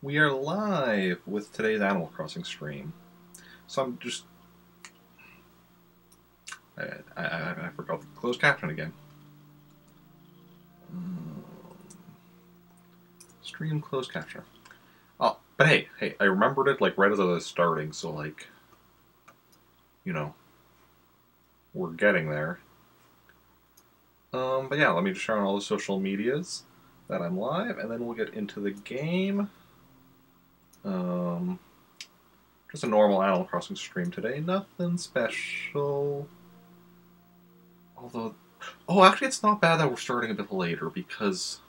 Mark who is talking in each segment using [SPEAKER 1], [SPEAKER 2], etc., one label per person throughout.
[SPEAKER 1] We are live with today's Animal Crossing stream. So I'm just... I forgot to close caption again. Stream closed caption. Oh, but hey, I remembered it like right as I was starting, so like, you know, we're getting there. But yeah, let me just share on all the social medias that I'm live, and then we'll get into the game. Just a normal Animal Crossing stream today, nothing special. Although, oh, actually, it's not bad that we're starting a bit later because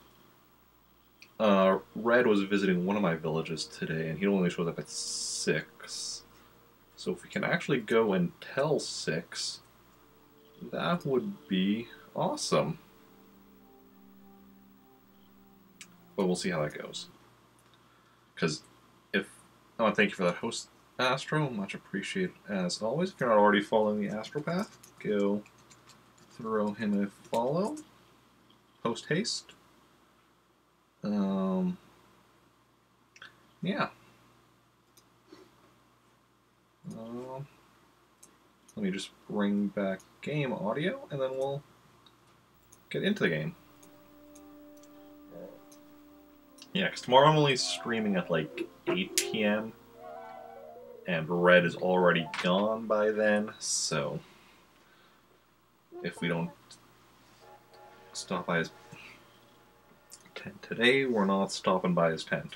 [SPEAKER 1] Red was visiting one of my villages today, and he only showed up at 6. So if we can actually go until 6, that would be awesome. But we'll see how that goes. Because if... I want to thank you for that host, Astro. Much appreciated as always. If you're not already following the Astropath, go throw him a follow. Post haste. Yeah. Let me just bring back game audio, and then we'll get into the game. Yeah, because tomorrow I'm only streaming at like 8 p.m. and Red is already gone by then, so if we don't stop by his tent today, we're not stopping by his tent.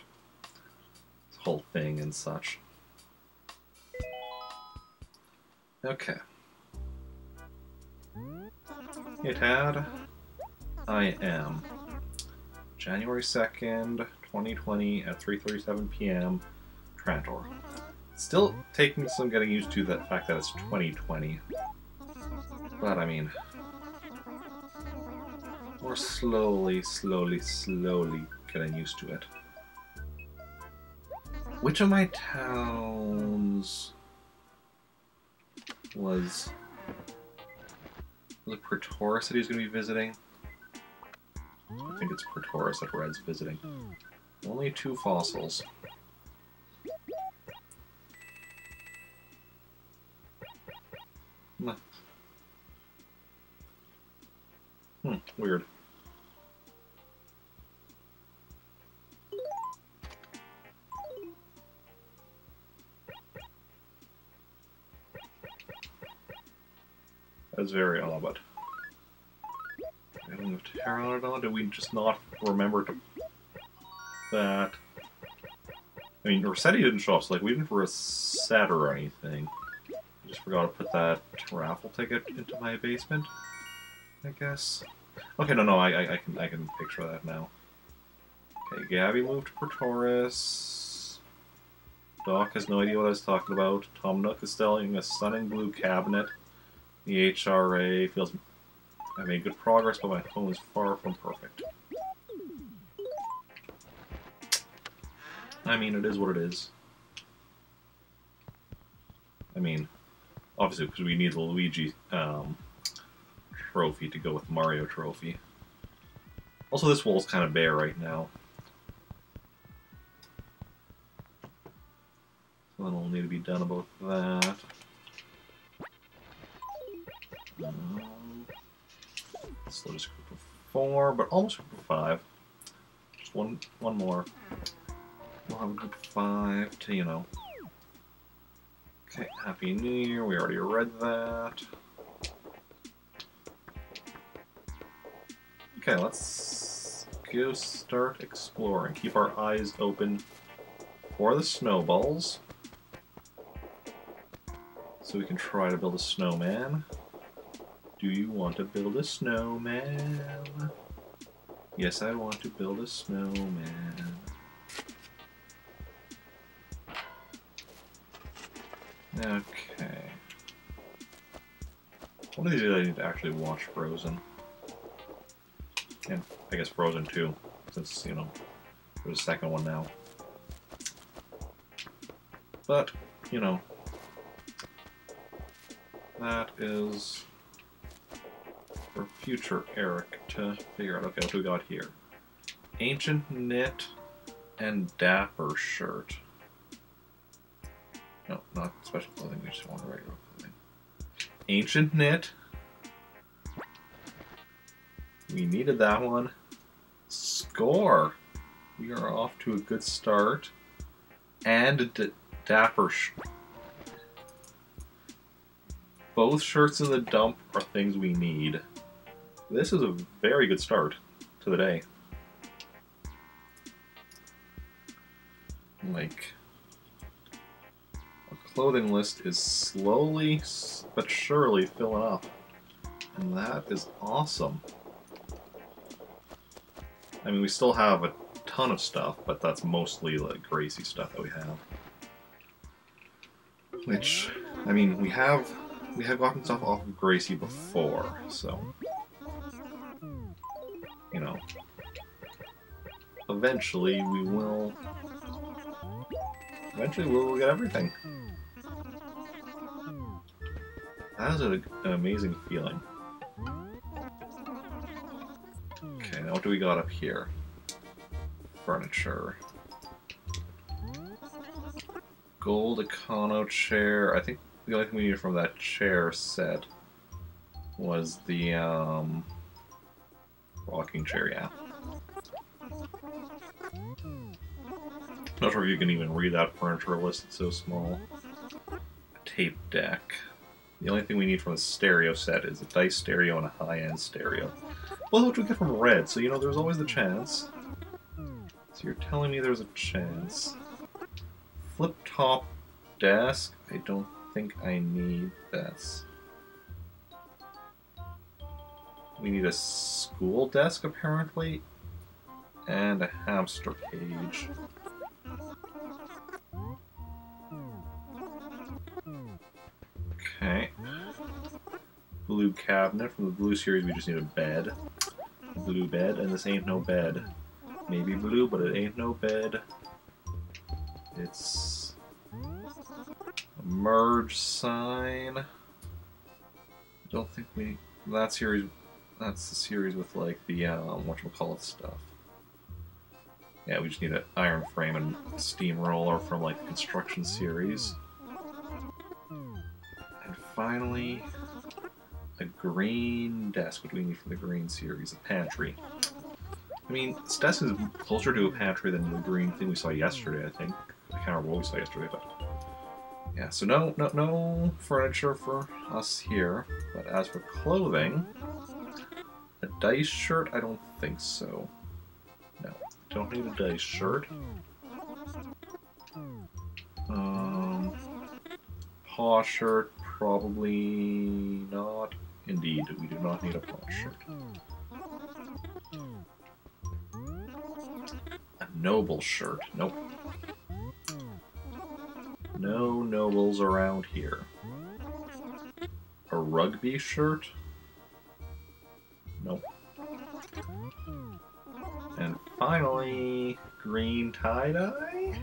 [SPEAKER 1] This whole thing and such. Okay. Hey Tad, I am January 2nd, 2020 at 3:37 p.m. Trantor. Still taking some getting used to the fact that it's 2020. But I mean, we're slowly getting used to it. Which of my towns was it Pretoris that he's going to be visiting? I think it's Pretoris that Red's visiting. Only 2 fossils. Weird. That's very odd, but... Island of Terranodon? Did we just not remember to... that... I mean, Rossetti didn't show up, so like, we didn't reset or anything. I just forgot to put that raffle ticket into my basement, I guess. Okay, no, I can picture that now. Okay, Gabby moved to Pretoris. Doc has no idea what I was talking about. Tom Nook is selling a stunning blue cabinet. The HRA feels I made good progress, but my home is far from perfect. I mean, it is what it is. I mean, obviously, because we need the Luigi trophy to go with Mario trophy. Also, this wall's kind of bare right now. Something will need to be done about that. Still just group of 4, but almost group of 5. Just one more. We'll have a group of 5 to, you know. Okay, Happy New Year. We already read that. Okay, let's go start exploring. Keep our eyes open for the snowballs. So we can try to build a snowman. Do you want to build a snowman? Yes, I want to build a snowman. Okay. One of these days I need to actually watch Frozen. And I guess Frozen 2, since, you know, there's a second one now. But, you know, that is for future Eric to figure out. Okay, what do we got here? Ancient Knit, And Dapper shirt. No, not special clothing, we just want regular clothing. Ancient knit. We needed that one. Score! We are off to a good start. And Dapper both shirts in the dump are things we need. This is a very good start to the day. Like, our clothing list is slowly but surely filling up. And that is awesome. I mean, we still have a ton of stuff, but that's mostly like Gracie stuff that we have. Which, I mean, we have gotten stuff off of Gracie before, so you know, eventually we'll get everything. That is an amazing feeling. Okay, now what do we got up here? Furniture. Gold Econo chair. I think the only thing we needed from that chair set was the rocking chair, yeah. Not sure if you can even read that furniture list, it's so small. A tape deck. The only thing we need from a stereo set is a dice stereo and a high-end stereo. Well, what do we get from red? So, you know, there's always the chance. So you're telling me there's a chance. Flip-top desk. I don't think I need this. We need a school desk, apparently, and a hamster cage. Okay. Blue cabinet. From the blue series, we just need a bed. Blue bed, and this ain't no bed. Maybe blue, but it ain't no bed. It's a merge sign. I don't think we... That series... That's the series with, like, the, whatchamacallit stuff. Yeah, we just need an iron frame and a steamroller from, like, the construction series. And finally, a green desk. What do we need from the green series? A pantry. I mean, this desk is closer to a pantry than the green thing we saw yesterday, I think. I can't remember what we saw yesterday, but... Yeah, so no furniture for us here. But as for clothing... A dice shirt? I don't think so. No, don't need a dice shirt. Paw shirt? Probably not. Indeed, we do not need a paw shirt. A noble shirt? Nope. No nobles around here. A rugby shirt? Nope. And finally, green tie-dye?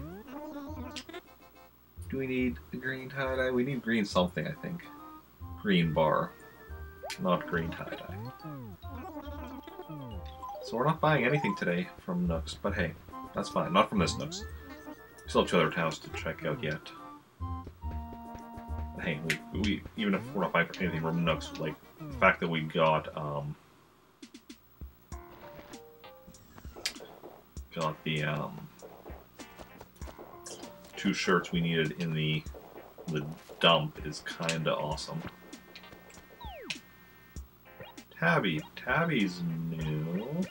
[SPEAKER 1] Do we need a green tie-dye? We need green something, I think. Green bar. Not green tie-dye. So we're not buying anything today from Nooks, but hey, that's fine. Not from this Nooks. We still have 2 other towns to check out yet. But hey, we even if we're not buying anything from Nooks, like, the fact that we got the 2 shirts we needed in the dump is kinda awesome. Tabby. Tabby's new.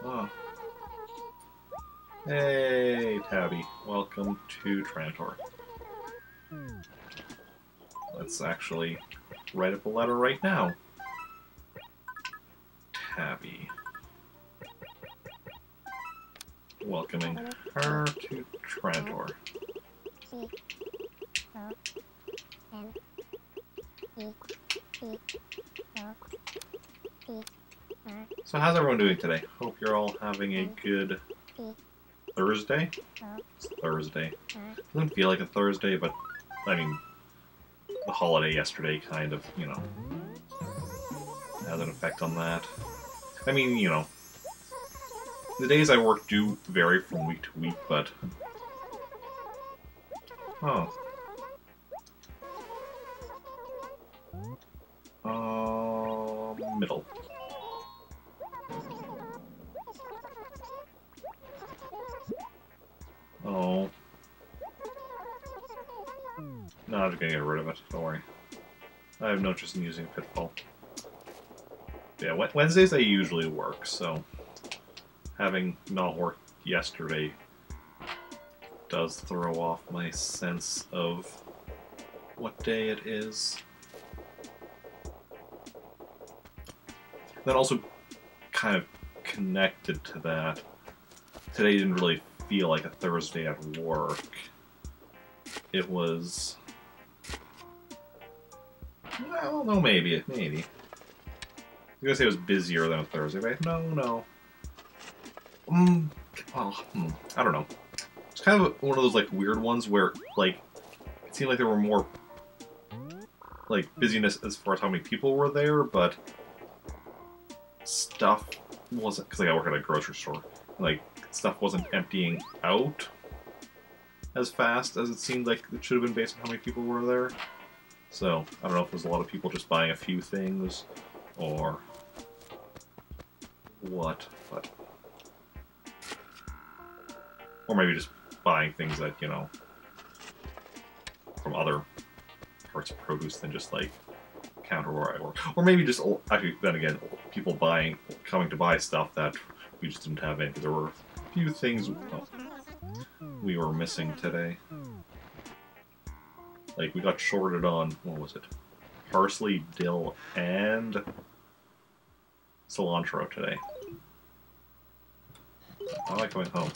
[SPEAKER 1] Oh. Hey, Tabby. Welcome to Trantor. Let's actually write up a letter right now. Tabby. Welcoming her to Trantor. So how's everyone doing today? Hope you're all having a good Thursday? It's Thursday. Doesn't feel like a Thursday, but I mean, the holiday yesterday kind of, you know, has an effect on that. I mean, you know, the days I work do vary from week to week, but... Oh. Middle. Oh. No, I'm just gonna get rid of it, don't worry. I have no interest in using Pitfall. Yeah, Wednesdays I usually work, so having not worked yesterday does throw off my sense of what day it is. Then also kind of connected to that, today didn't really feel like a Thursday at work. It was... well, no, maybe. I was gonna say it was busier than a Thursday, but no. Well, I don't know. It's kind of one of those, like, weird ones where, like, it seemed like there were more, like, busyness as far as how many people were there, but stuff wasn't, because, like, I work at a grocery store, like, stuff wasn't emptying out as fast as it seemed like it should have been based on how many people were there. So, I don't know if there's a lot of people just buying a few things, or what, but... or maybe just buying things that, you know, from other parts of produce than just, like, counter where I work. Or maybe just, actually, then again, people coming to buy stuff that we just didn't have in, because there were a few things we were missing today. Like, we got shorted on, what was it? Parsley, dill, and cilantro today. How am I coming home?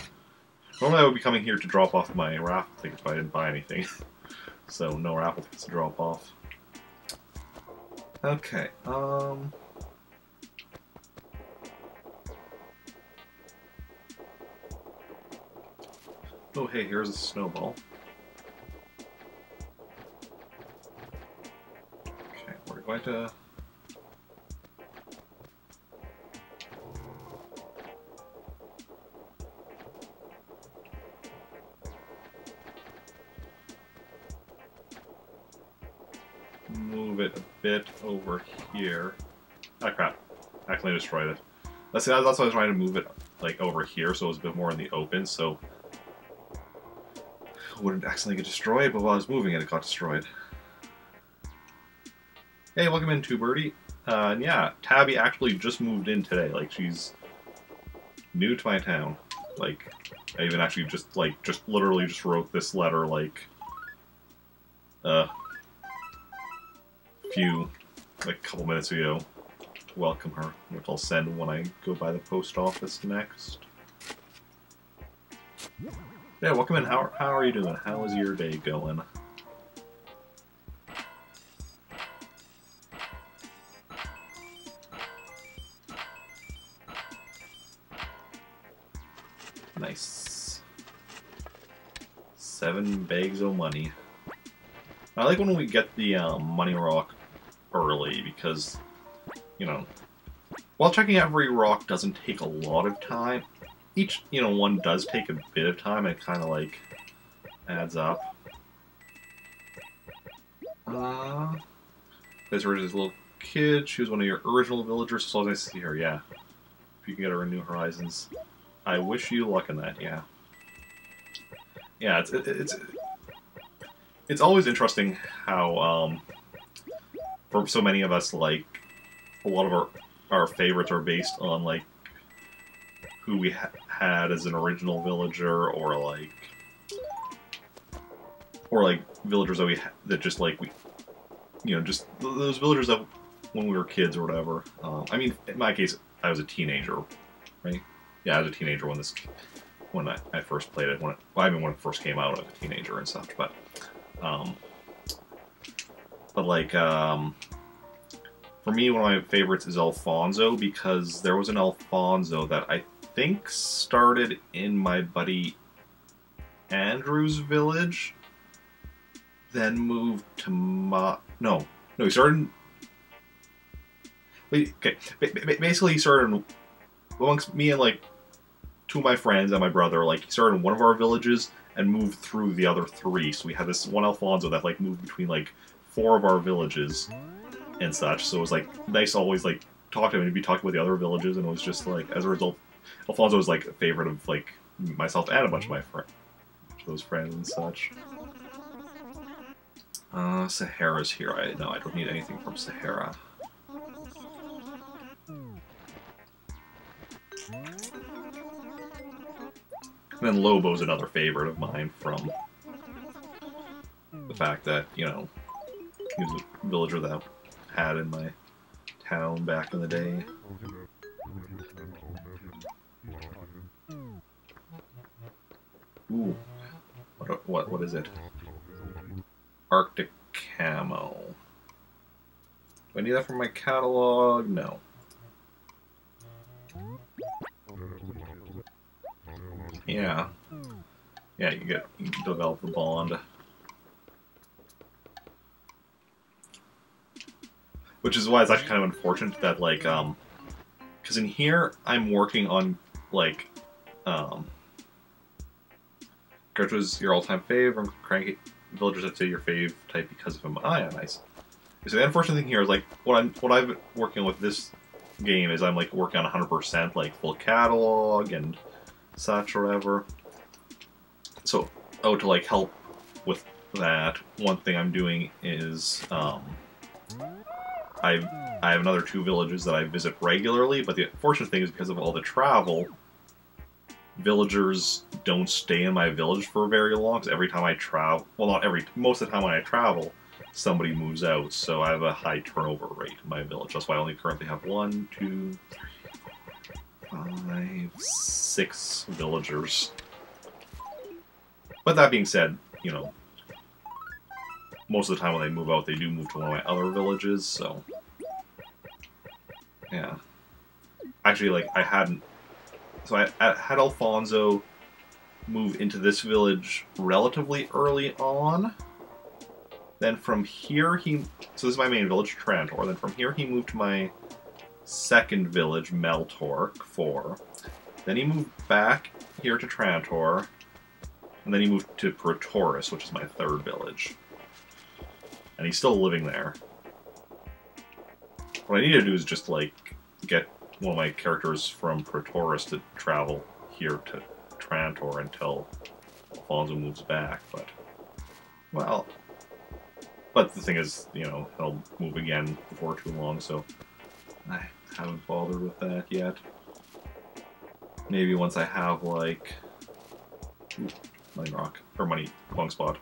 [SPEAKER 1] Normally I would be coming here to drop off my raffle tickets, but I didn't buy anything. So, no raffle tickets to drop off. Okay, oh, hey, here's a snowball. Okay, we're going to... move it a bit over here. Ah, crap. Accidentally destroyed it. That's why I was trying to move it, like, over here, so it was a bit more in the open, so it wouldn't accidentally get destroyed, but while I was moving it, it got destroyed. Hey, welcome in, Birdie. And yeah, Tabby actually just moved in today. Like, she's new to my town. Like, I even actually just literally just wrote this letter, like, a couple minutes ago to welcome her, which I'll send when I go by the post office next. Yeah, welcome in. How are you doing? How is your day going? Nice. 7 bags of money. I like when we get the money rock early because, you know, while checking every rock doesn't take a lot of time, each, you know, one does take a bit of time and it kind of, like, adds up. This was this little kid. She was one of your original villagers, so nice to see her, yeah. If you can get her in New Horizons. I wish you luck in that, yeah. Yeah, it's always interesting how, for so many of us, like, a lot of our favorites are based on, like, who we had as an original villager, or like villagers that just, like, you know, just those villagers that when we were kids or whatever. I mean, in my case, I was a teenager, right? Yeah, I was a teenager when I first played it. When it first came out, I was a teenager and such. But like, for me, one of my favorites is Alfonso, because there was an Alfonso that I think started in my buddy Andrew's village, then moved to no, he started. Wait, okay. Basically, he started amongst me and like two of my friends and my brother. Like he started in one of our villages and moved through the other three. So we had this one Alfonso that like moved between like 4 of our villages and such. So it was like nice to always like talk to him and be talking about the other villages. And it was just like as a result, Alfonso was like a favorite of like myself and a bunch of my those friends and such. Sahara's here. I don't need anything from Sahara. And then Lobo's another favorite of mine from the fact that, you know, he was a villager that I had in my town back in the day. Ooh. What is it? Arctic Camo. Do I need that from my catalog? No. Yeah. Yeah, you develop the bond. Which is why it's actually kind of unfortunate that, like, because in here, I'm working on, like, characters your all-time fave, or cranky villagers that say your fave type because of him. Ah, yeah, nice. So the unfortunate thing here is, like, what I've been working on with this game is I'm, like, working on 100%, like, full catalog and such or whatever. So, to like help with that, one thing I'm doing is I have another 2 villages that I visit regularly, but the unfortunate thing is because of all the travel, villagers don't stay in my village for very long, because every time I travel, well not every, most of the time when I travel, somebody moves out, so I have a high turnover rate in my village. That's why I only currently have 1, 2, 5, 6 villagers. But that being said, you know, most of the time when they move out, they do move to one of my other villages, so... Yeah. Actually, like, I hadn't... So I had Alfonso move into this village relatively early on. Then from here, so this is my main village, Trantor. Then from here, he moved to my second village, Meltork, 4. Then he moved back here to Trantor. And then he moved to Protoris, which is my 3rd village. And he's still living there. What I need to do is just, like, get one of my characters from Protoris to travel here to Trantor until Alfonso moves back, but... Well... But the thing is, you know, he'll move again before too long, so... I haven't bothered with that yet. Maybe once I have, like... Ooh, Money Rock. Or Money Kwong Spot.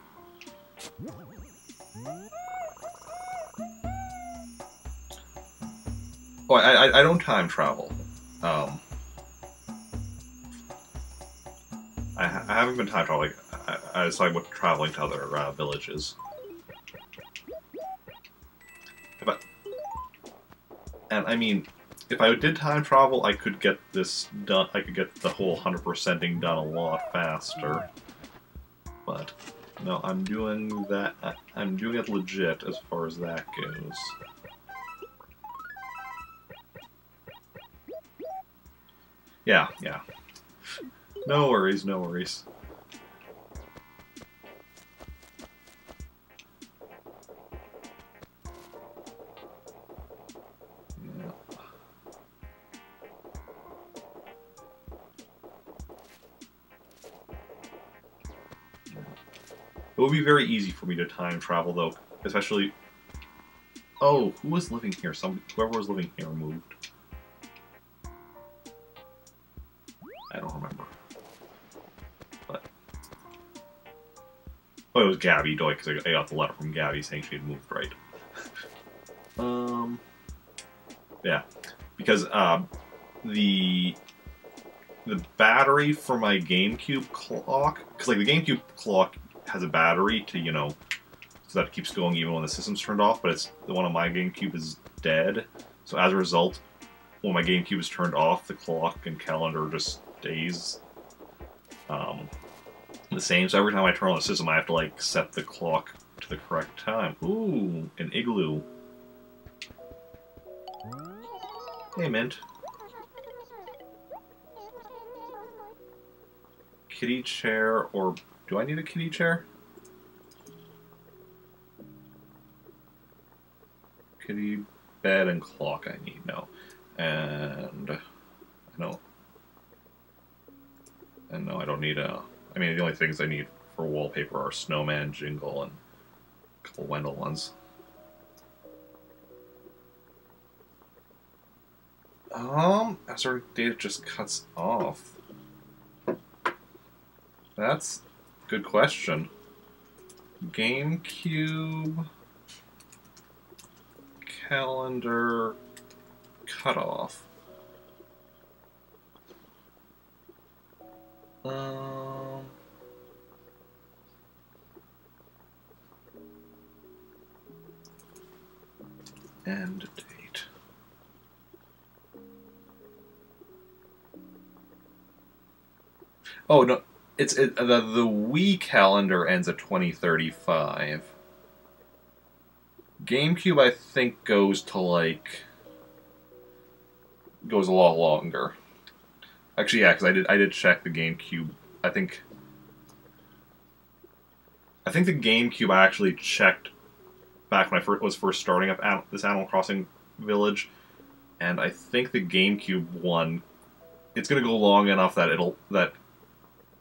[SPEAKER 1] Oh, I don't time travel. I haven't been time traveling. I was talking about traveling to other villages. But, and I mean, if I did time travel, I could get this done. I could get the whole 100%ing done a lot faster. But no, I'm doing that. I'm doing it legit as far as that goes. Yeah, yeah. No worries, no worries. Yeah. It would be very easy for me to time travel, though, especially... Oh, who was living here? Whoever was living here moved. I don't remember. But... Oh, it was Gabby, because I got the letter from Gabby saying she had moved, right. Yeah. Because, the battery for my GameCube clock... Because, like, the GameCube clock has a battery to, you know, so that it keeps going even when the system's turned off, but it's the one on my GameCube is dead. So as a result, when my GameCube is turned off, the clock and calendar just stays the same. So every time I turn on the system, I have to like set the clock to the correct time. Ooh, an igloo. Hey, Mint. Kitty chair, or do I need a kitty chair? Kitty bed and clock I need, no. And no. And no, I don't need a... I mean, the only things I need for wallpaper are Snowman, Jingle, and a couple Wendell ones. As our data just cuts off. That's a good question. GameCube calendar cutoff. End date. Oh no, the Wii calendar ends at 2035. GameCube, I think, goes a lot longer. Actually, yeah, because I did check the GameCube. I think the GameCube I actually checked back when I was first starting up this Animal Crossing village, and I think the GameCube one, it's gonna go long enough that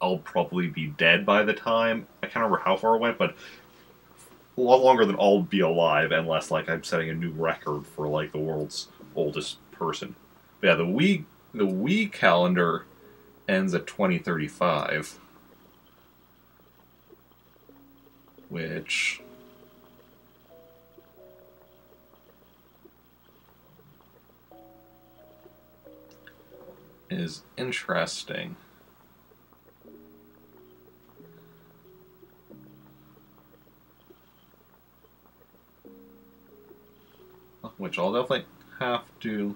[SPEAKER 1] I'll probably be dead by the time. I can't remember how far it went, but a lot longer than I'll be alive, unless like I'm setting a new record for like the world's oldest person. But yeah, the Wii calendar ends at 2035, which is interesting. Which I'll definitely have to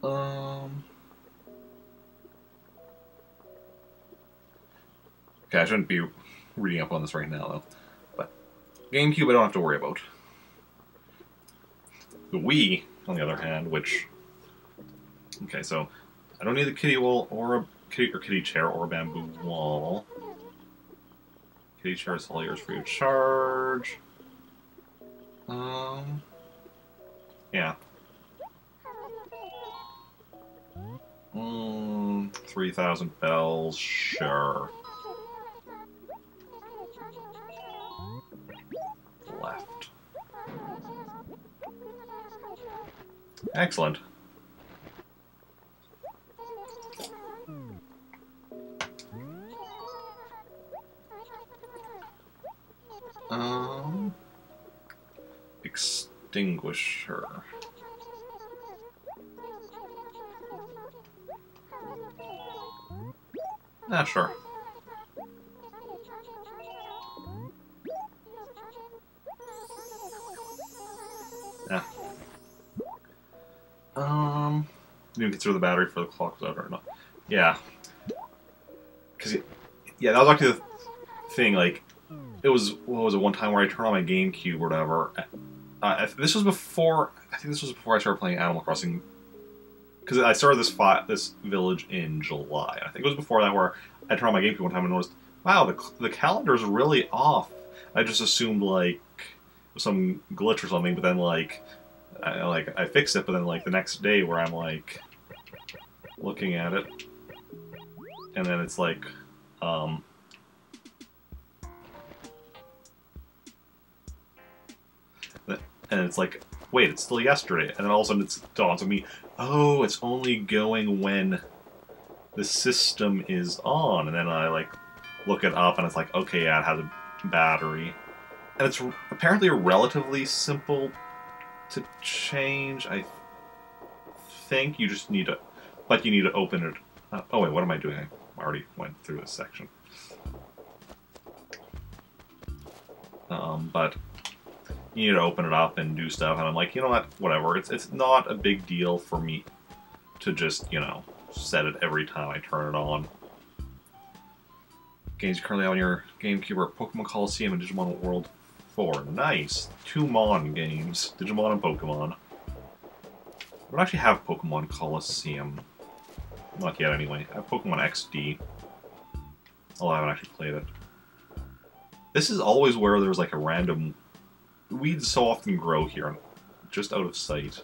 [SPEAKER 1] okay, I shouldn't be reading up on this right now though. But GameCube I don't have to worry about. The Wii, on the other hand, which okay, so I don't need the kitty wall or a kitty chair or a bamboo wall. Kitty chair is all yours free of charge. Yeah. 3,000 bells, sure. Left. Excellent. Extinguisher. Ah, sure. Yeah. Didn't consider the battery for the clock out or not. Yeah. Because, yeah, that was actually the thing, like, it was, what was it, one time where I turned on my GameCube or whatever. This was before, I think this was before I started playing Animal Crossing. Because I started this village in July. I think it was before that where I turned on my GameCube one time and noticed, wow, the calendar's really off. I just assumed, like, it was some glitch or something, but then, like, I fixed it, but then, like, the next day where I'm, like, looking at it, and then it's, like, and it's like, wait, it's still yesterday. And then all of a sudden it dawns on me, oh, it's only going when the system is on. And then I, like, look it up, and it's like, okay, yeah, it has a battery. And it's apparently relatively simple to change. I think you just need to... But you need to open it up. Oh, wait, what am I doing? I already went through this section. But... you need to open it up and do stuff, and I'm like, you know what, whatever. It's not a big deal for me to just, you know, set it every time I turn it on. games you currently have on your GameCube are Pokemon Colosseum and Digimon World 4. Nice. 2 Mon games. Digimon and Pokemon. I don't actually have Pokemon Colosseum. Not yet, anyway. I have Pokemon XD. Oh, I haven't actually played it. This is always where there's like a random... Weeds so often grow here, just out of sight.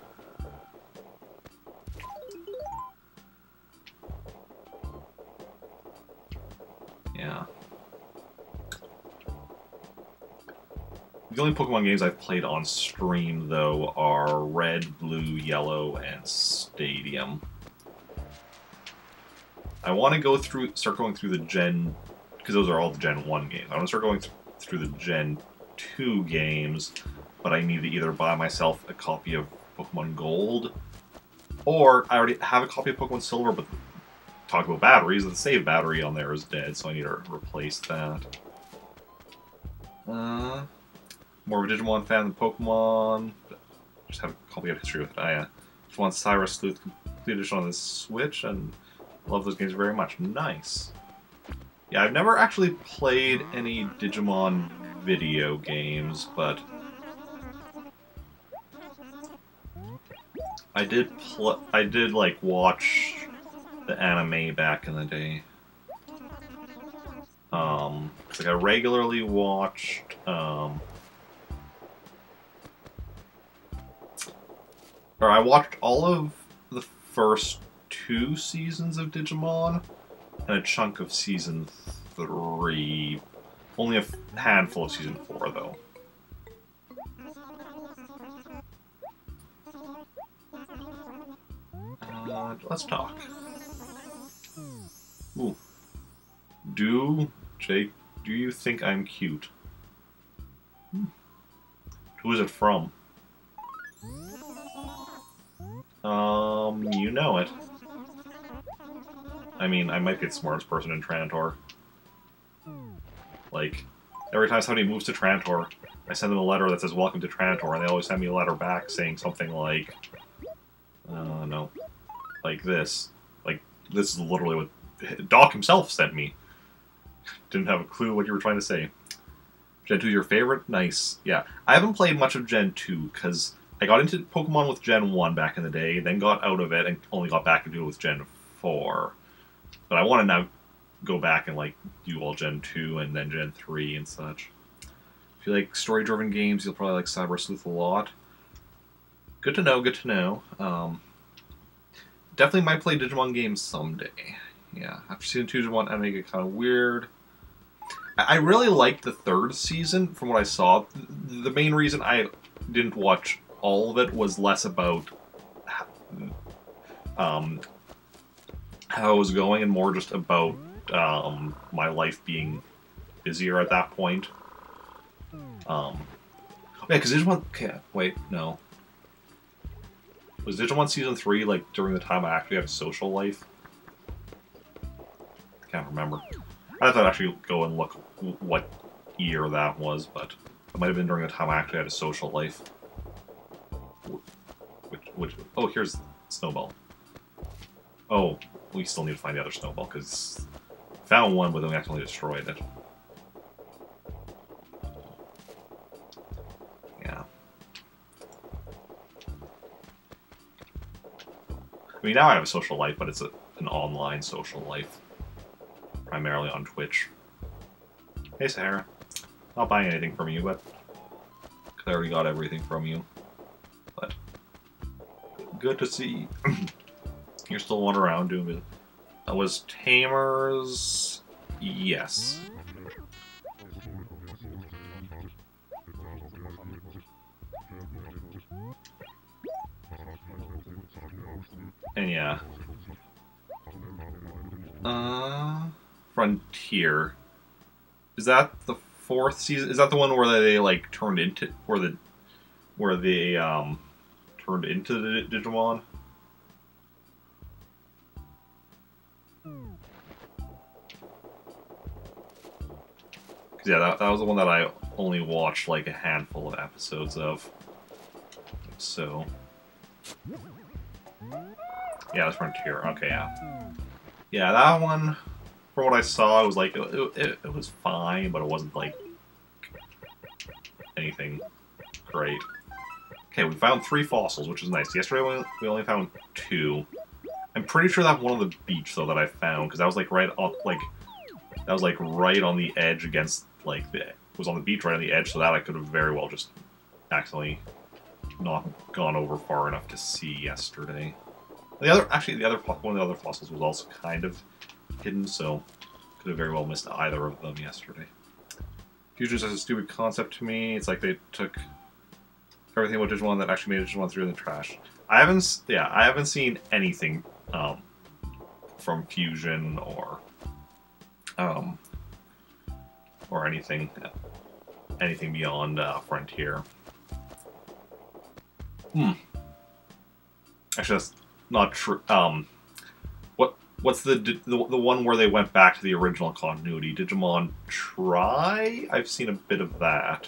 [SPEAKER 1] Yeah. The only Pokemon games I've played on stream, though, are Red, Blue, Yellow, and Stadium. I want to start going through the Gen... because those are all the Gen 1 games. I want to start going through the Gen 2 games, but I need to either buy myself a copy of Pokemon Gold, or I already have a copy of Pokemon Silver, but talk about batteries, the save battery on there is dead, so I need to replace that. More of a Digimon fan than Pokemon. Just have a complicated history with it. I just want Cyrus Sleuth Complete Edition on the Switch, and love those games very much. Nice. Yeah, I've never actually played any Digimon video games, but I did like watch the anime back in the day. Like I regularly watched or I watched all of the first 2 seasons of Digimon and a chunk of season 3. Only a handful of season 4, though. Let's talk. Ooh. Jake, do you think I'm cute? Who is it from? You know it. I mean, I might be the smartest person in Trantor. Like, every time somebody moves to Trantor, I send them a letter that says, "Welcome to Trantor," and they always send me a letter back saying something like, no. Like this. Like, this is literally what Doc himself sent me. Didn't have a clue what you were trying to say. Gen 2 is your favorite? Nice. Yeah. I haven't played much of Gen 2, because I got into Pokemon with Gen 1 back in the day, then got out of it, and only got back into it with Gen 4. But I want to now go back and, like, do all Gen 2 and then Gen 3 and such. If you like story-driven games, you'll probably like Cyber Sleuth a lot. Good to know, good to know. Definitely might play Digimon games someday. Yeah, after Season 2 Digimon, I make it kind of weird. I really liked the 3rd season, from what I saw. The main reason I didn't watch all of it was less about how it was going and more just about my life being busier at that point. Yeah, because Digimon... Okay, wait, no. Was Digimon Season 3, like, during the time I actually had a social life? I can't remember. I'd have to actually go and look what year that was, but it might have been during the time I actually had a social life. Oh, here's Snowball. Oh, we still need to find the other Snowball, because found one, but then we accidentally destroyed it. Yeah. I mean, now I have a social life, but it's an online social life. Primarily on Twitch. Hey, Sahara. Not buying anything from you, but I already got everything from you. But good to see you're still wandering around doing it. That was Tamers. Yes. And yeah. Frontier. Is that the 4th season? Is that the one where they like turned into where they turned into the Digimon? Yeah, that was the one that I only watched like a handful of episodes of. So yeah, that's Frontier. Okay, yeah. Yeah, that one. from what I saw, it was like it was fine, but it wasn't like anything great. Okay, we found 3 fossils, which is nice. Yesterday we only found 2. I'm pretty sure that one on the beach though that I found, because that was like right up that was like right on the edge against like it was on the beach right on the edge, so that I could have very well just accidentally not gone over far enough to see yesterday. The other one of the other fossils was also kind of hidden, so could have very well missed either of them yesterday. Fusion is such a stupid concept to me. It's like they took everything about Digimon that actually made Digimon 3 in the trash. I haven't seen anything from Fusion or anything beyond Frontier. Actually, that's not true. What's the one where they went back to the original continuity? Digimon Tri? I've seen a bit of that.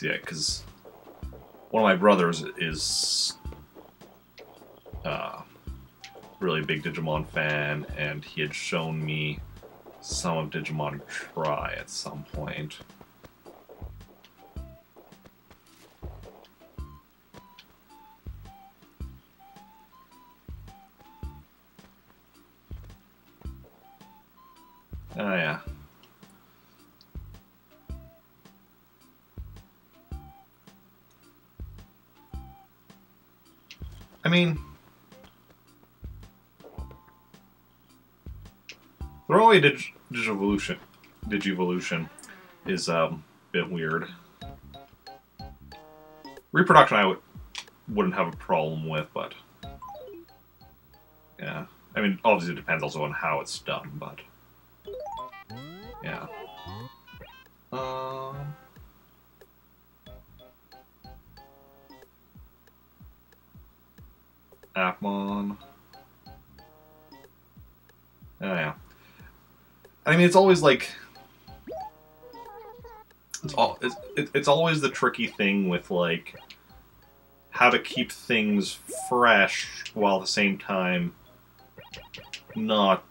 [SPEAKER 1] Yeah, because one of my brothers is really big Digimon fan, and he had shown me some of Digimon Tri at some point. Oh yeah. I mean, throwing away Digivolution is a bit weird. Reproduction I wouldn't have a problem with, but yeah. I mean, obviously it depends also on how it's done, but yeah. Appmon. Oh yeah. I mean, it's always like it's always the tricky thing with like how to keep things fresh while at the same time not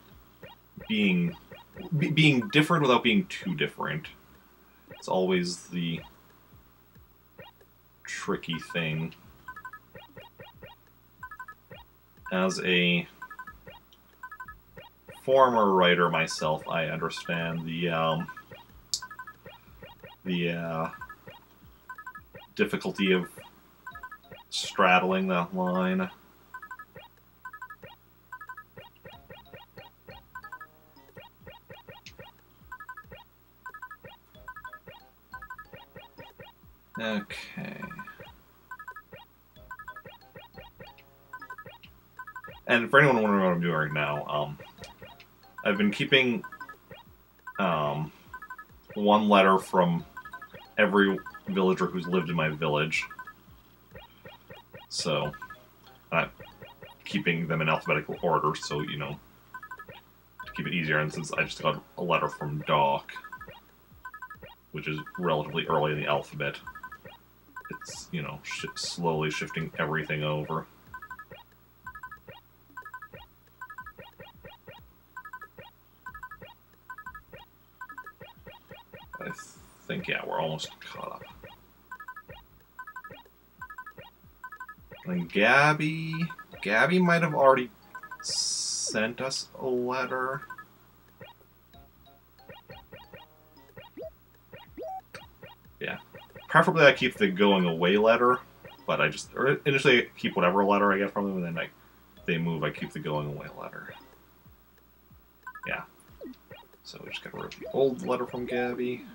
[SPEAKER 1] being different without being too different. It's always the tricky thing. As a former writer myself, I understand the difficulty of straddling that line. Okay. And for anyone wondering what I'm doing right now, I've been keeping one letter from every villager who's lived in my village. So, I'm keeping them in alphabetical order, so, you know, to keep it easier. And since I just got a letter from Doc, which is relatively early in the alphabet, it's, you know, slowly shifting everything over. I think, yeah, we're almost caught up. And Gabby might have already sent us a letter. Yeah. Preferably I keep the going away letter, but initially I keep whatever letter I get from them, and then if they move, I keep the going away letter. Yeah. So we just gotta rip the old letter from Gabby.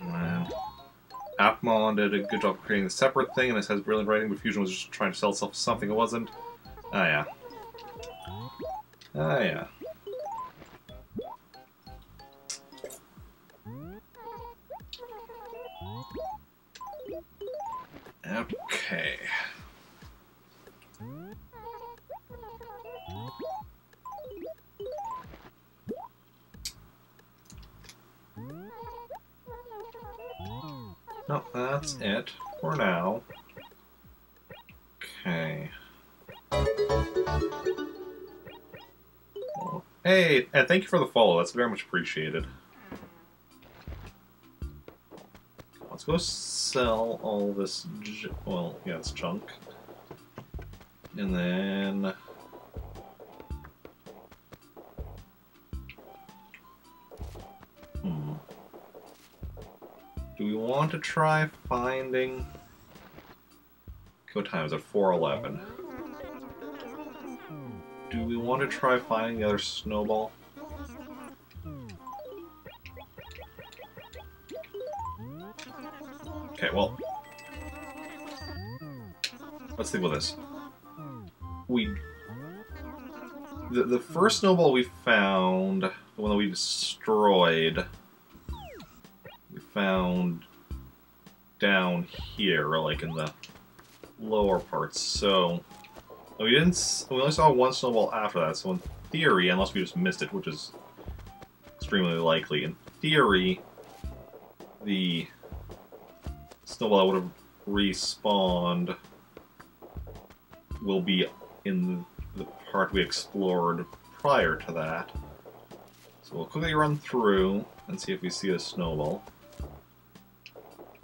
[SPEAKER 1] And Appmon did a good job of creating a separate thing, and this has brilliant writing, but Fusion was just trying to sell itself as something it wasn't. Ah, yeah. Ah, yeah. Okay. No, that's it for now. Okay. Hey, and thank you for the follow. That's very much appreciated. Let's go sell all this, well, yeah, it's junk. And then... Do we want to try finding... Go time is at 4:11. Do we want to try finding the other snowball? Okay, well... Let's think about this. The first snowball we found, the one that we destroyed, we found down here, like in the lower parts. So we only saw one snowball after that. So in theory, unless we just missed it, which is extremely likely, in theory, the snowball that would have respawned will be in the part we explored prior to that. So we'll quickly run through and see if we see a snowball.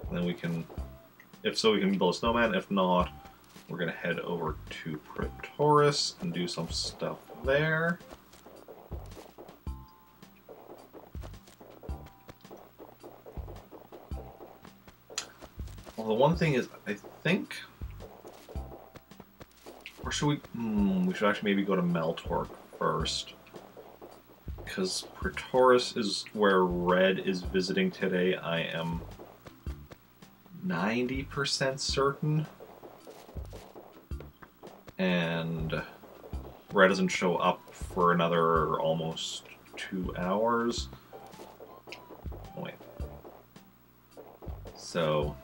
[SPEAKER 1] And then we can, if so, we can build a snowman. If not, we're going to head over to Pretoris and do some stuff there. Well, the one thing is, I think... Or should we... we should actually maybe go to Meltork first. Because Pretoris is where Red is visiting today. I am 90% certain. And Red doesn't show up for another almost 2 hours. Oh, wait. So...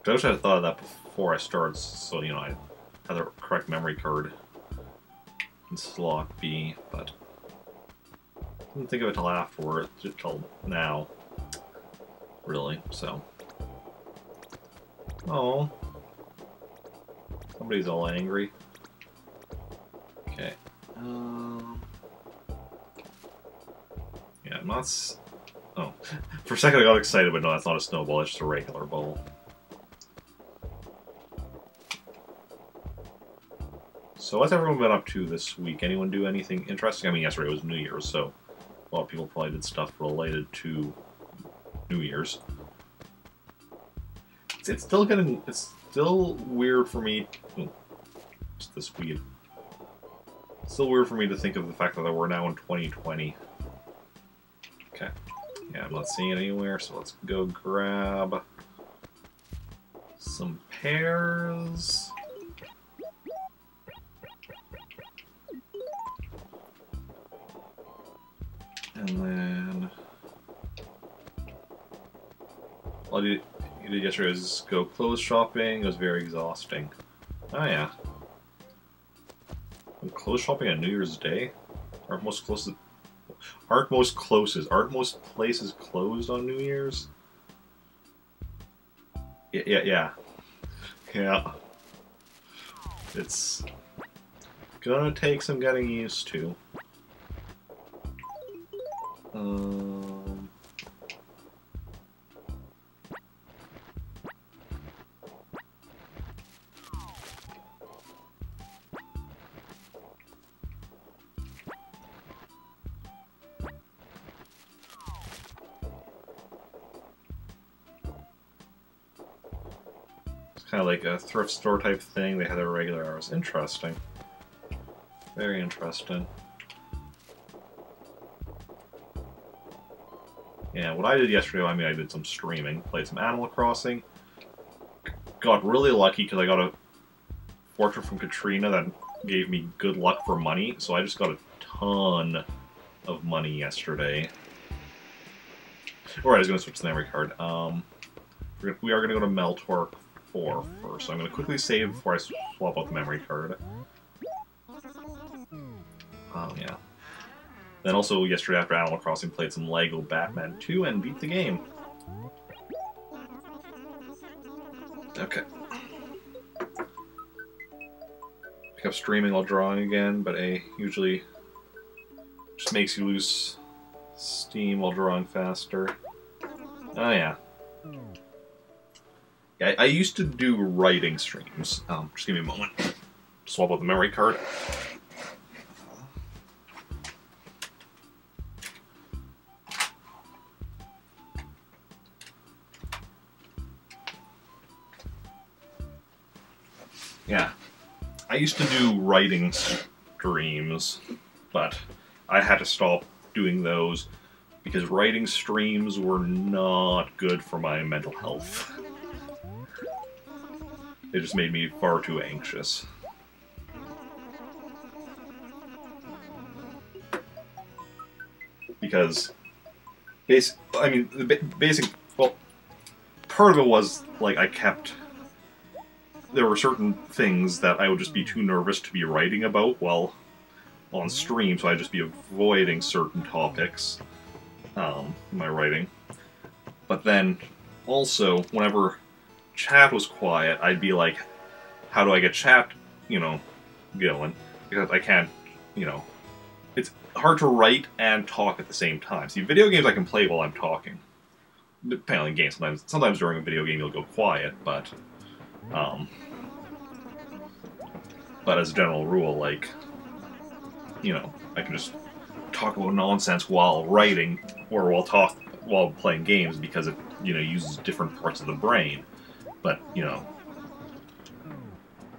[SPEAKER 1] I wish I had thought of that before I started, so, you know, I had the correct memory card in slot B, but I didn't think of it till afterward, till now, really, so. Oh. Somebody's all angry. Okay. Yeah, I'm not... Oh. For a second I got excited, but no, that's not a snowball, it's just a regular ball. So what's everyone been up to this week? Anyone do anything interesting? I mean, yesterday was New Year's, so a lot of people probably did stuff related to New Year's. It's still getting... It's still weird for me... Just this weed. It's still weird for me to think of the fact that we're now in 2020. Okay. Yeah, I'm not seeing it anywhere, so let's go grab some pears. And then all you did yesterday was go clothes shopping. It was very exhausting. Oh yeah. And clothes shopping on New Year's Day? Aren't most places closed on New Year's? Yeah. It's gonna take some getting used to. It's kind of like a thrift store type thing. They had their regular hours. Interesting. Very interesting. Yeah, what I did yesterday, I mean, I did some streaming, played some Animal Crossing, got really lucky because I got a fortune from Katrina that gave me good luck for money, so I just got a ton of money yesterday. Alright, I was going to switch to the memory card. We are going to go to Meltork 4 first, so I'm going to quickly save before I swap out the memory card. Yeah. Then also yesterday after Animal Crossing played some LEGO Batman 2 and beat the game. Okay. Pick up streaming while drawing again, but A usually just makes you lose steam while drawing faster. Oh yeah. Yeah, I used to do writing streams. Just give me a moment. Swap out the memory card. Yeah. I used to do writing streams, but I had to stop doing those because writing streams were not good for my mental health. It just made me far too anxious. Because, well, part of it was, like, there were certain things that I would just be too nervous to be writing about while on stream, so I'd just be avoiding certain topics in my writing. But then, also, whenever chat was quiet, I'd be like, how do I get chat, going? Because I can't, it's hard to write and talk at the same time. See, video games I can play while I'm talking. Depending on the game, sometimes during a video game you'll go quiet, but as a general rule, like, I can just talk about nonsense while writing, or while playing games, because it, uses different parts of the brain. But,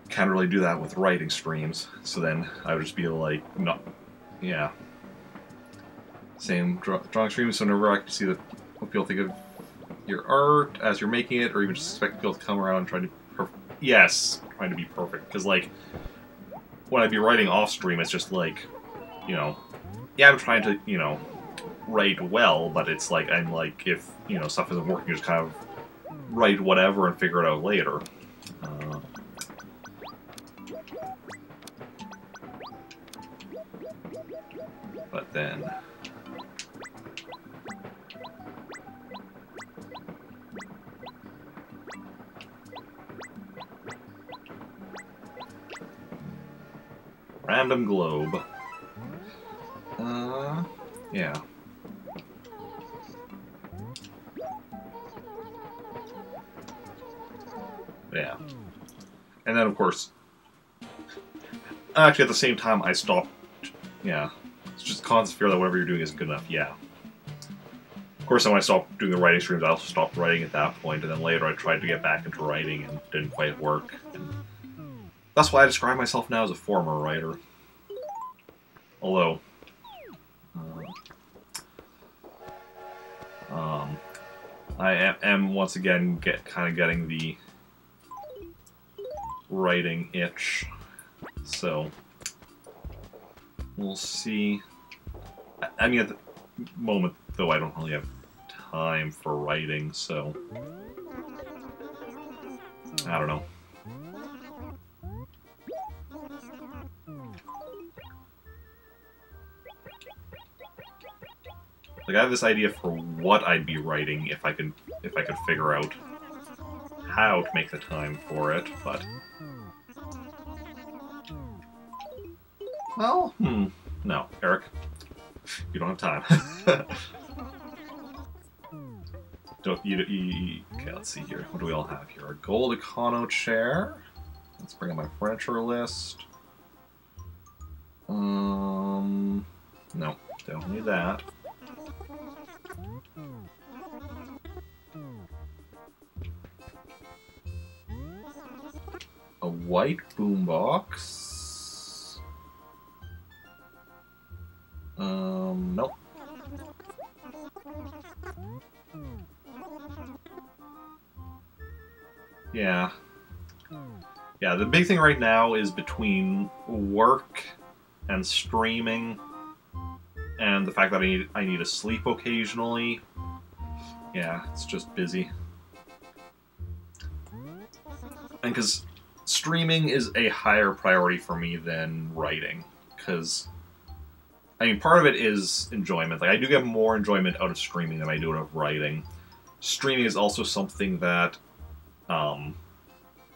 [SPEAKER 1] can't really do that with writing streams, so then I would just be like, no, yeah. Same drawing streams, so whenever I can see what people think of your art as you're making it, or even just expect people to come around and try to trying to be perfect, because, like, when I'd be writing off stream, it's just like, yeah, I'm trying to, write well, but it's like, I'm like, if, stuff isn't working, just kind of write whatever and figure it out later. But then... Random globe. Yeah. Yeah. And then, of course, actually, at the same time, I stopped, yeah. It's just constant fear that whatever you're doing isn't good enough, yeah. Of course, then when I stopped doing the writing streams, I also stopped writing at that point, and then later I tried to get back into writing and didn't quite work. And that's why I describe myself now as a former writer. Although, I am once again kind of getting the writing itch, so we'll see. I mean, at the moment, though, I don't really have time for writing, so I don't know. Like, I have this idea for what I'd be writing if I could figure out how to make the time for it, but... Well, no, Eric. You don't have time. Okay, let's see here. What do we all have here? A gold Econo chair. Let's bring up my furniture list. No, don't need that. A white boombox. Nope. Yeah. Yeah, the big thing right now is between work and streaming and the fact that I need to sleep occasionally. Yeah, it's just busy. And because streaming is a higher priority for me than writing, because, I mean, part of it is enjoyment. Like, I do get more enjoyment out of streaming than I do out of writing. Streaming is also something that,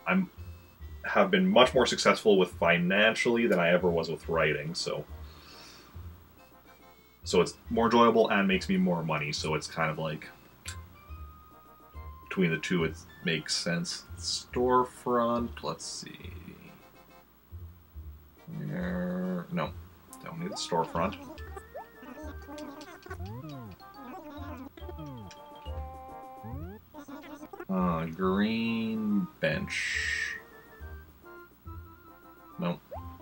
[SPEAKER 1] I'm have been much more successful with financially than I ever was with writing, so it's more enjoyable and makes me more money, so it's kind of like between the two it makes sense. Storefront, let's see. No, don't need the storefront. Green bench. Nope.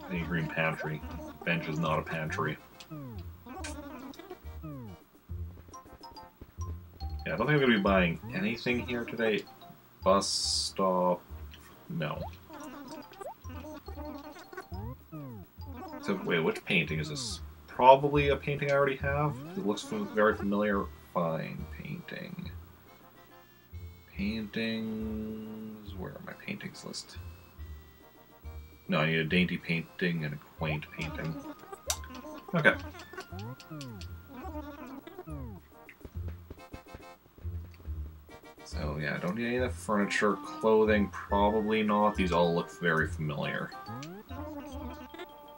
[SPEAKER 1] I need green pantry. Bench is not a pantry. Yeah, I don't think I'm going to be buying anything here today. Bus stop. No. So, wait, which painting is this? Probably a painting I already have. It looks very familiar. Fine painting. Paintings. Where are my paintings list? No, I need a dainty painting and a quaint painting. Okay. So yeah, I don't need any of the furniture, clothing, probably not. These all look very familiar.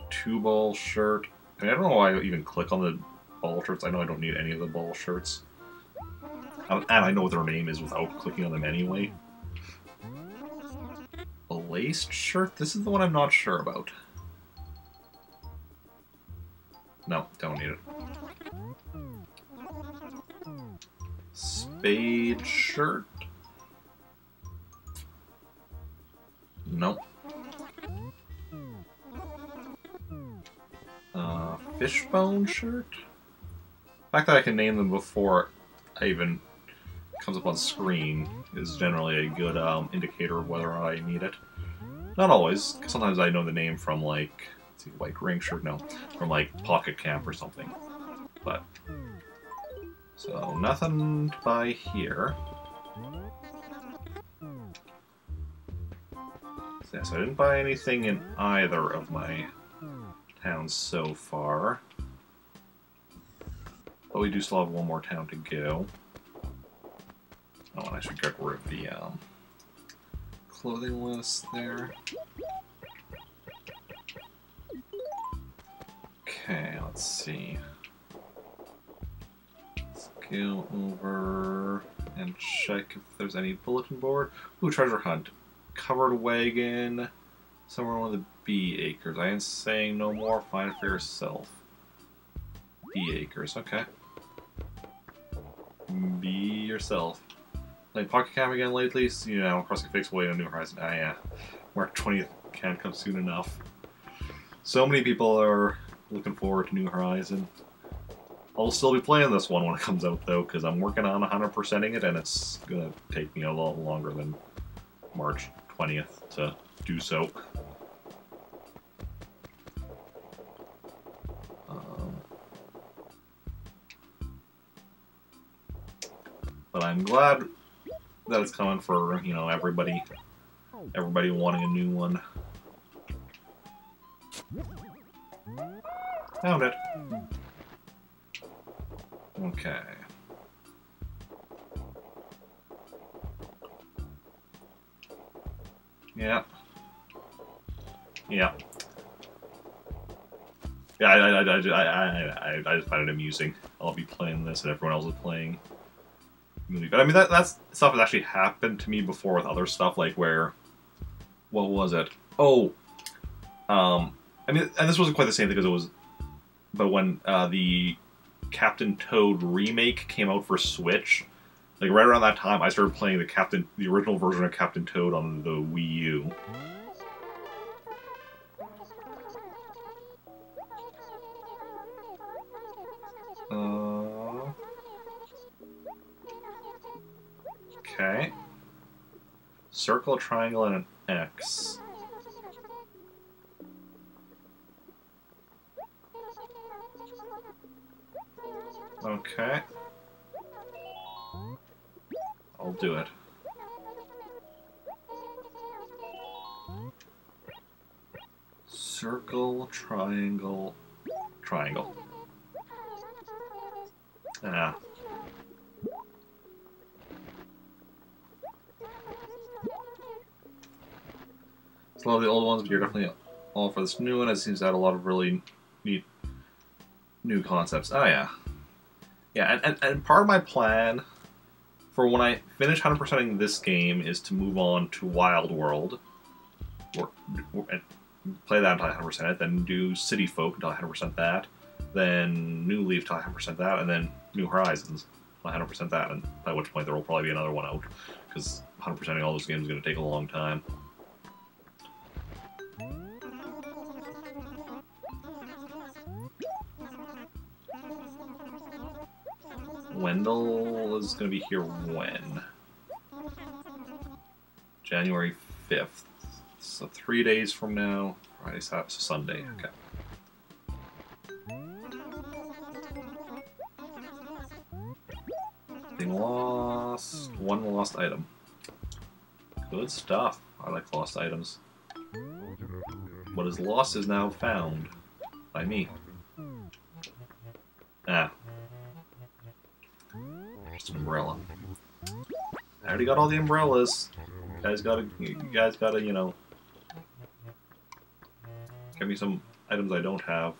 [SPEAKER 1] 2-ball shirt. I don't know why I even click on the ball shirts. I know I don't need any of the ball shirts. And I know what their name is without clicking on them anyway. A laced shirt? This is the one I'm not sure about. No, don't need it. Spade shirt? Nope. Fishbone shirt? The fact that I can name them before I even comes up on screen is generally a good indicator of whether or not I need it. Not always. Sometimes I know the name from, like, let's see, White Ring shirt? No. From, like, Pocket Camp or something. But, so, nothing to buy here. So, yeah, so I didn't buy anything in either of my towns so far. But we do still have one more town to go. Oh, and I should get rid of the clothing list there. Okay, let's see. Let's go over and check if there's any bulletin board. Ooh, treasure hunt. Covered wagon. Somewhere in one of the bee acres. I ain't saying no more. Find it for yourself. Bee acres, okay. Be yourself. Playing Pocket Camp again lately, so, you know, Crossing Fix Way on New Horizon. Ah, yeah. March 20th can't come soon enough. So many people are looking forward to New Horizon. I'll still be playing this one when it comes out, though, because I'm working on 100%ing it, and it's going to take me a lot longer than March 20th to do so. But I'm glad that it's coming for, you know, everybody wanting a new one. Found it. Okay. Yeah. Yeah. Yeah, I just find it amusing. I'll be playing this and everyone else is playing movie. But I mean, that's stuff that actually happened to me before with other stuff, like where, what was it? Oh, I mean, and this wasn't quite the same thing because it was, but when the Captain Toad remake came out for Switch, like right around that time, I started playing the original version of Captain Toad on the Wii U. Okay. Circle, triangle, and an X. Okay. I'll do it. Circle, triangle, triangle. Ah. a lot of the old ones, but you're definitely all for this new one. It seems to add a lot of really neat new concepts. Oh yeah. Yeah, and part of my plan for when I finish 100%ing this game is to move on to Wild World. And play that until I 100% it, then do City Folk until I 100% that, then New Leaf until I 100% that, and then New Horizons until I 100% that, and by which point there will probably be another one out, because 100%ing all those games is going to take a long time. Wendell is going to be here when? January 5th. So 3 days from now. Friday, Saturday, so Sunday. Okay. Thing lost. One lost item. Good stuff. I like lost items. What is lost is now found. By me. Ah. Just an umbrella. I already got all the umbrellas. You guys gotta, you know, give me some items I don't have.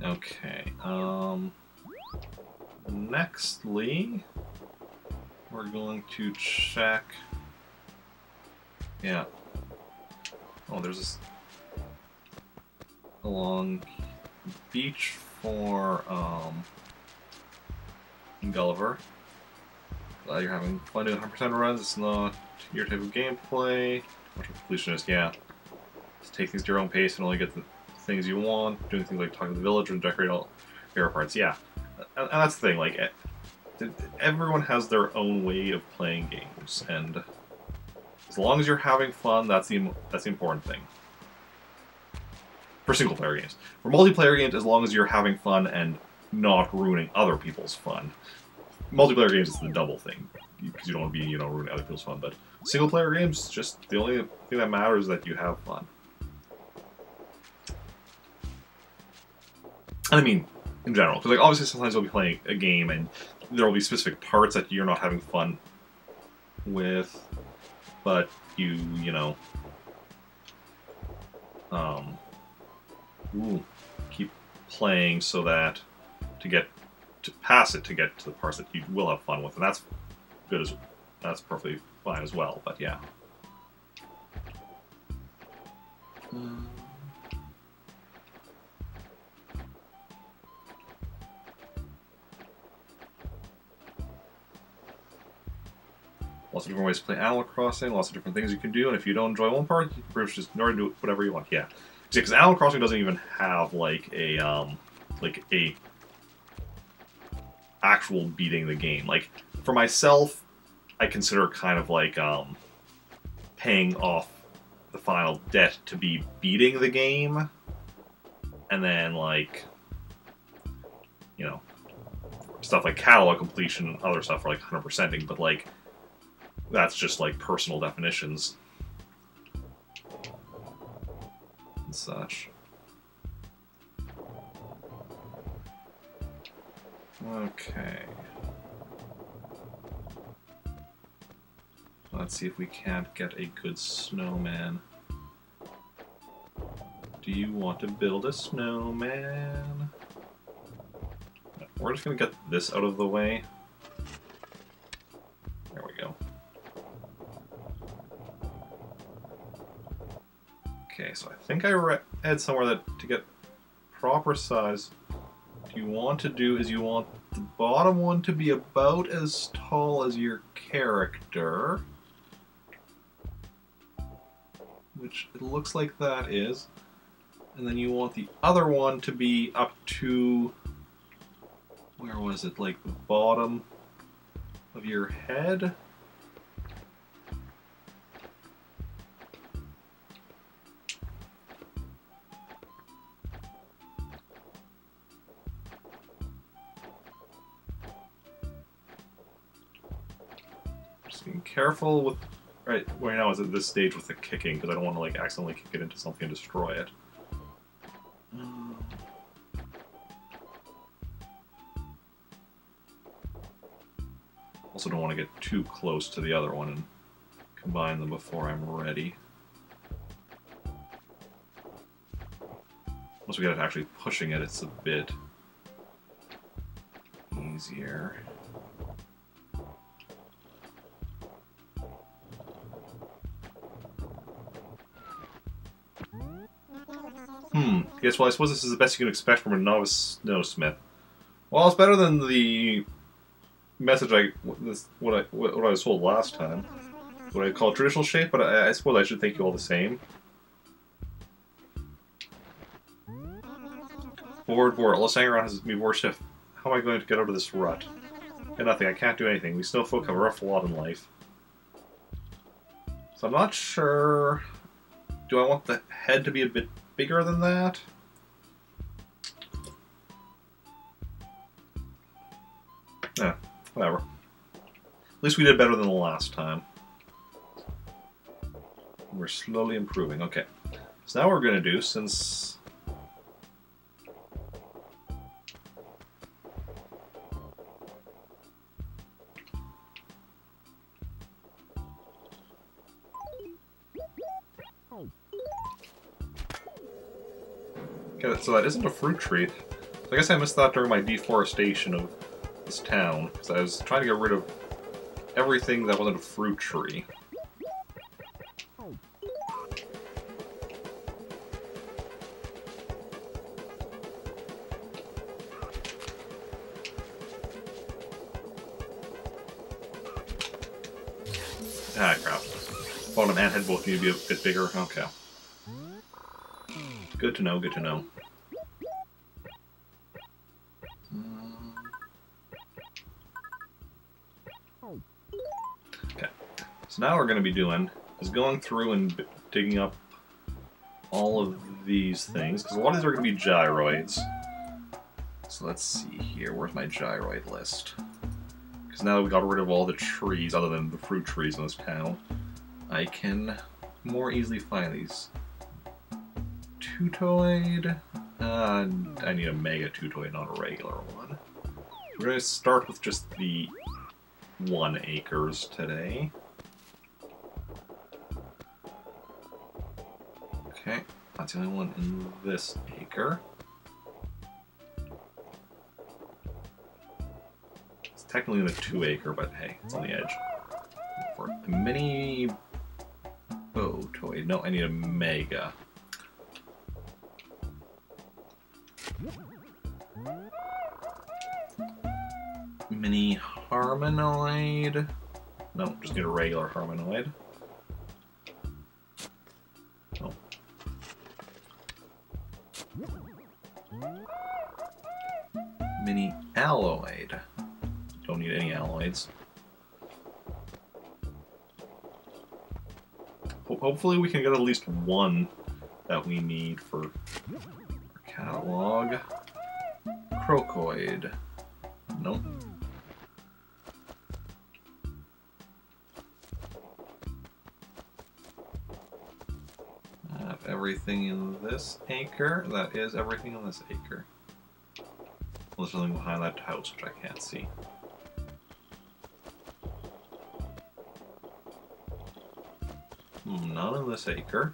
[SPEAKER 1] Okay, nextly, we're going to check, yeah, oh, there's this along beach for, Gulliver. Glad you're having fun doing 100% runs. It's not your type of gameplay. Much of a completionist, yeah. Just take things to your own pace and only get the things you want. Doing things like talking to the village and decorate all hero parts, yeah. And that's the thing, like, everyone has their own way of playing games, and as long as you're having fun, that's the important thing. For single-player games. For multiplayer games, as long as you're having fun and not ruining other people's fun. Multiplayer games is the double thing, because you don't want to be, you know, ruining other people's fun, but single-player games, just the only thing that matters is that you have fun. And I mean, in general, because like obviously sometimes you'll be playing a game and there will be specific parts that you're not having fun with, but you know, keep playing so that to pass it to get to the parts that you will have fun with, and that's good that's perfectly fine as well. But yeah. Lots of different ways to play Animal Crossing, lots of different things you can do, and if you don't enjoy one part, you can pretty much just ignore it and do whatever you want. Yeah. Because Animal Crossing doesn't even have like a actual beating the game. Like, for myself, I consider kind of like paying off the final debt to be beating the game, and then like, you know, stuff like catalog completion and other stuff are like 100%ing, but like that's just like personal definitions and such. Okay. Let's see if we can't get a good snowman. Do you want to build a snowman? We're just gonna get this out of the way. There we go. Okay, so I think I read somewhere that to get proper size, what you want to do is you want the bottom one to be about as tall as your character, which it looks like that is, and then you want the other one to be up to, where was it, like the bottom of your head? Just being careful with, right now is at this stage with the kicking, because I don't want to like accidentally kick it into something and destroy it. Also don't want to get too close to the other one and combine them before I'm ready. Once we get to actually pushing it, it's a bit easier. Yes, well, I suppose this is the best you can expect from a novice snowsmith. Well, it's better than the message what I was told last time. What I call traditional shape, but I suppose I should thank you all the same. Bored. All this hanging around has me bored stiff. How am I going to get out of this rut? And nothing. I can't do anything. We snowfolk have a rough lot in life. So I'm not sure. Do I want the head to be a bit bigger than that? Yeah, whatever. At least we did better than the last time. We're slowly improving. Okay. So now what we're going to do, since... Okay, so that isn't a fruit tree. I guess I missed that during my deforestation of this town, because I was trying to get rid of everything that wasn't a fruit tree. Ah, crap. Bottom and head both need to be a bit bigger. Okay. Good to know, good to know. Okay. So now what we're going to be doing is going through and digging up all of these things, because a lot of these are going to be gyroids. So let's see here. Where's my gyroid list? Because now that we got rid of all the trees, other than the fruit trees in this town, I can more easily find these. Tutoid. I need a mega tutoid, not a regular one. We're going to start with just the 1 acres today. Okay, that's the only one in this acre. It's technically in the 2 acre, but hey, it's on the edge. For a mini Botoid. No, I need a mega. Mini Harmonoid. No, just need a regular Harmonoid. Oh. Mini Alloid. Don't need any alloids. Hopefully we can get at least one that we need for catalog. Crocoid. Nope. Everything in this acre. That is everything in this acre. Well, there's something behind that house which I can't see. None in this acre.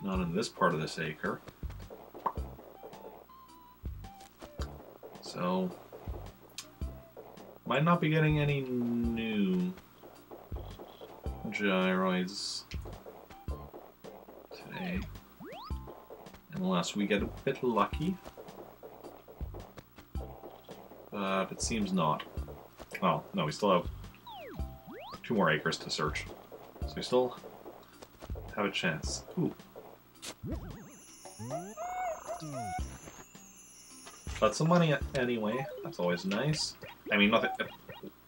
[SPEAKER 1] Not in this part of this acre. So, might not be getting any new gyroids today. Unless we get a bit lucky. But it seems not. Oh, no, we still have 2 more acres to search. So we still have a chance. Ooh. Got some money anyway. That's always nice. I mean, nothing.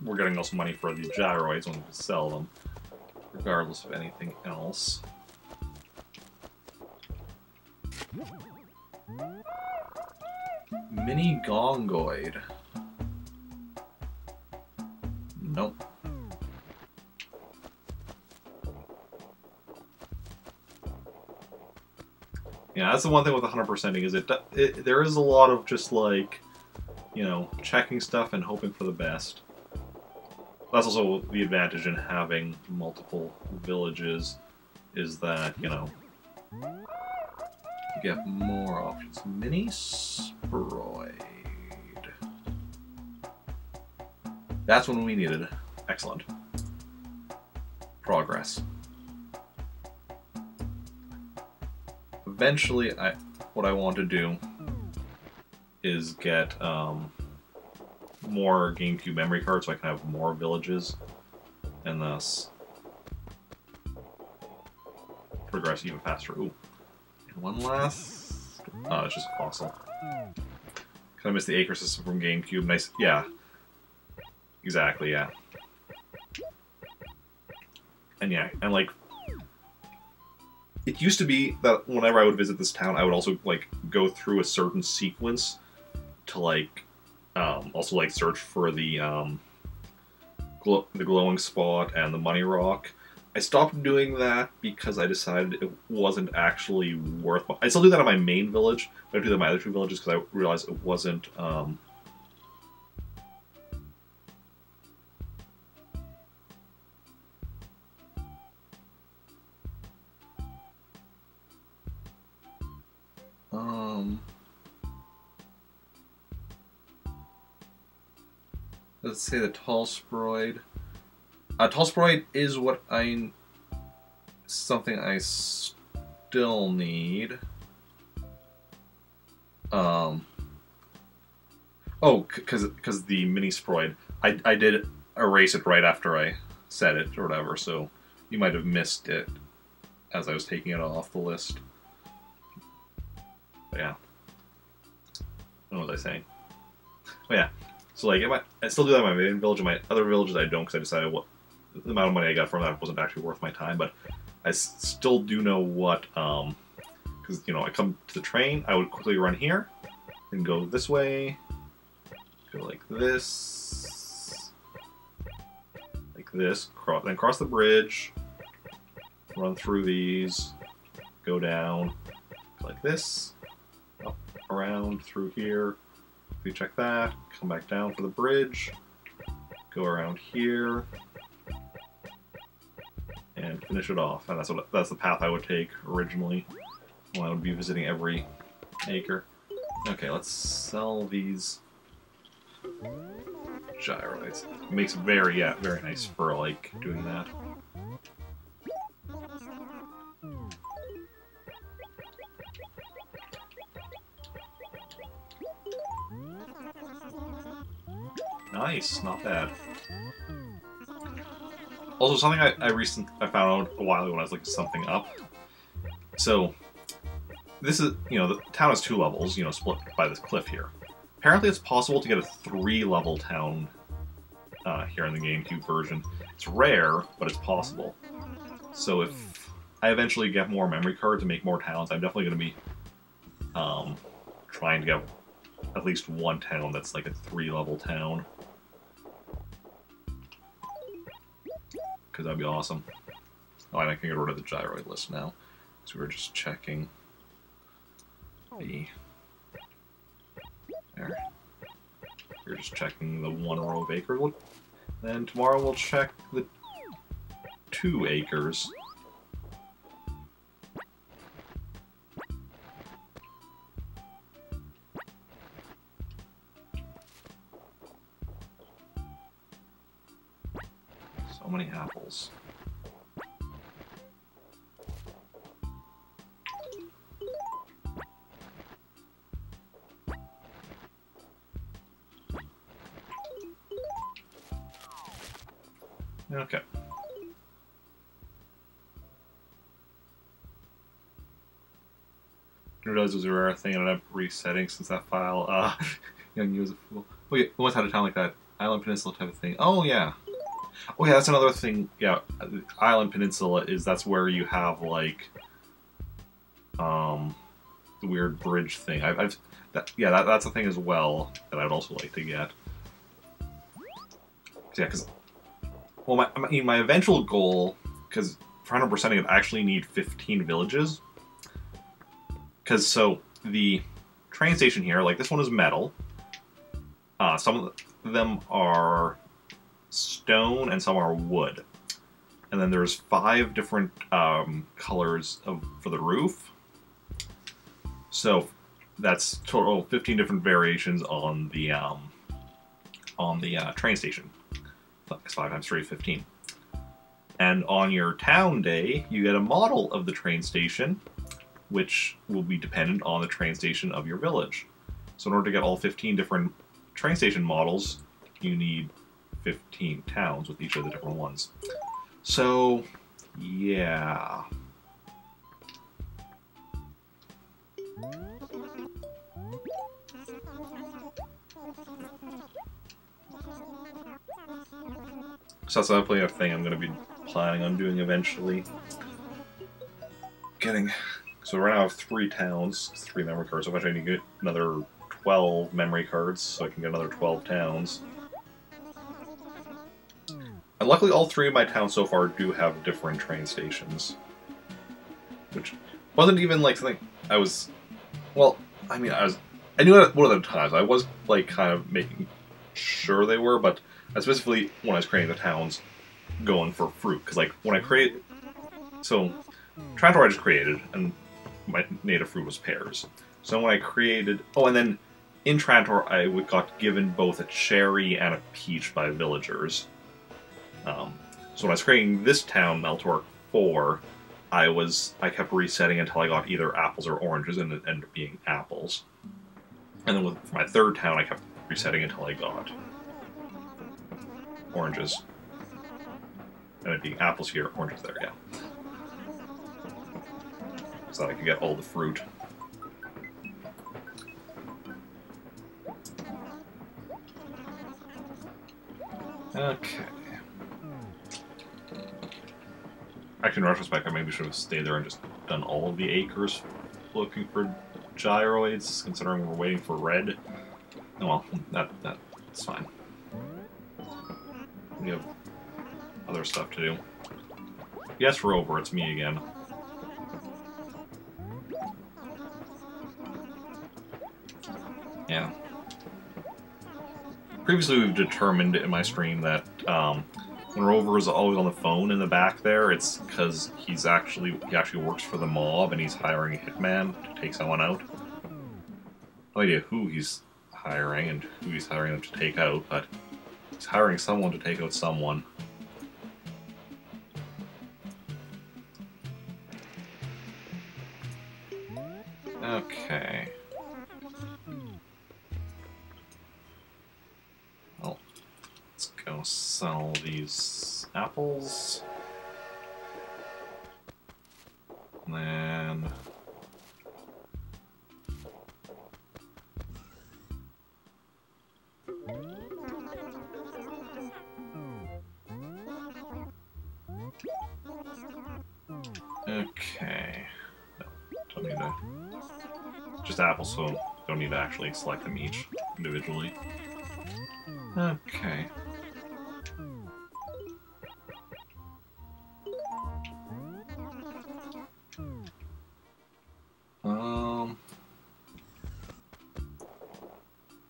[SPEAKER 1] We're getting also money for the gyroids when we sell them, regardless of anything else. Mini Gongoid. Nope. Yeah, that's the one thing with 100%ing is there is a lot of just like you know, checking stuff and hoping for the best. That's also the advantage in having multiple villages, is that, you know, you get more options. Mini Sproid. That's what we needed. Excellent. Progress. Eventually, what I want to do is get more GameCube memory cards so I can have more villages, and thus progress even faster. Ooh. And one last... Oh, it's just a fossil. Kind of miss the acre system from GameCube. Nice. Yeah. Exactly, yeah. And yeah, and like... It used to be that whenever I would visit this town, I would also, like, go through a certain sequence to, like, also, like, search for the glowing spot and the money rock. I stopped doing that because I decided it wasn't actually worth... I still do that on my main village, but I do that on my other two villages because I realized it wasn't... Let's say the Tall Sproid. Tall Sproid is what something I still need. Oh, because the Mini Sproid, I did erase it right after I said it or whatever, so you might have missed it as I was taking it off the list. But yeah. What was I saying? Oh yeah. So like, I still do that in my main village. In my other villages, I don't, because I decided the amount of money I got from that wasn't actually worth my time. But I still do know what, because you know, I come to the train, I would quickly run here, and go this way, go like this, then cross the bridge, run through these, go down, like this, up, around, through here. We check that, come back down for the bridge, go around here, and finish it off. And that's the path I would take originally when I would be visiting every acre. Okay, let's sell these gyroids. It makes very nice for like doing that. Nice, not bad. Also, something I found out a while ago when I was looking something up. So, this is, you know, the town has 2 levels, you know, split by this cliff here. Apparently it's possible to get a 3-level town here in the GameCube version. It's rare, but it's possible. So if I eventually get more memory cards and make more towns, I'm definitely going to be trying to get at least one town that's like a 3-level town. Because that'd be awesome. Oh, and I can get rid of the gyroid list now. So we're just checking the... There. We're just checking the 1 row of acre. Then tomorrow we'll check the 2 acres. So many apples. Okay. I realized it was a rare thing and ended up resetting since that file. Young you as a fool. Oh yeah, we once had a town like that. Island Peninsula type of thing. Oh yeah. Oh yeah, that's another thing. Yeah, Island Peninsula that's where you have like the weird bridge thing. That's a thing as well that I'd also like to get. Yeah, because well, my eventual goal, because for 100%ing it, I actually need 15 villages. Because so the train station here, like this one is metal, Some of them are stone and some are wood. And then there's 5 different colors for the roof. So that's total 15 different variations on the train station. That's 5 times 3 is 15. And on your town day, you get a model of the train station, which will be dependent on the train station of your village. So in order to get all 15 different train station models, you need 15 towns with each of the different ones. So, yeah. So that's definitely a thing I'm going to be planning on doing eventually. So right now I have 3 towns, 3 memory cards, so eventually I need to get another 12 memory cards so I can get another 12 towns. And luckily all 3 of my towns so far do have different train stations. Which wasn't even like something I was... Well, I mean, I knew it one of the times. I was like kind of making sure they were, but I specifically, when I was creating the towns, going for fruit. Because like, when I create... So, Trantor I just created, and my native fruit was pears. So when I created... Oh, and then in Trantor I got given both a cherry and a peach by villagers. So when I was creating this town, Meltork 4, I kept resetting until I got either apples or oranges, and it ended up being apples. And then for my 3rd town, I kept resetting until I got oranges. And it being apples here, oranges there, yeah. So that I could get all the fruit. Okay. Actually, in retrospect, I maybe should have stayed there and just done all of the acres looking for gyroids, considering we're waiting for red. Oh, well, that's fine. We have other stuff to do. Yes, Rover, it's me again. Yeah. Previously, we've determined in my stream that when Rover is always on the phone in the back there, it's because he actually works for the mob and he's hiring a hitman to take someone out. No idea who he's hiring and who he's hiring them to take out, but he's hiring someone to take out someone. Okay. Well, let's go sell these apples. And then... Okay. No, don't need to... Just apples, so don't need to actually select them each individually. Okay. Well,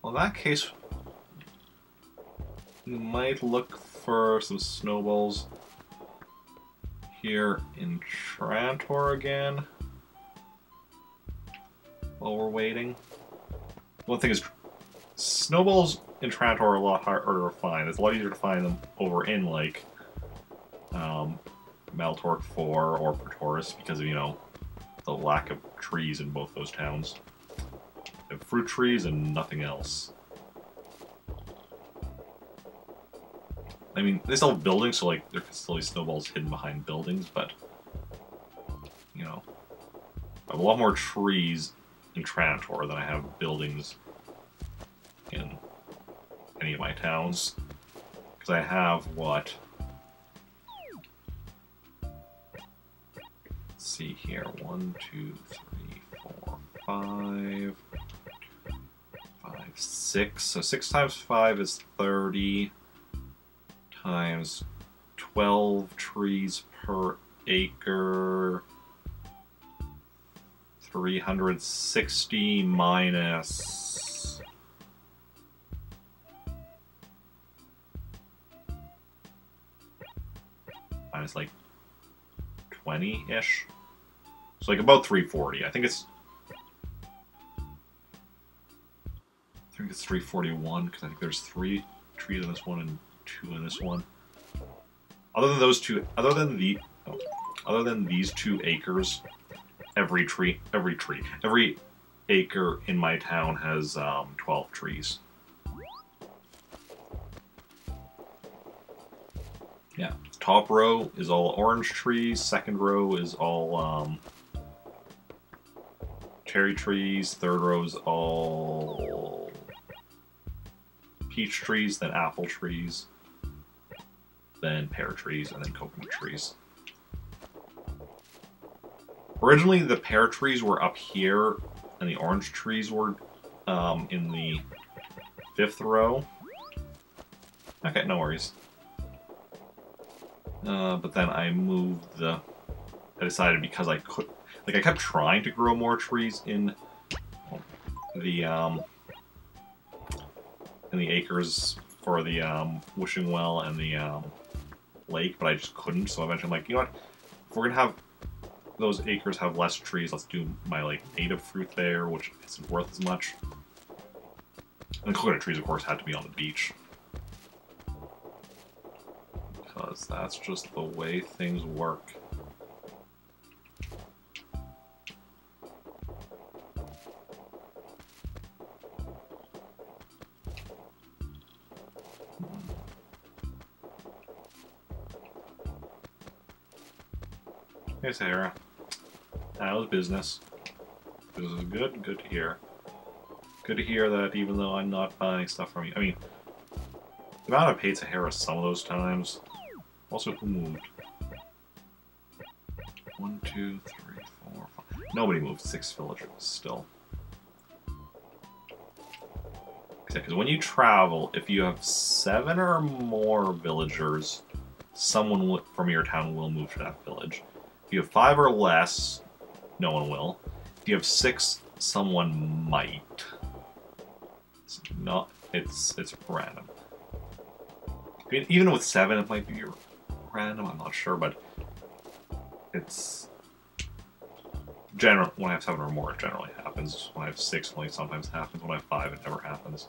[SPEAKER 1] in that case, we might look for some snowballs here in Trantor again while we're waiting. One thing is, snowballs in Trantor are a lot harder to find. It's a lot easier to find them over in, like, Meltork 4 or Pretoris because of, you know, the lack of trees in both those towns. They have fruit trees and nothing else. I mean, they still have buildings, so, like, there can still be snowballs hidden behind buildings, but, you know, I have a lot more trees in Trantor than I have buildings in any of my towns. Because I have, what? Let's see here. 1, 2, 3, 4, 5, 6. So 6 times 5 is 30 times 12 trees per acre. 360 minus times like 20-ish. So like about 340. I think it's 341 because I think there's 3 trees in this one and 2 in this one. Other than those two, other than these 2 acres, every acre in my town has 12 trees. Yeah, top row is all orange trees. Second row is all cherry trees. Third row is all peach trees, then apple trees, then pear trees, and then coconut trees. Originally, the pear trees were up here, and the orange trees were in the 5th row. Okay, no worries. But then I moved I decided because I could... Like, I kept trying to grow more trees in the acres for the wishing well and the lake, but I just couldn't, so eventually I'm like, you know what? If we're gonna have those acres have less trees, let's do my, like, native fruit there, which isn't worth as much. And the coconut trees, of course, had to be on the beach. Because that's just the way things work. Hey, Sarah. How's business? This is good. Good to hear. Good to hear that even though I'm not buying stuff from you. I mean, the amount I paid Sahara some of those times. Also, who moved? 1, 2, 3, 4, 5. Nobody moved. 6 villagers still. Because when you travel, if you have 7 or more villagers, someone from your town will move to that village. If you have 5 or less, no one will. If you have 6, someone might. It's not. It's random. I mean, even with 7, it might be random. I'm not sure, but it's general. When I have 7 or more, it generally happens. When I have 6, it only sometimes happens. When I have 5, it never happens.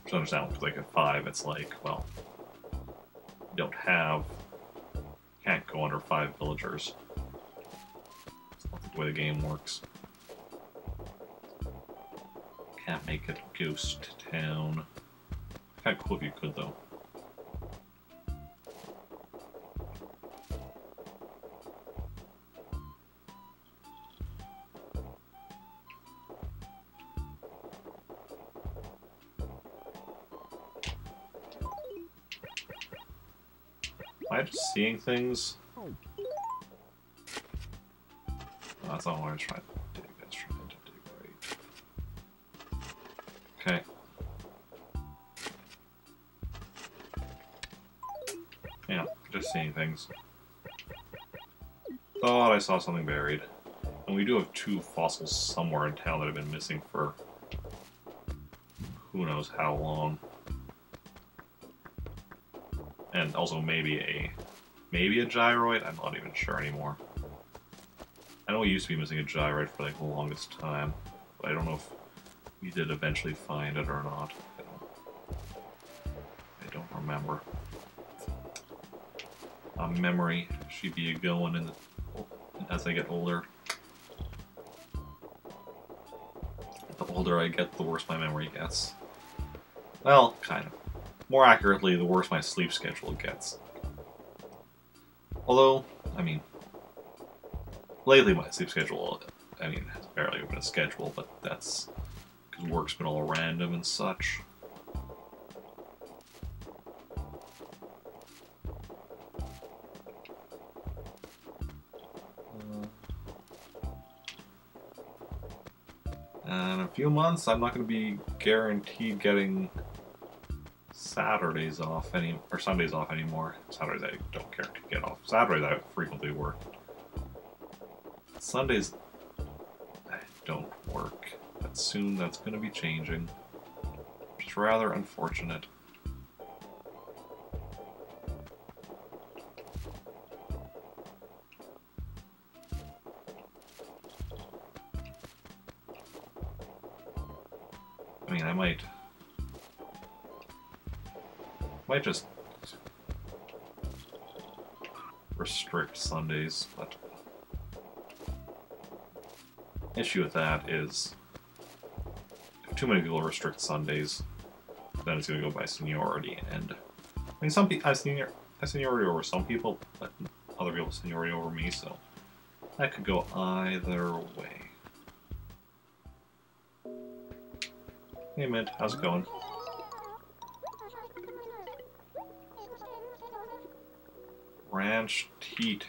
[SPEAKER 1] Which I understand, because like at 5, it's like, well, you can't go under 5 villagers. It's not the way the game works. Can't make it a ghost town. Kinda cool if you could, though. Am I just seeing things? Oh, that's not what I was trying to dig. I was trying to dig right. Okay. Yeah, just seeing things. Thought I saw something buried. And we do have 2 fossils somewhere in town that have been missing for who knows how long. And also maybe a gyroid? I'm not even sure anymore. I know we used to be missing a gyroid for like the longest time, but I don't know if we did eventually find it or not. I don't remember. Memory should be going as I get older. The older I get, the worse my memory gets. Well, kind of. More accurately, the worse my sleep schedule gets. Although, I mean, lately my sleep schedule, has barely been a schedule, but that's because work's been all random and such. And in a few months, I'm not going to be guaranteed getting Saturdays off or Sundays off anymore. Saturdays I don't care to get off. Saturdays I frequently work. Sundays I don't work. But soon that's going to be changing. rather unfortunate. I mean, I might just restrict Sundays, but the issue with that is if too many people restrict Sundays, then it's going to go by seniority. And I mean, some people have seniority over some people, but other people have seniority over me, so that could go either way. Hey Mint, how's it going? Ranch Teat.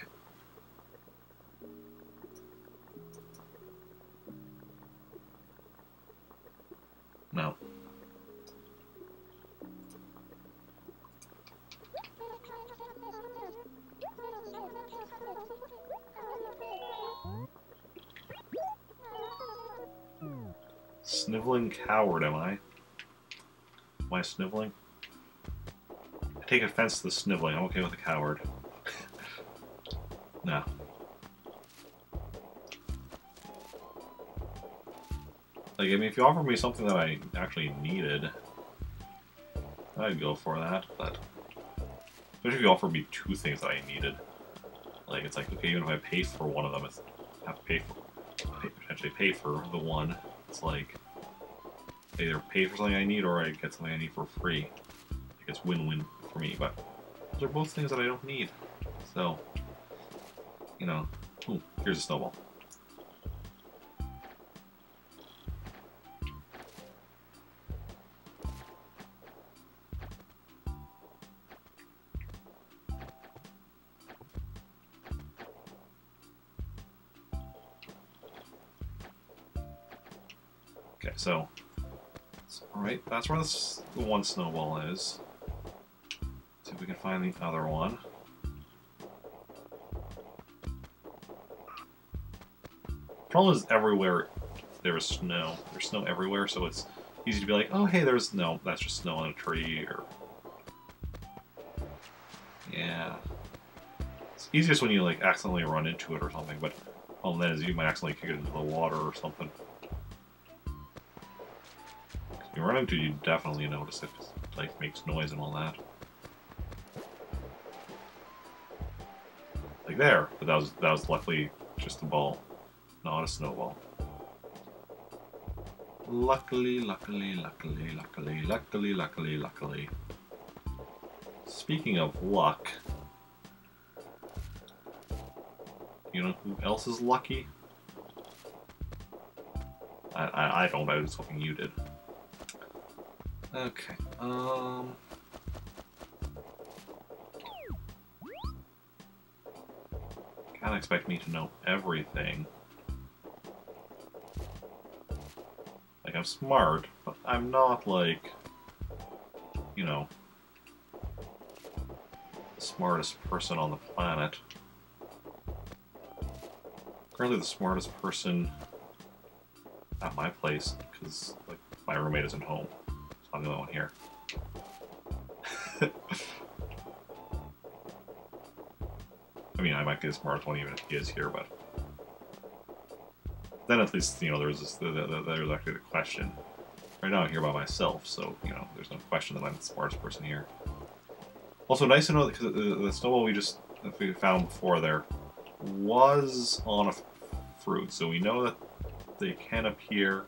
[SPEAKER 1] No. Sniveling coward, am I? Am I sniveling? I take offense to the sniveling. I'm okay with the coward. No. Like, I mean, if you offered me something that I actually needed, I'd go for that, but especially if you offered me two things that I needed. Like, it's like, okay, even if I pay for one of them, I have to potentially pay for the one. It's like, I either pay for something I need or I get something I need for free. Like, it's win-win for me, but those are both things that I don't need. So, you know, ooh, here's a snowball. Okay, so alright, that's where the one snowball is. See if we can find the other one. Problem is, everywhere there's snow. There's snow everywhere, so it's easy to be like, oh hey, there's no, that's just snow on a tree, or... Yeah. It's easiest when you, like, accidentally run into it or something, but all that is you might accidentally kick it into the water or something. If you run into it, you definitely notice it, it, like, makes noise and all that. Like there, but that was luckily just a ball. Not a snowball. Luckily, luckily, luckily, luckily, luckily, luckily, luckily. Speaking of luck, you know who else is lucky? I don't, but I was hoping you did. Okay, can't expect me to know everything. Like, I'm smart, but I'm not, like, you know, the smartest person on the planet. Currently the smartest person at my place, because, like, my roommate isn't home. So I'm the only one here. I mean, I might be the smartest one even if he is here, but... Then at least, you know, there's actually the question. Right now I'm here by myself, so, you know, there's no question that I'm the smartest person here. Also, nice to know that, because the snowball we found before there was on a fruit, so we know that they can appear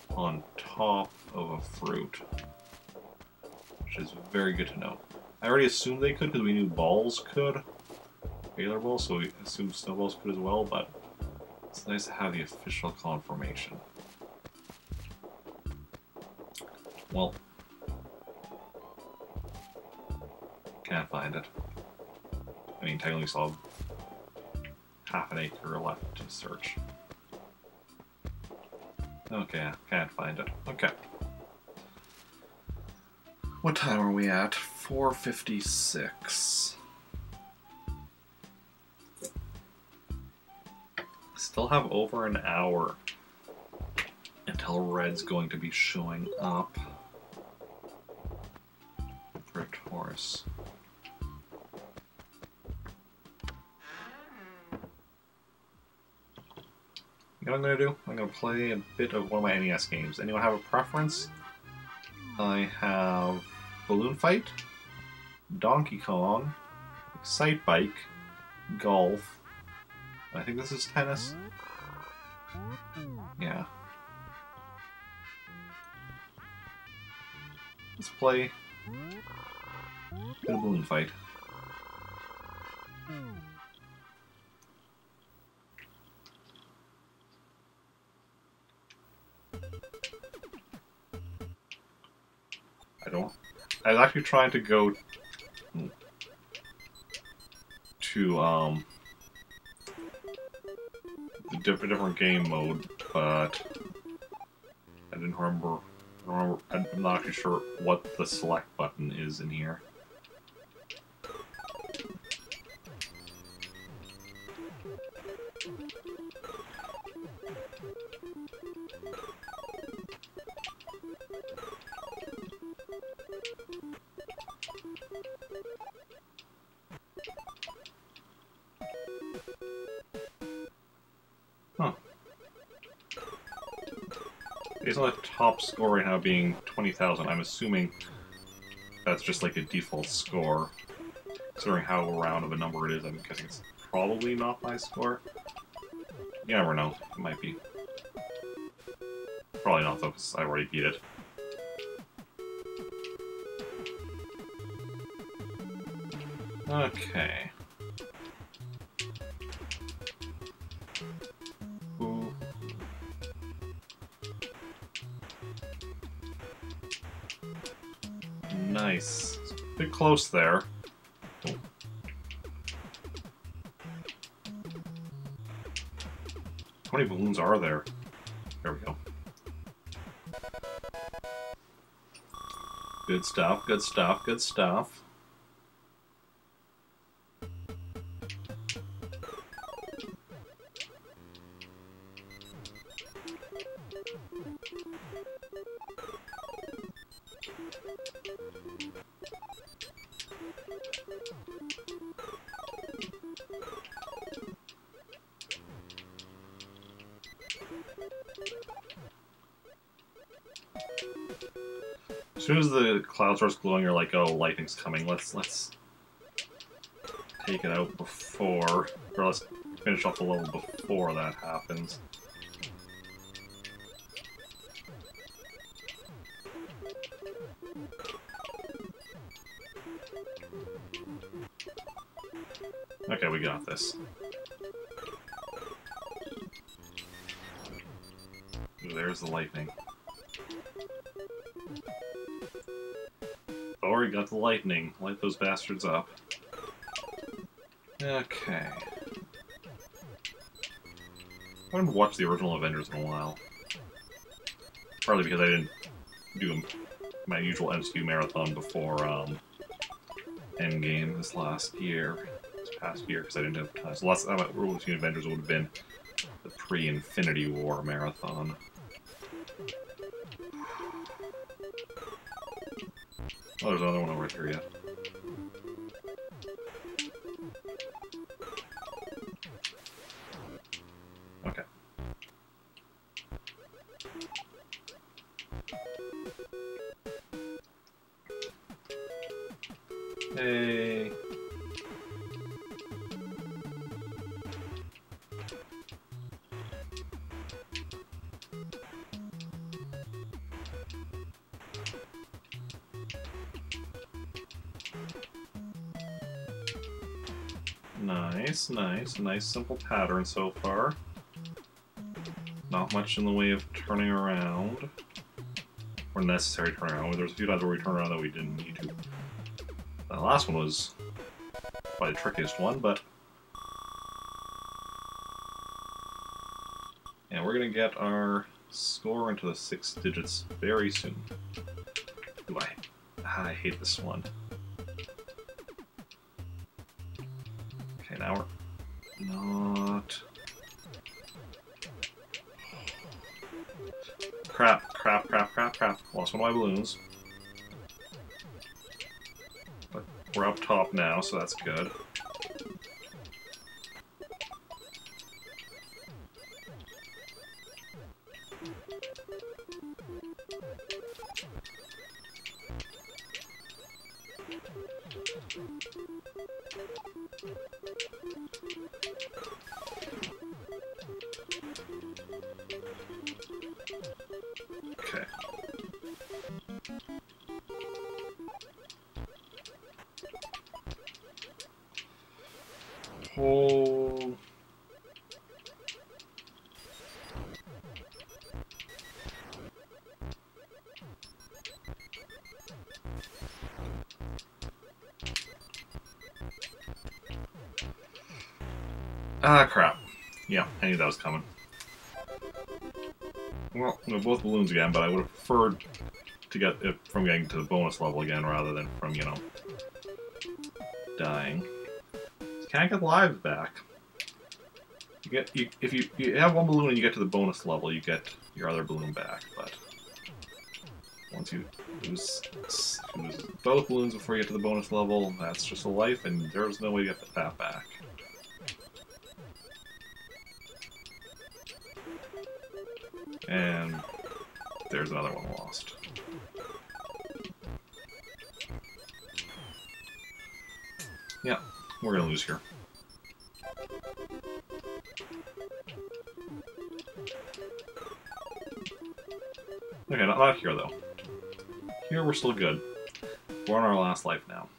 [SPEAKER 1] on top of a fruit, which is very good to know. I already assumed they could because we knew balls could, Baylor balls, so we assumed snowballs could as well, but it's nice to have the official confirmation. Well, can't find it. I mean, technically still have half an acre left to search. Okay, can't find it. Okay. What time are we at? 4:56. Still have over an hour until Red's going to be showing up. course. You know what I'm going to do? I'm going to play a bit of one of my NES games. Anyone have a preference? I have Balloon Fight, Donkey Kong, Excite Bike, Golf. I think this is tennis. Yeah. Let's play the Balloon Fight. I was actually trying to go to the different game mode, but I didn't remember. I'm not actually sure what the select button is in here. Huh. Based on the top score right now being 20,000, I'm assuming that's just like a default score. Considering how round of a number it is, I'm guessing it's probably not my score. You never know. It might be. Probably not, though, because I already beat it. Okay. Ooh. Nice. It's a bit close there. Oh. How many balloons are there? There we go. Good stuff, good stuff, good stuff. As soon as the cloud starts glowing, you're like, oh, lightning's coming. Let's take it out before, or let's finish off the level before that happens. Okay, we got this. Ooh, there's the lightning. Already got the lightning. Light those bastards up. Okay. I haven't watched the original Avengers in a while. Partly because I didn't do my usual MCU marathon before Endgame this past year, because I didn't have time. So last time I watched Avengers would have been the pre-Infinity War marathon. Oh, there's another one over here yet. Okay. Hey. Nice, nice. Nice simple pattern so far. Not much in the way of turning around. Or necessary turning around. There's a few times where we turned around that we didn't need to. The last one was probably the trickiest one, but... yeah, we're gonna get our score into the 6 digits very soon. Ooh, I hate this one. Okay, now we're not... Crap. Lost one of my balloons. we're up top now, so that's good. Okay. Hold. Ah, crap. Yeah, I knew that was coming. Well, both balloons again, but I would have preferred to get it from getting to the bonus level again rather than from, you know, dying. You can't get lives back. If you have one balloon and you get to the bonus level, you get your other balloon back, but once you lose both balloons before you get to the bonus level, that's just a life, and there's no way to get that back. And there's another one lost. Yeah, we're gonna lose here. Okay, not here though. Here we're still good. We're on our last life now.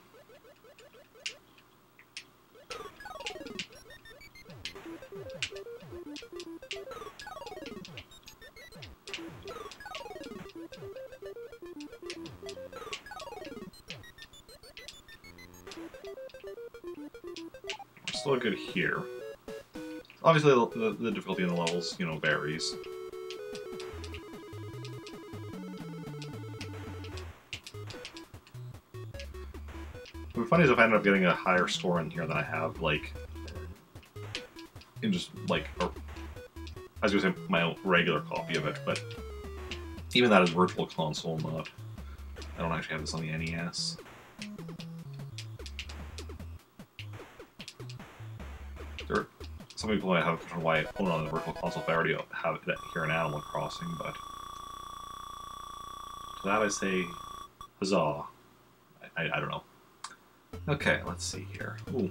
[SPEAKER 1] We're still good here. Obviously, the difficulty in the levels, you know, varies. It would be funny if I ended up getting a higher score in here than I have, like, in just, like, I was going to say my own regular copy of it, but even that is Virtual Console, not... I don't actually have this on the NES. Some people might have a question why I own it on the Virtual Console if I already have it here in Animal Crossing, but to that I say, huzzah. I don't know. Okay, let's see here. Ooh.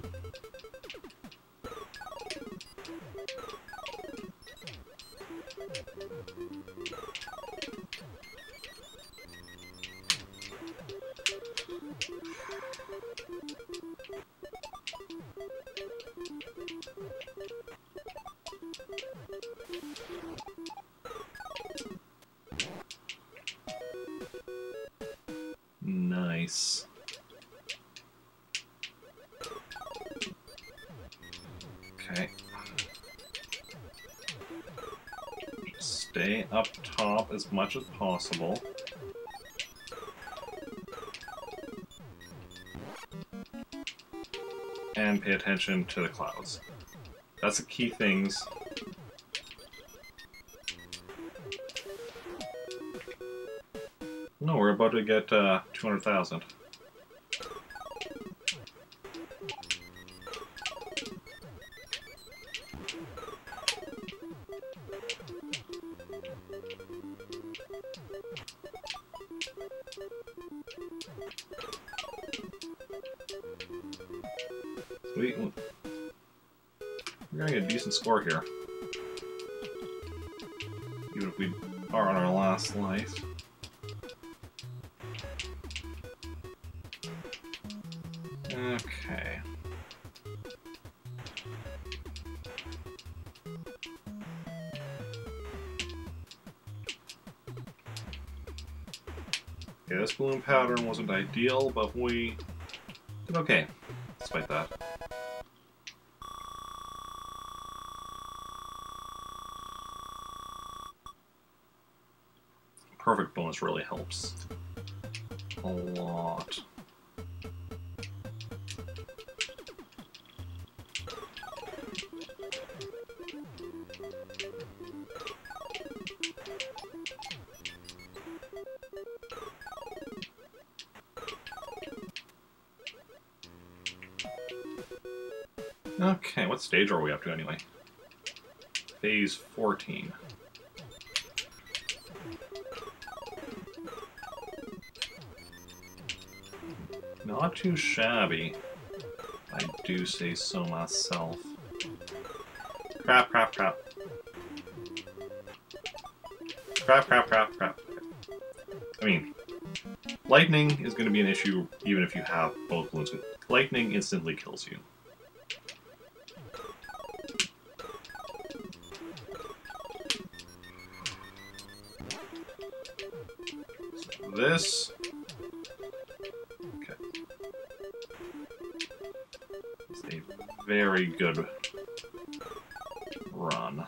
[SPEAKER 1] Nice. Okay. Stay up top as much as possible. And pay attention to the clouds. That's the key things. No, we're about to get 200,000. Sweet. We're gonna get a decent score here. Even if we are on our last life. Okay. Okay, this balloon pattern wasn't ideal, but we did okay, despite that. Perfect bonus really helps a lot. Okay, what stage are we up to anyway? Phase 14. Not too shabby, I do say so myself. Crap, crap, crap. Crap, crap, crap, crap. I mean, lightning is going to be an issue even if you have both balloons. Lightning instantly kills you. So this... Okay. It's a very good run.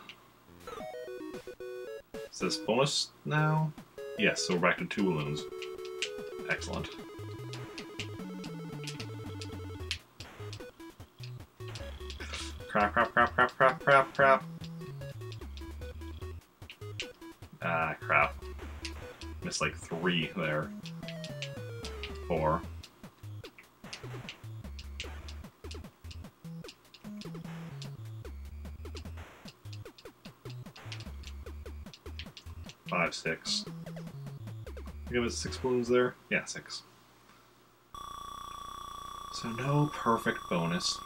[SPEAKER 1] Is this bonus now? Yes, so we're back to 2 balloons. Excellent. Crap, crap, crap, crap, crap, crap, crap. Ah, crap. Missed like 3 there. 4. Five, 6. Give us 6 balloons there? Yeah, 6. So no perfect bonus.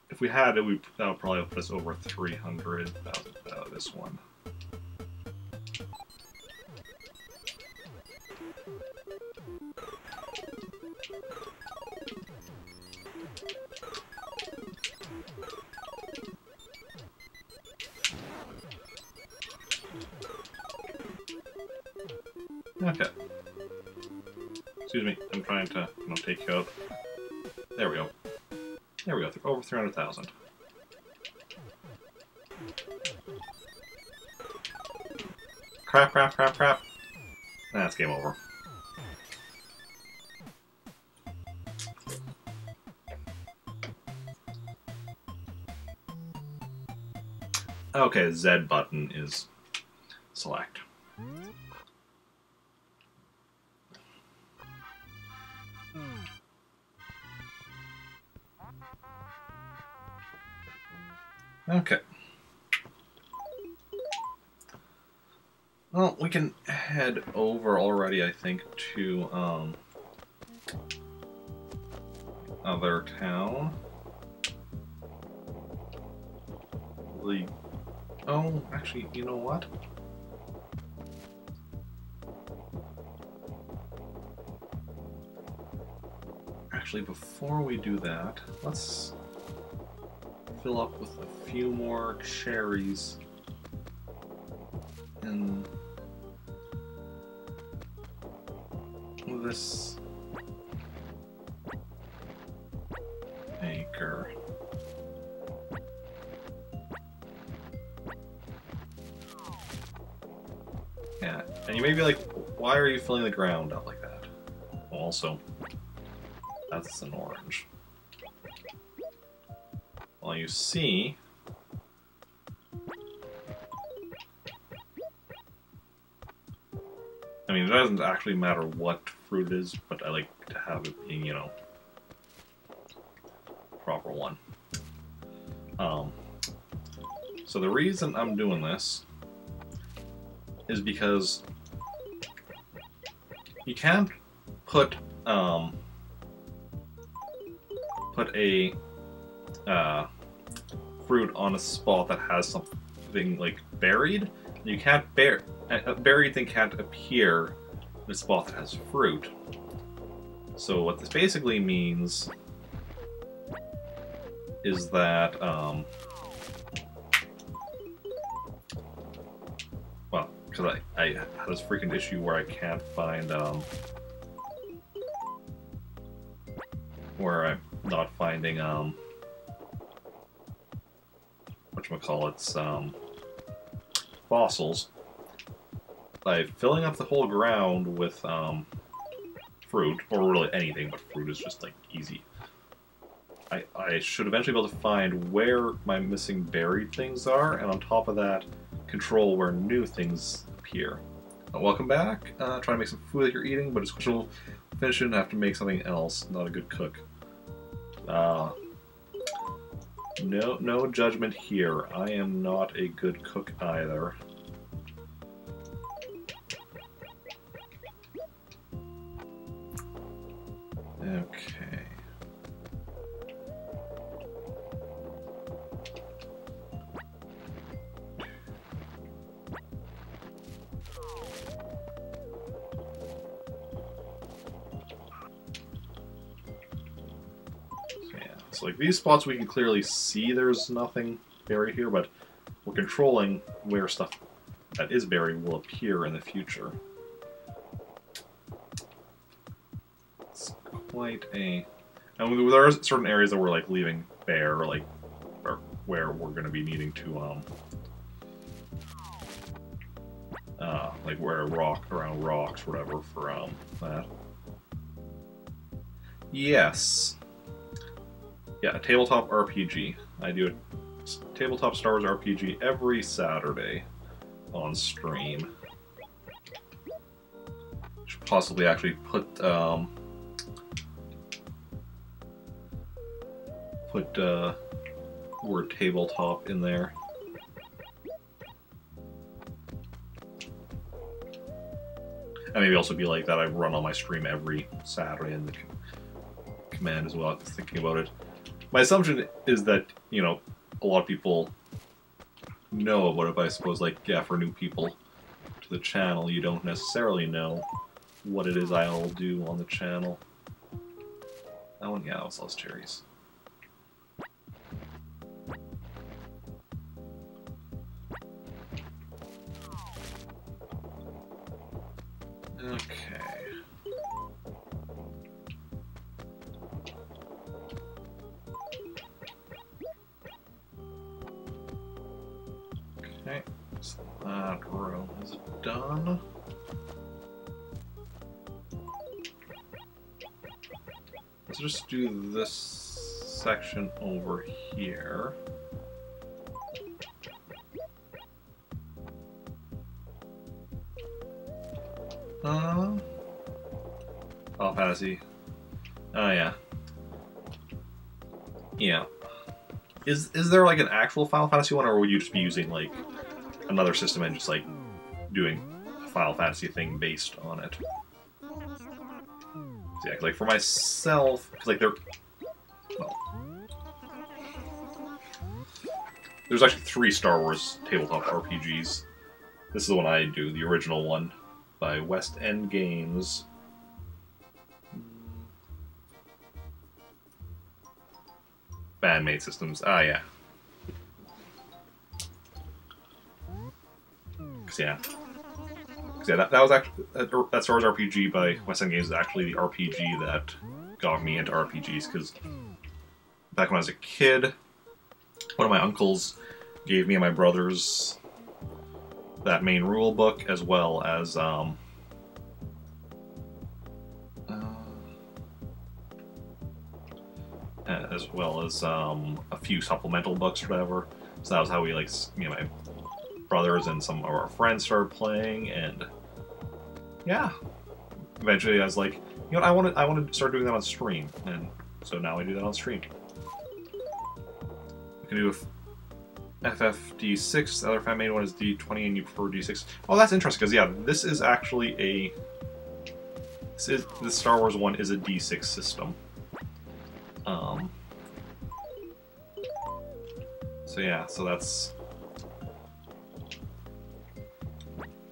[SPEAKER 1] If we had it, that would probably put us over 300,000 out of this one. Okay. Excuse me, I'm trying to take you out. There we go. There we go, over 300,000. Crap, crap, crap, crap. That's game over. Okay, Z button is select. Okay. Well, we can head over already, I think, to, other town. Oh, actually, you know what? Actually, before we do that, let's fill up with a few more cherries in this acre. Yeah, and you may be like, why are you filling the ground up like that? Well, also, that's an orange. Well, you see, I mean, it doesn't actually matter what fruit it is, but I like to have it being, you know, proper one. So the reason I'm doing this is because you can't put a fruit on a spot that has something like buried. You can't a buried thing can't appear in a spot that has fruit. So what this basically means is that well, because I had this freaking issue where I can't find where I'm not finding whatchamacallits, fossils, by filling up the whole ground with fruit, or really anything, but fruit is just like easy. I should eventually be able to find where my missing buried things are, and on top of that, control where new things appear. Welcome back. Trying to make some food that you're eating, but it's questionable. Finish it and have to make something else. Not a good cook. No judgment here. I am not a good cook either. Okay. So like these spots we can clearly see there's nothing buried here, but we're controlling where stuff that is buried will appear in the future. It's quite a... And there are certain areas that we're like leaving bare, like or where we're going to be needing to like where around rocks, whatever, for that. Yes. Yeah, a tabletop RPG. I do a tabletop Star Wars RPG every Saturday on stream. Should possibly actually put word tabletop in there. And maybe also be like that I run on my stream every Saturday in the command as well. I'm thinking about it. My assumption is that, you know, a lot of people know about it, but I suppose, like, yeah, for new people to the channel, you don't necessarily know what it is I'll do on the channel. That one, yeah, that was Lost Cherries. Okay. Okay, so that row is done. Let's just do this section over here. Final Fantasy. Oh yeah. Yeah. Is there like an actual Final Fantasy one, or would you just be using like another system and just like doing a Final Fantasy thing based on it? So, yeah, like for myself, because like well, there's actually 3 Star Wars tabletop RPGs. This is the one I do, the original one by West End Games. Bandmate Systems. Ah, yeah. Cause yeah, that was actually that Star Wars RPG by West End Games is actually the RPG that got me into RPGs. Because back when I was a kid, one of my uncles gave me and my brothers that main rule book, as well as a few supplemental books or whatever. So that was how we, like, me and my brothers and some of our friends started playing, and yeah, eventually I was like, you know what, I want to start doing that on stream, and so now I do that on stream. We can do a FFD6. The other fan made one is D20, and you prefer D6. Oh, that's interesting, because yeah, this is actually the Star Wars one is a D6 system. So yeah, so that's...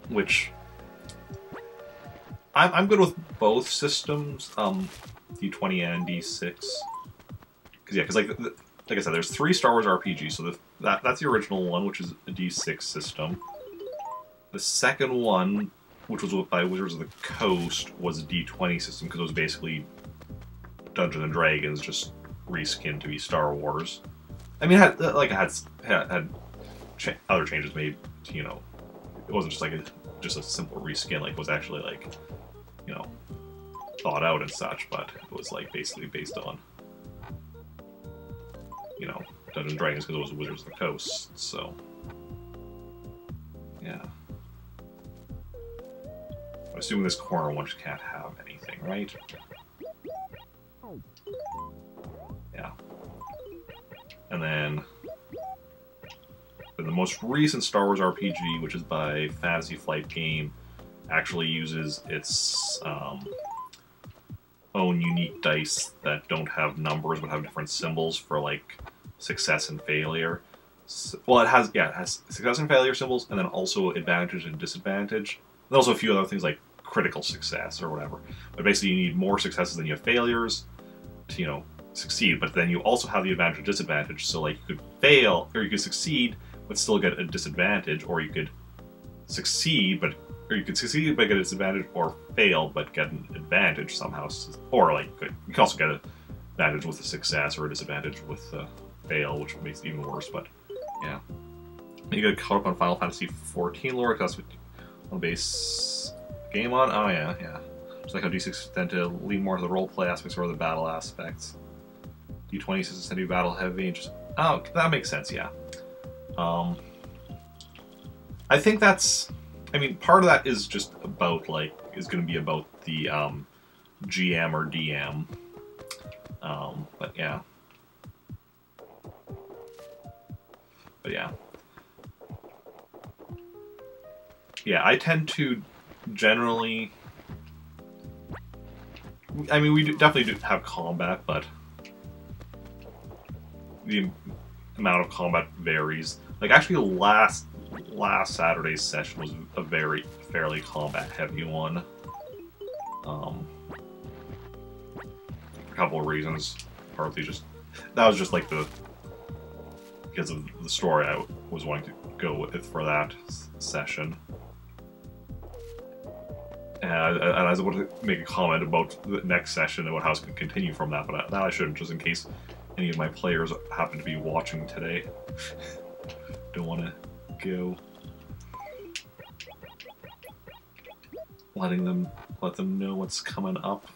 [SPEAKER 1] Which... I'm good with both systems, D20 and D6. Because yeah, like I said, there's 3 Star Wars RPGs, so that's the original one, which is a D6 system. The second one, which was by Wizards of the Coast, was a D20 system, because it was basically Dungeons and Dragons, just reskinned to be Star Wars. I mean, it had other changes made. You know, it wasn't just like a simple reskin. Like, it was actually, like, you know, thought out and such. But it was like basically based on, you know, Dungeons and Dragons, because it was Wizards of the Coast. So yeah, I'm assuming this corner one just can't have anything, right? Yeah. And then the most recent Star Wars RPG, which is by Fantasy Flight Game, actually uses its own unique dice that don't have numbers but have different symbols for like success and failure. So, well, it has success and failure symbols, and then also advantage and disadvantage. And also a few other things like critical success or whatever. But basically, you need more successes than you have failures to, you know, succeed. But then you also have the advantage and disadvantage. So like you could fail or you could succeed but still get a disadvantage, or you could succeed but get a disadvantage, or fail but get an advantage somehow. Or like you can also get an advantage with a success or a disadvantage with a fail, which makes it even worse. But yeah, you get caught up on Final Fantasy XIV lore, because that's what on base game on. Oh yeah, yeah. Just like how D6 tend to lean more to the roleplay aspects or the battle aspects. D20 systems tend to be battle heavy. And just that makes sense. Yeah. I think that's. I mean, part of that is just about like is going to be about the GM or DM. But yeah. But yeah. Yeah, I tend to generally... I mean, we definitely do have combat, but the amount of combat varies. Like, actually, last Saturday's session was a fairly combat-heavy one. For a couple of reasons. Partly just... That was just, like, because of the story I was wanting to go with for that session. And I was able to make a comment about the next session and how it's going to continue from that, but that I shouldn't, just in case any of my players happen to be watching today. Don't want to go let them know what's coming up.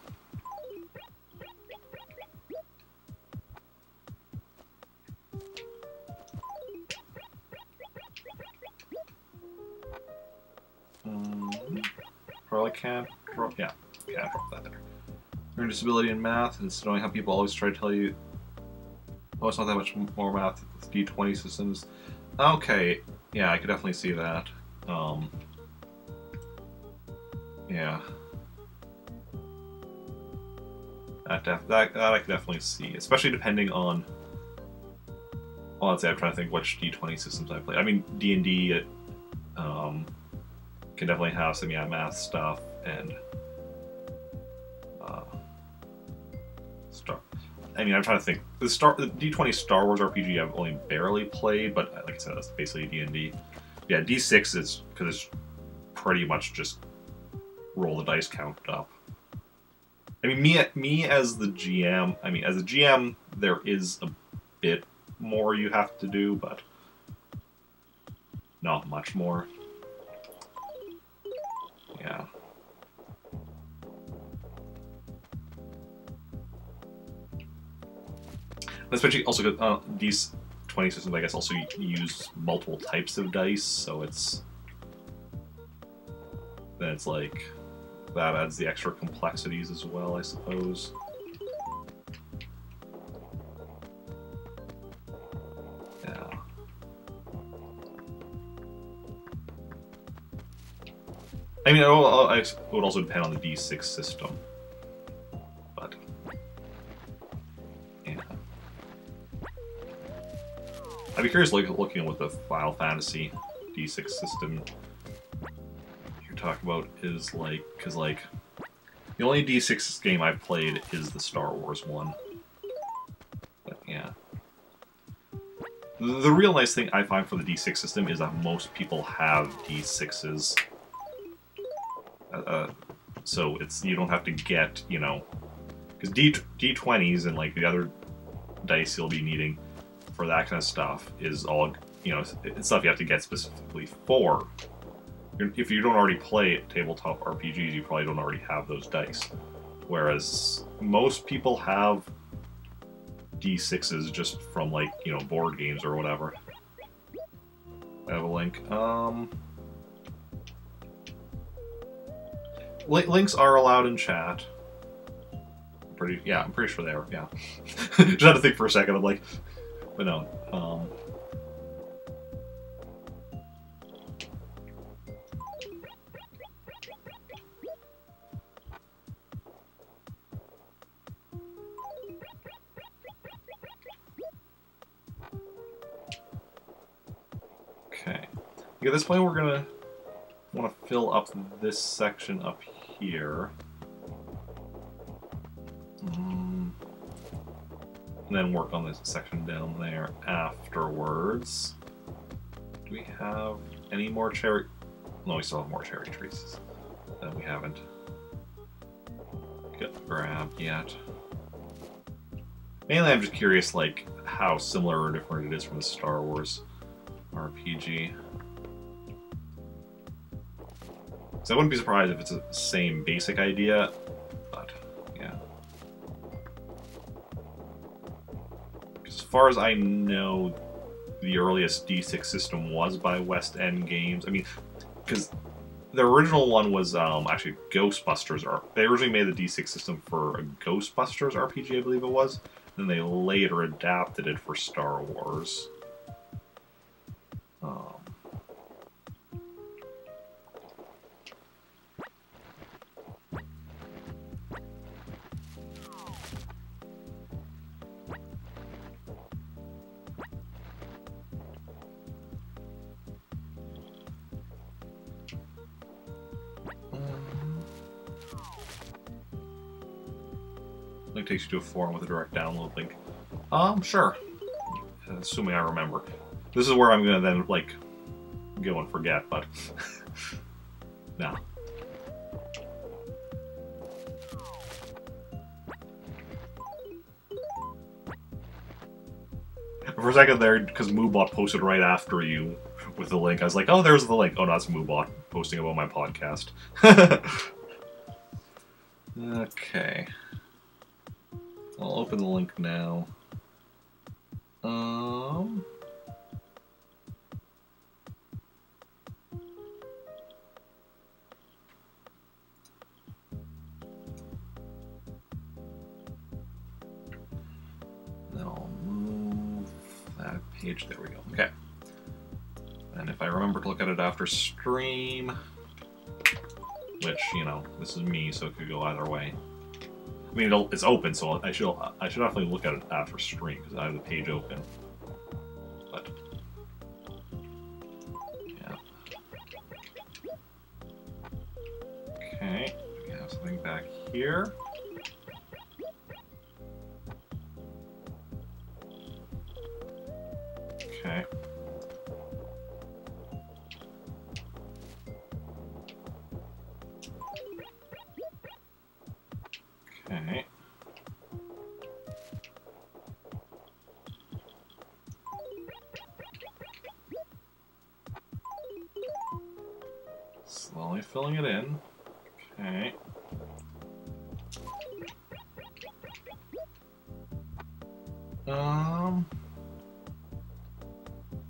[SPEAKER 1] Probably can't drop. Yeah, can't drop that there. Learn disability in math, and it's annoying how people always try to tell you, oh, it's not that much more math with D20 systems. Okay, yeah, I could definitely see that. Yeah. That I could definitely see, especially depending on. Well, let's say I'm trying to think which D20 systems I play. I mean, D&D, can definitely have some math stuff and I mean, I'm trying to think. The D20 Star Wars RPG I've only barely played, but like I said, that's basically D&D. Yeah, D6 is because it's pretty much just roll the dice, count it up. I mean, me as the GM. I mean, as a GM, there is a bit more you have to do, but not much more. Yeah. Especially also these 20 systems, I guess, also use multiple types of dice, so then it's like that adds the extra complexities as well, I suppose. Yeah. I mean, it would also depend on the D6 system. But yeah. I'd be curious looking at what the Final Fantasy D6 system you're talking about is like, because like the only D6 game I've played is the Star Wars one. But yeah. The real nice thing I find for the D6 system is that most people have D6s. So you don't have to get, you know, because D20s and like the other dice you'll be needing for that kind of stuff is all, you know, it's stuff you have to get specifically for. If you don't already play tabletop RPGs, you probably don't already have those dice. Whereas most people have D6s just from, like, you know, board games or whatever. I have a link. Links are allowed in chat. I'm pretty sure they are, yeah. Just had to think for a second, I'm like, But no, okay. At this point, we're gonna want to fill up this section up here. And then work on this section down there afterwards. Do we have any more cherry? No, we still have more cherry trees that we haven't grabbed yet. Mainly, I'm just curious, like, how similar or different it is from the Star Wars RPG. So I wouldn't be surprised if it's the same basic idea, but yeah. As far as I know, the earliest D6 system was by West End Games. I mean, because the original one was actually Ghostbusters. They originally made the D6 system for a Ghostbusters RPG, I believe it was. Then they later adapted it for Star Wars. Link takes you to a forum with a direct download link. Sure. Assuming I remember. This is where I'm gonna then, like, go and forget, but... no. For a second there, because Moobot posted right after you with the link, I was like, oh, there's the link. Oh, no, that's Moobot posting about my podcast. Okay. I'll open the link now. Then I'll move that page. There we go. Okay. And if I remember to look at it after stream, which, you know, this is me, so it could go either way. I mean, it's open, so I should definitely look at it after stream because I have the page open. But yeah. Okay, we have something back here. Okay. Okay. Slowly filling it in. Okay.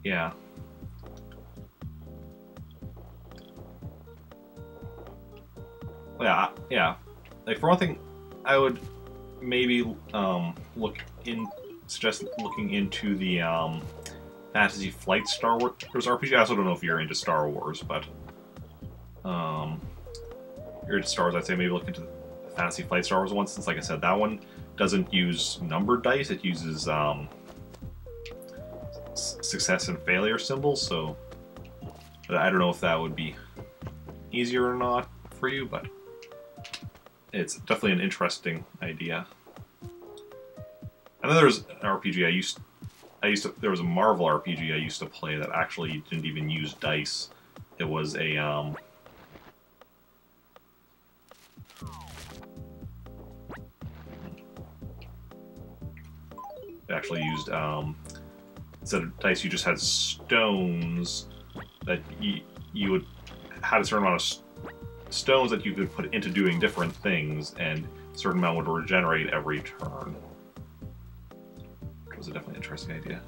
[SPEAKER 1] Yeah. Yeah. Like, for one thing, I would maybe suggest looking into the Fantasy Flight Star Wars RPG. I also don't know if you're into Star Wars, but if you're into Star Wars, I'd say maybe look into the Fantasy Flight Star Wars one, since, like I said, that one doesn't use numbered dice. It uses success and failure symbols. So I don't know if that would be easier or not for you, but it's definitely an interesting idea. And then there's an RPG there was a Marvel RPG I used to play that actually didn't even use dice. It was a it actually used instead of dice, you just had stones that you would had a certain amount of stones that you could put into doing different things, and a certain amount would regenerate every turn. Which was a definitely interesting idea.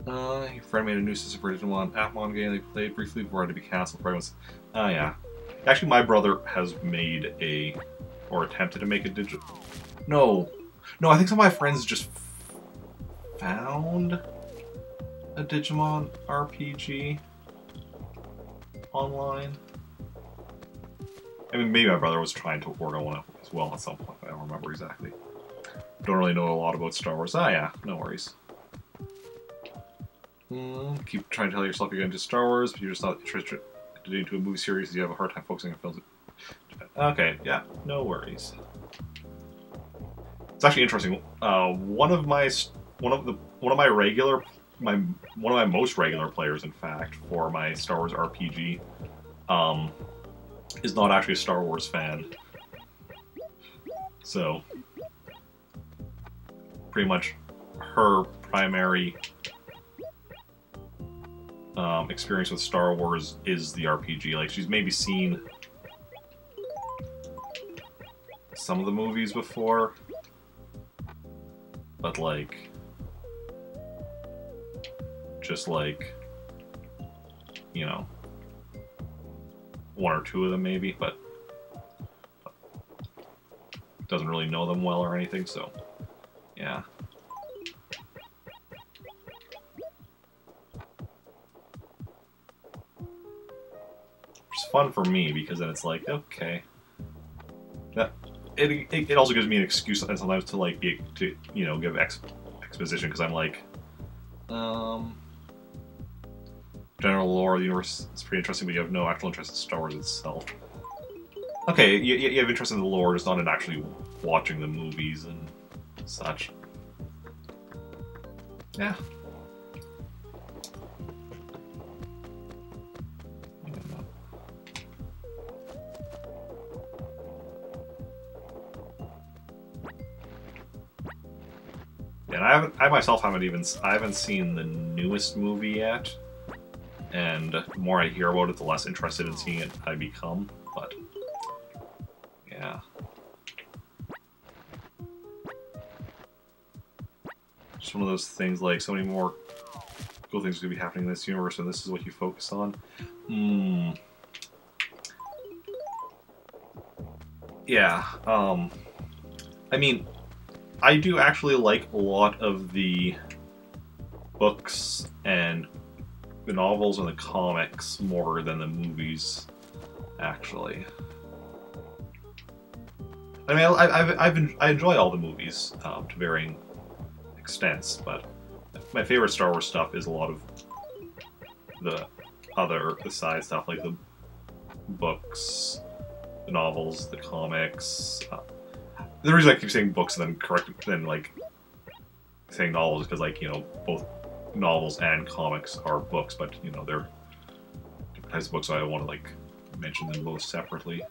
[SPEAKER 1] Your friend made a new system for Digital One Appmon game they played briefly before it had to be cancelled for everyone's. Yeah. Actually, my brother has made or attempted to make a digital. No, I think some of my friends just found a Digimon RPG online. I mean, maybe my brother was trying to order one as well at some point, but I don't remember exactly. Don't really know a lot about Star Wars. Ah, yeah, no worries. Keep trying to tell yourself you're into Star Wars, but you're just not interested into a movie series. You have a hard time focusing on films. Okay, yeah, no worries. It's actually interesting. One of my most regular players, in fact, for my Star Wars RPG, is not actually a Star Wars fan. So, pretty much her primary experience with Star Wars is the RPG. Like, she's maybe seen some of the movies before, but like, just like, you know, one or two of them maybe, but doesn't really know them well or anything, so yeah. It's fun for me because then it's like, okay, that it also gives me an excuse sometimes to like give exposition, because I'm like, general lore of the universe is pretty interesting, but you have no actual interest in Star Wars itself. Okay, you have interest in the lore, just not in actually watching the movies and such. Yeah. And I myself haven't seen the newest movie yet, and the more I hear about it, the less interested in seeing it I become, but yeah. Just one of those things, like, so many more cool things could be happening in this universe, and this is what you focus on. Yeah, I mean, I do actually like a lot of the books and the novels and the comics more than the movies, actually. I mean, I enjoy all the movies to varying extents, but my favorite Star Wars stuff is a lot of the side stuff, like the books, the novels, the comics. The reason I keep saying books and then like saying novels is because, like, you know, both novels and comics are books, but, you know, they're different types of books, so I want to like mention them both separately.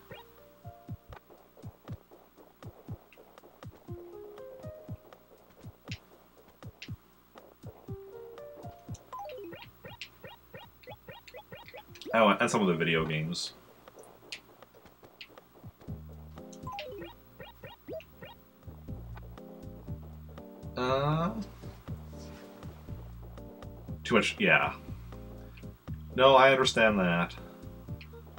[SPEAKER 1] Oh, and some of the video games. Too much, yeah. No, I understand that.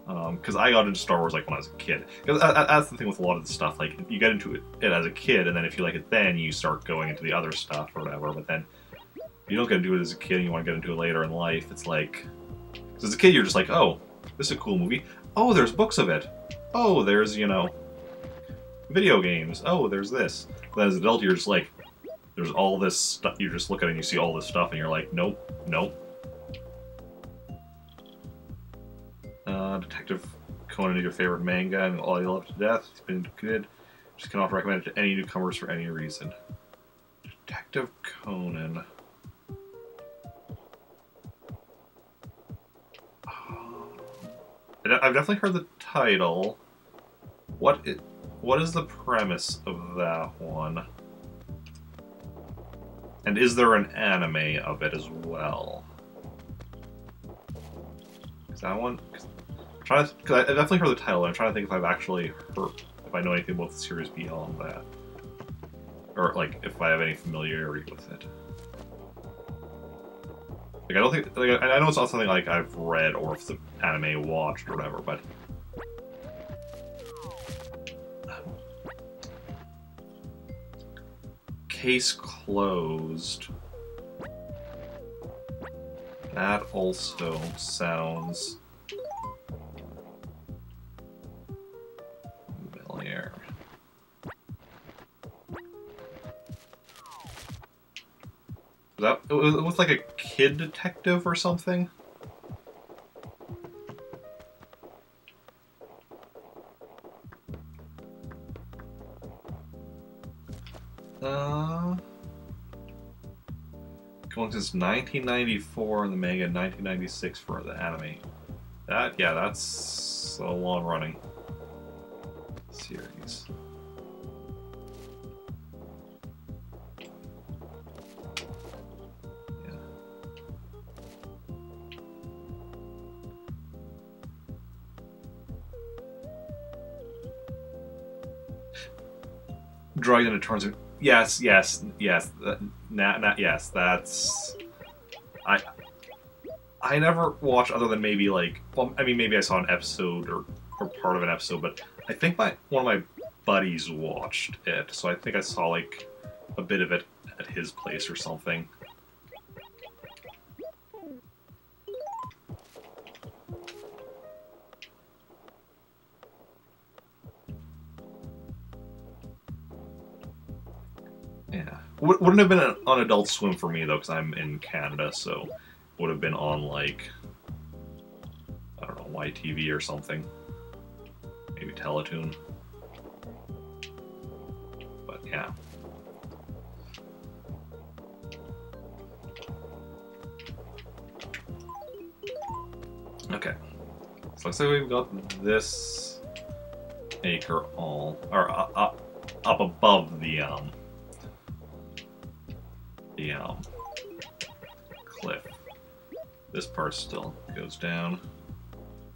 [SPEAKER 1] Because I got into Star Wars like when I was a kid. Because that's the thing with a lot of the stuff. Like, you get into it as a kid, and then if you like it then, you start going into the other stuff or whatever. But then, if you don't get into it as a kid and you want to get into it later in life, it's like... Because as a kid, you're just like, oh, this is a cool movie. Oh, there's books of it. Oh, there's, you know, video games. Oh, there's this. But as an adult, you're just like, there's all this stuff. You just look at it and you see all this stuff, and you're like, nope, nope. Detective Conan is your favorite manga, and all you love to death. It's been good. Just cannot recommend it to any newcomers for any reason. Detective Conan. I've definitely heard the title. What is the premise of that one? And is there an anime of it as well? Is that one? Because I definitely heard the title. I'm trying to think if I've actually heard, if I know anything about the series beyond that, or like if I have any familiarity with it. Like, I don't think, like, I know it's not something like I've read or if the anime watched or whatever, but case closed. That also sounds familiar. It was like a kid detective or something? Going since 1994 in the manga, 1996 for the anime. Yeah, that's a long-running series. Yeah. Dragon into turns. Yes. Yes. That's. I never watched other than maybe like. Well, I mean, maybe I saw an episode or part of an episode, but I think one of my buddies watched it, so I think I saw like a bit of it at his place or something. Yeah, wouldn't have been on Adult Swim for me though, because I'm in Canada, so would have been on like, I don't know, YTV or something, maybe Teletoon. But yeah. Okay, so looks like we've got this acre all, or up above the cliff. This part still goes down.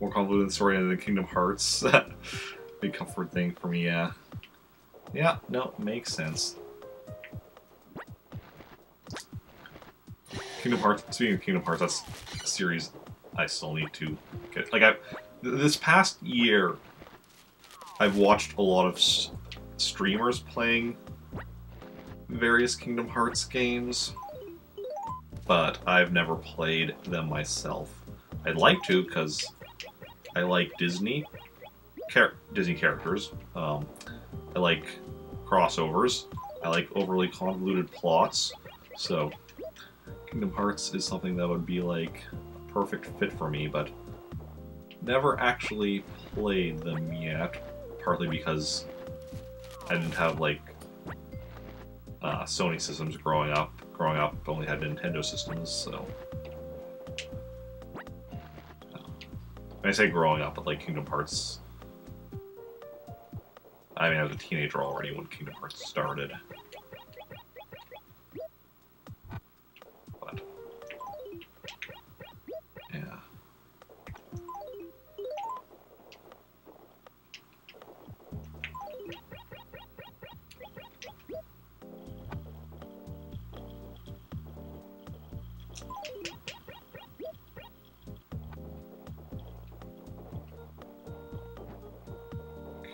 [SPEAKER 1] More convoluted story than Kingdom Hearts. Big comfort thing for me, yeah. Yeah, no, makes sense. Kingdom Hearts, speaking of Kingdom Hearts, that's a series I still need to get. Like, this past year, I've watched a lot of streamers playing various Kingdom Hearts games, but I've never played them myself. I'd like to, because I like Disney characters. I like crossovers. I like overly convoluted plots. So, Kingdom Hearts is something that would be like a perfect fit for me, but never actually played them yet. Partly because I didn't have like Sony systems growing up. Growing up, only had Nintendo systems, so. When I say growing up, but like Kingdom Hearts. I mean, I was a teenager already when Kingdom Hearts started. But. Yeah.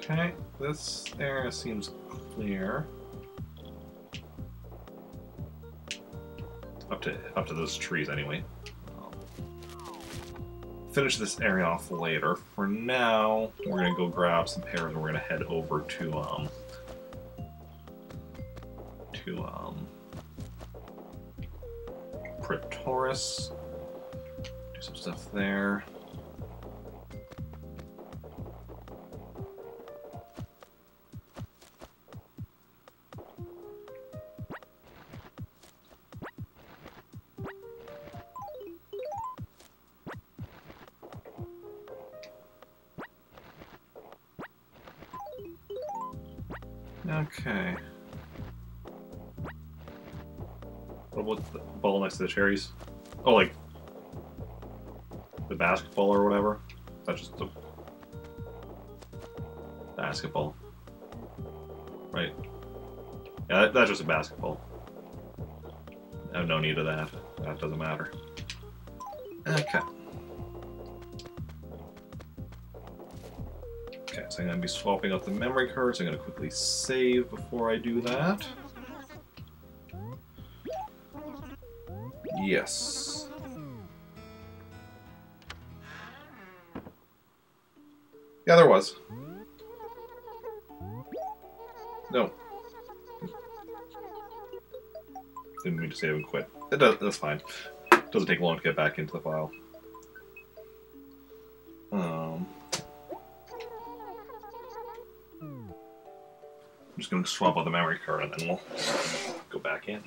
[SPEAKER 1] Okay, this area seems clear. Up to those trees anyway. Finish this area off later. For now, we're gonna go grab some pears and we're gonna head over to Pretoris. Do some stuff there. Okay. What about the ball next to the cherries? Oh, like the basketball or whatever? That's just the basketball. Right. Yeah, that's just a basketball. I have no need of that. That doesn't matter. Okay. Okay, so I'm going to be swapping out the memory cards. I'm going to quickly save before I do that. Yes. Yeah, there was. No. Didn't mean to save and quit. It does, that's fine. Doesn't take long to get back into the file. I'm just going to swap out the memory card and then we'll go back in.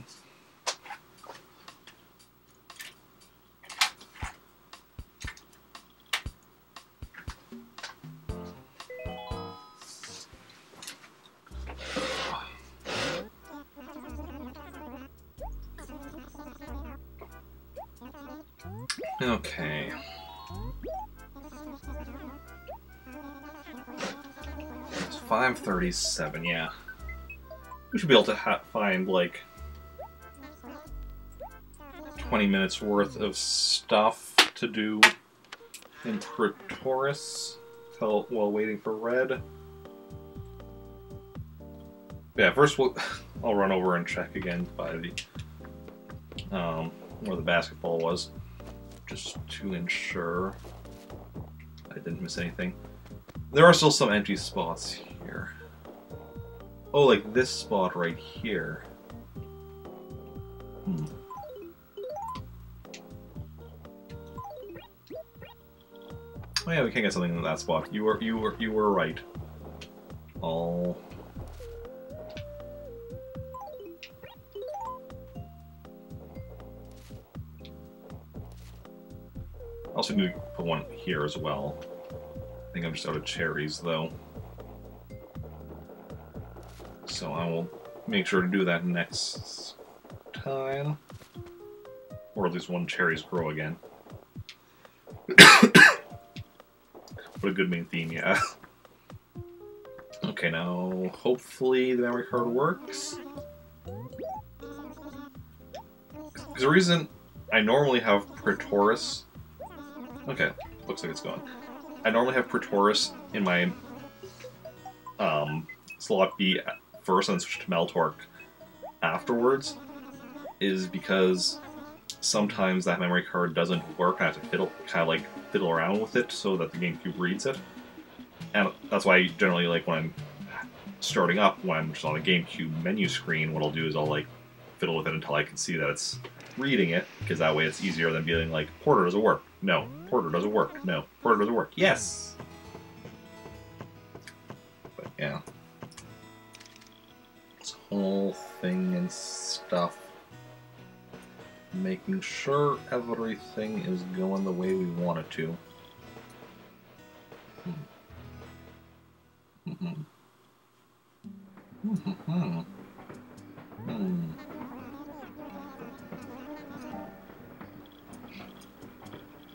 [SPEAKER 1] Okay. It's 5:37, yeah. We should be able to find, like, 20 minutes worth of stuff to do in Pretoris while waiting for Red. Yeah, first I'll run over and check again by the where the basketball was, just to ensure I didn't miss anything. There are still some empty spots here. Oh, like this spot right here. Oh yeah, we can get something in that spot. You were right. Oh. Also need to put one here as well. I think I'm just out of cherries though. So I will make sure to do that next time. Or at least one cherries grow again. What a good main theme, yeah. Okay, now hopefully the memory card works. Because the reason I normally have Pretoris... Okay, looks like it's gone. I normally have Pretoris in my slot B first and then switch to Meltork afterwards, is because sometimes that memory card doesn't work. I have to fiddle around with it so that the GameCube reads it. And that's why generally, like, when I'm starting up, when I'm just on a GameCube menu screen, what I'll do is I'll, like, fiddle with it until I can see that it's reading it, because that way it's easier than being like, Porter doesn't work. No. Porter doesn't work. No. Porter doesn't work. Yes! But, yeah. This whole thing and stuff. Making sure everything is going the way we want it to.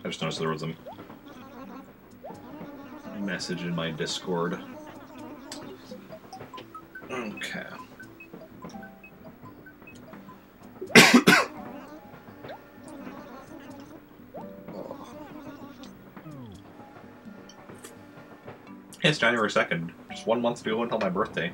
[SPEAKER 1] I just noticed there was a message in my Discord. Okay. It's January 2nd. Just 1 month to go until my birthday.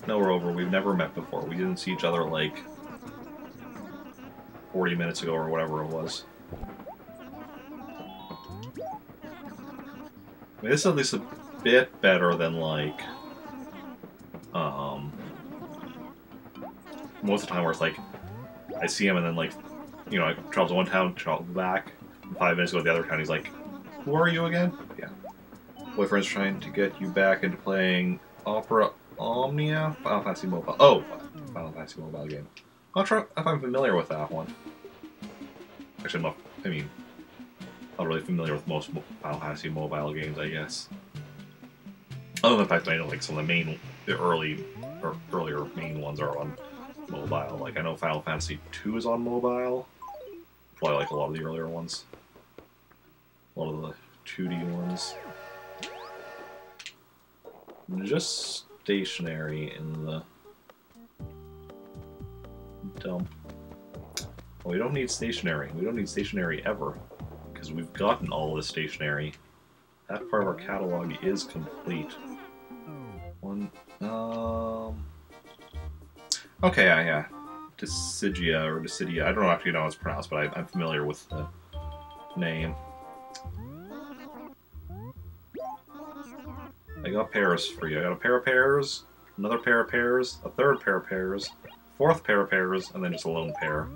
[SPEAKER 1] No, we're over. We've never met before. We didn't see each other like 40 minutes ago or whatever it was. I mean, this is at least a bit better than like most of the time where it's like I see him and then, like, you know, I travel to one town, travel back, and 5 minutes go to the other town, he's like, who are you again? Yeah. Boyfriend's trying to get you back into playing Opera Omnia? Final Fantasy Mobile. Oh! Final Fantasy Mobile game. I'll try if I'm familiar with that one. Actually, I'm not really familiar with most Final Fantasy Mobile games, I guess. Other than the fact that I know, like, some of the earlier main ones are on mobile. Like, I know Final Fantasy II is on mobile. Probably like a lot of the earlier ones. A lot of the 2D ones. Just stationary in the dump. Well, we don't need stationary. We don't need stationary ever, because we've gotten all the stationary. That part of our catalog is complete. Okay, yeah. Decidia or Decidia. I don't actually know how it's pronounced, but I'm familiar with the name. I got pears for you. I got a pair of pears, another pair of pears, a third pair of pears, fourth pair of pears, and then just a lone pair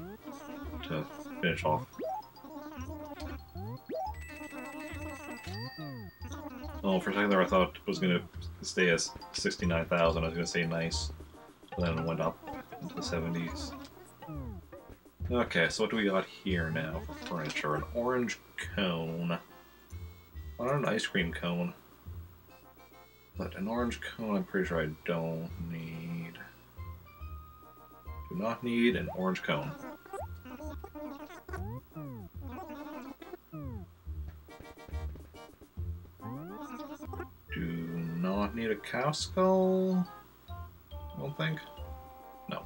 [SPEAKER 1] to finish off. Oh, for a second there I thought it was going to stay as 69,000. I was going to say nice. But then it went up into the 70s. Okay, so what do we got here now for furniture? An orange cone. Not an ice cream cone. But an orange cone I'm pretty sure I don't need. Do not need an orange cone. Do not need a cow skull. I don't think. No.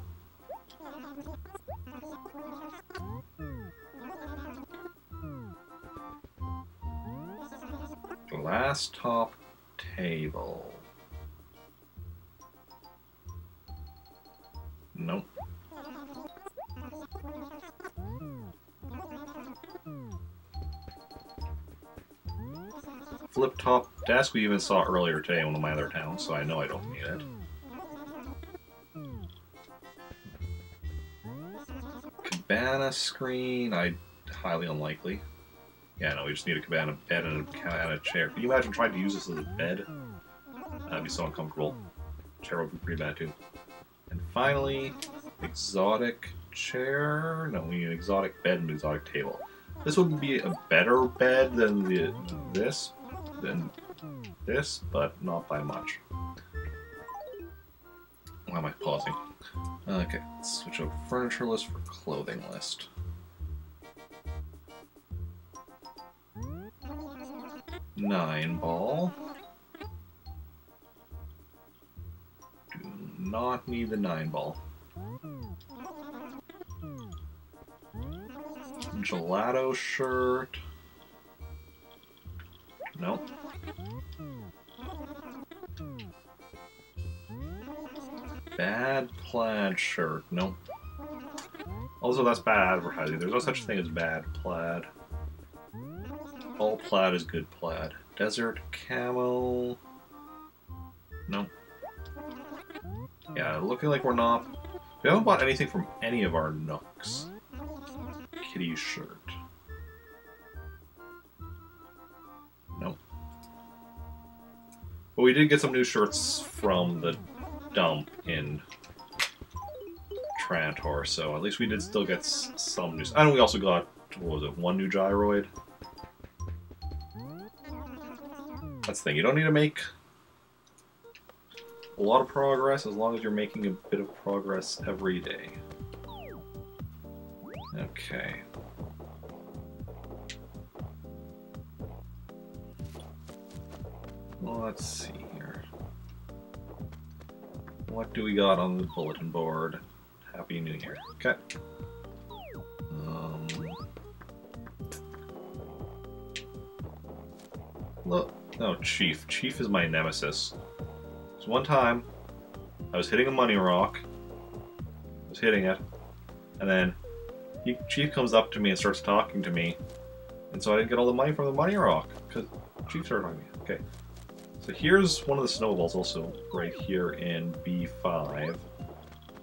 [SPEAKER 1] Glass top table. Nope. Flip top desk we even saw earlier today in one of my other towns, so I know I don't need it. Cabana screen, highly unlikely. Yeah, no, we just need a cabana bed and a cabana chair. Can you imagine trying to use this as a bed? That'd be so uncomfortable. Chair would be pretty bad too. And finally, exotic chair. No, we need an exotic bed and an exotic table. This would be a better bed than this, but not by much. Why am I pausing? Okay, let's switch up furniture list for clothing list. Nine ball. Do not need the 9 ball. Gelato shirt. Nope. Bad plaid shirt. Nope. Also, that's bad advertising. There's no such thing as bad plaid. All plaid is good plaid. Desert camo. Nope. Yeah, looking like we're not. We haven't bought anything from any of our nooks. Kitty shirt. Nope. But we did get some new shirts from the dump in Trantor, so at least we did still get some new. And we also got, what was it, 1 new gyroid? That's the thing, you don't need to make a lot of progress as long as you're making a bit of progress every day. Okay. Well, let's see here. What do we got on the bulletin board? Happy New Year. Okay. Look. Oh, Chief. Chief is my nemesis. So one time, I was hitting a money rock. I was hitting it. And then, Chief comes up to me and starts talking to me. And so I didn't get all the money from the money rock. Because Chief started talking to me. Okay. So here's one of the snowballs also right here in B5.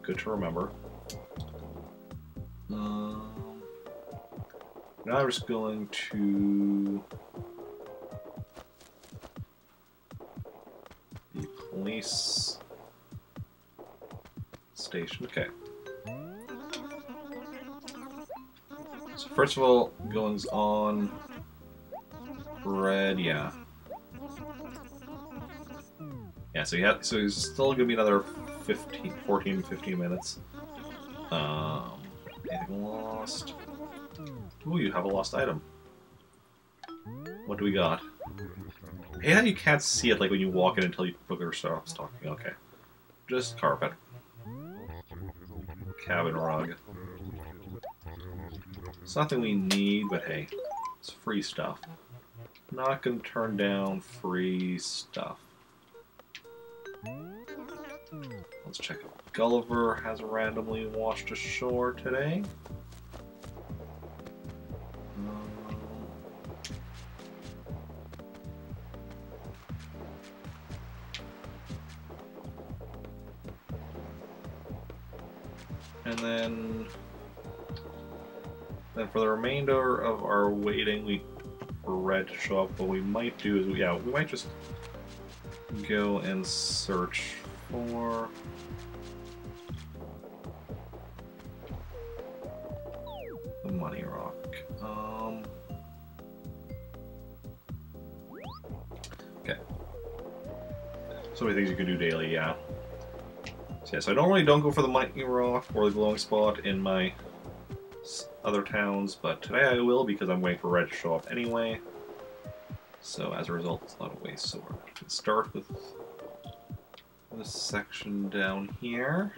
[SPEAKER 1] Good to remember. Now I'm just going to the police station. Okay. So first of all, goings on red, yeah. Yeah, so he's still gonna be another 14, 15 minutes. Anything lost? Ooh, you have a lost item. What do we got? Hey, how you can't see it like when you walk in until you booker stops talking. Okay. Just carpet. Cabin rug. It's nothing we need, but hey, it's free stuff. Not gonna turn down free stuff. Let's check if Gulliver has randomly washed ashore today. And then for the remainder of our waiting, for Red to show up, what we might do is, yeah, we might just go and search for the Money Rock. Okay. So many things you can do daily, yeah. So yeah, so I normally don't go for the Money Rock or the glowing spot in my other towns, but today I will because I'm waiting for Red to show up anyway. So as a result, it's not a waste. So we're going to start with this section down here.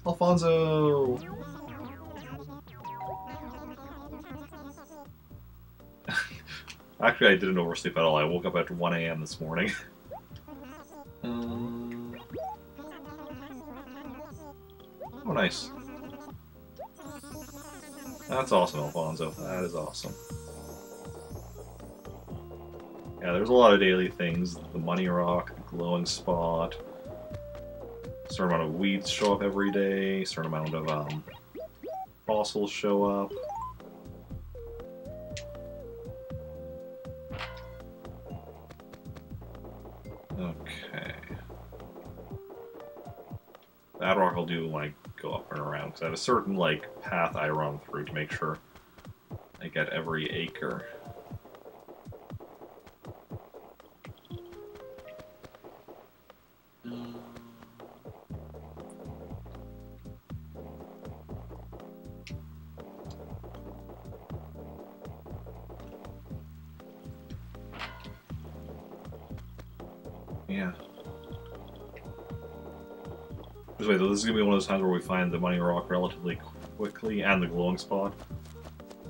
[SPEAKER 1] Alfonso! Actually, I didn't oversleep at all. I woke up at 1 AM this morning. Oh, nice. That's awesome, Alfonso. That is awesome. Yeah, there's a lot of daily things. The Money Rock, the glowing spot. A certain amount of weeds show up every day. A certain amount of fossils show up. Okay. That rock I'll do when I go up and around, because I have a certain, like, path I run through to make sure I get every acre. Yeah. This way, though, this is going to be one of those times where we find the Money Rock relatively quickly, and the glowing spot.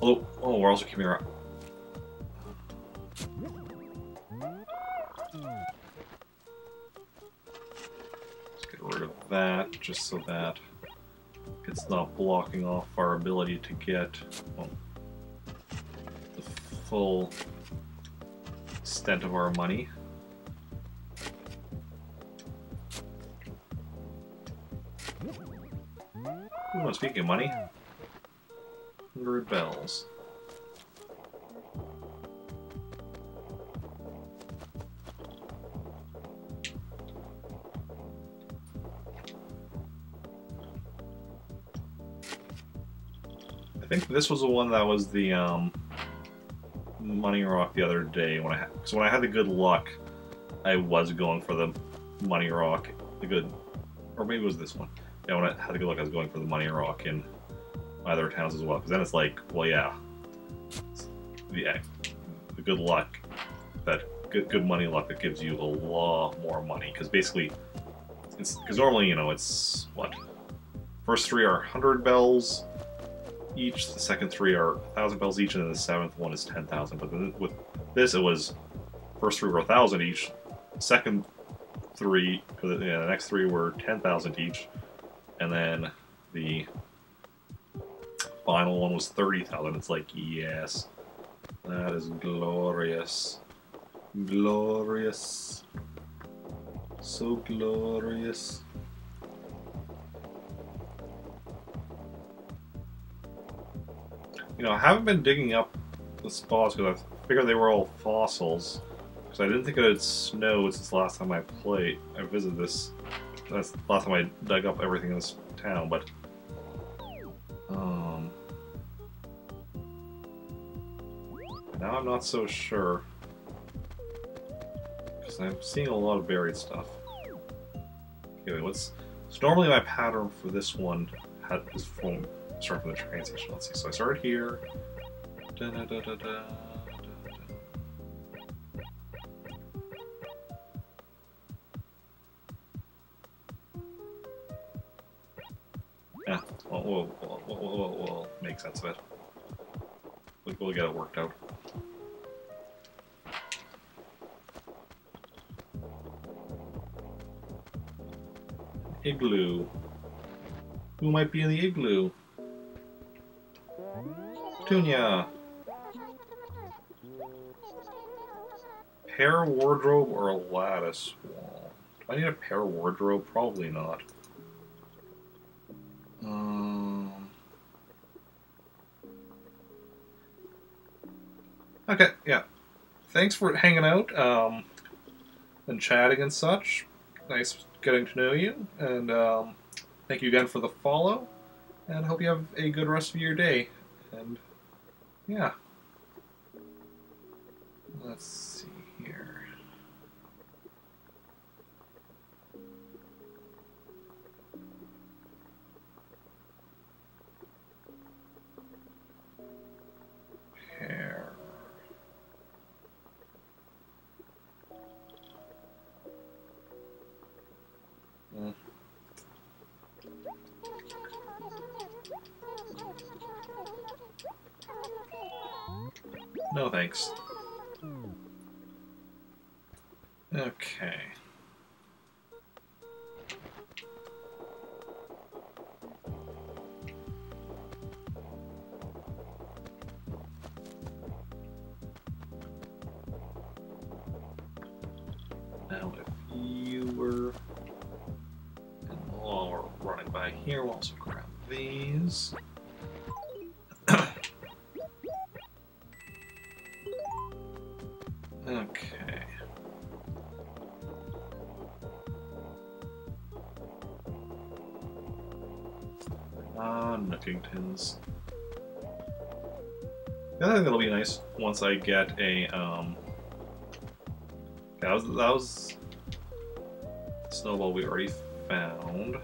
[SPEAKER 1] Although, oh, we're also keeping our... Let's get rid of that, just so that it's not blocking off our ability to get, well, the full extent of our money. Ooh, speaking of money, 100 bells. I think this was the one that was the Money Rock the other day. So when I had the good luck, I was going for the Money Rock. Or maybe it was this one. Yeah, when I had the good luck, I was going for the Money Rock in my other towns as well. Because then it's like, well, yeah, the good luck, that good money luck that gives you a lot more money. Because basically, because normally, you know, it's what, first three are 100 bells each, the second three are 1,000 bells each, and then the seventh one is 10,000. But then with this, it was first three were 1,000 each, second three, the next three were 10,000 each, and then the final one was 30,000. It's like, yes, that is glorious, glorious, so glorious. You know, I haven't been digging up the spots because I figured they were all fossils. Because I didn't think it had snowed since the last time I visited this. That's the last time I dug up everything in this town, but... now I'm not so sure. Because I'm seeing a lot of buried stuff. Okay, wait, so normally my pattern for this one is from... Start from the train station. Let's see. So I started here. Da, da, da, da, da, yeah, we'll make sense of it. We'll get it worked out. igloo. Who might be in the igloo? Petunia. Pair wardrobe or a lattice wall? Do I need a pair wardrobe? Probably not. Okay, yeah. Thanks for hanging out and chatting and such. Nice getting to know you. And thank you again for the follow. And hope you have a good rest of your day. And yeah. Let's see here. Pair. No thanks. Okay. Now, if you were, and while we're running by here, we'll also grab these. Okay. Nookingtons. The other thing that'll be nice once I get a that was snowball we already found.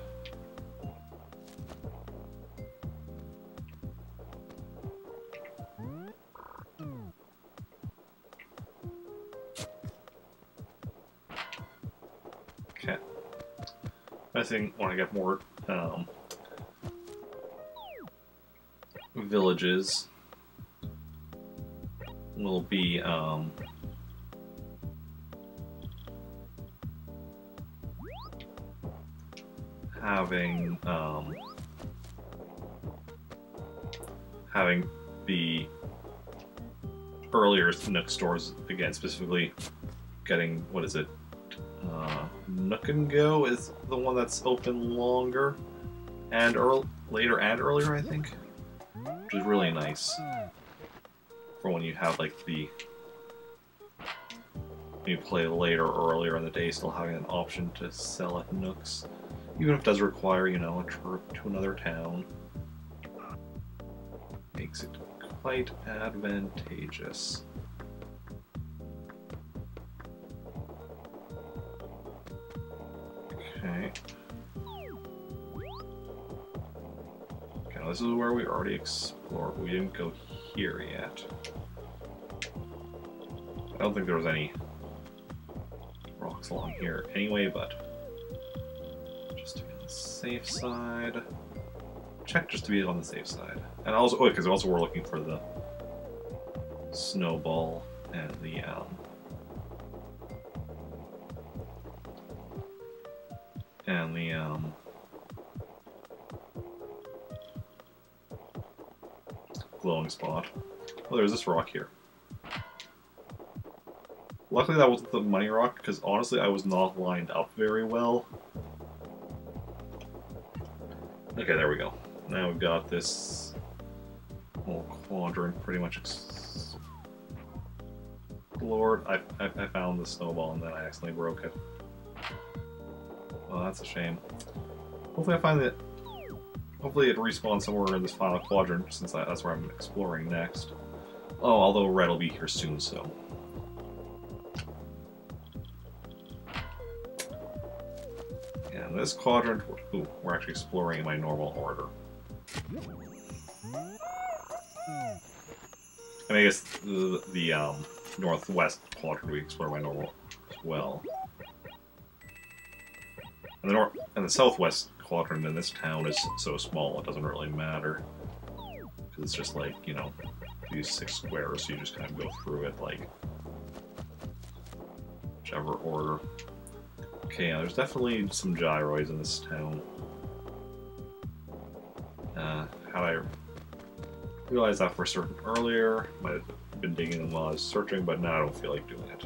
[SPEAKER 1] Okay. I think when I get more villages, will be having the earlier Nook stores again, specifically getting, what is it? Nook and Go is the one that's open longer and later and earlier, I think, which is really nice for when you have like when you play later or earlier in the day, still having an option to sell at Nooks, even if it does require, you know, a trip to another town. Makes it quite advantageous. Okay. Okay, this is where we already explored. We didn't go here yet. I don't think there was any rocks along here anyway, but just to be on the safe side. Check just to be on the safe side. And also, oh, because also we're looking for the snowball and the glowing spot. Oh, there's this rock here. Luckily that wasn't the money rock, because honestly I was not lined up very well. Okay, there we go. Now we've got this whole quadrant pretty much explored. I found the snowball and then I accidentally broke it. Well, that's a shame. Hopefully I find it. Hopefully it respawns somewhere in this final quadrant, since that's where I'm exploring next. Oh, although red will be here soon, so. And this quadrant, ooh, we're actually exploring in my normal order. And I guess the northwest quadrant we explore by normal as well. And the southwest quadrant in this town is so small it doesn't really matter. Because it's just like, you know, these 6 squares, so you just kind of go through it like whichever order. Okay, yeah, there's definitely some gyroids in this town. Had I realized that for certain earlier, might have been digging them while I was searching, but now I don't feel like doing it.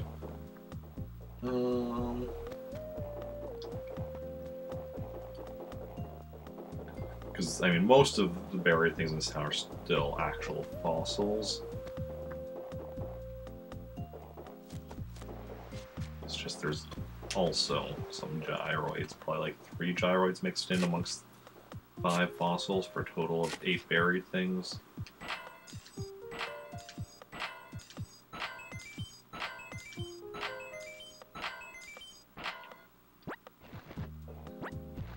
[SPEAKER 1] Because, I mean, most of the buried things in this town are still actual fossils. It's just there's also some gyroids, probably like 3 gyroids mixed in amongst 5 fossils for a total of 8 buried things.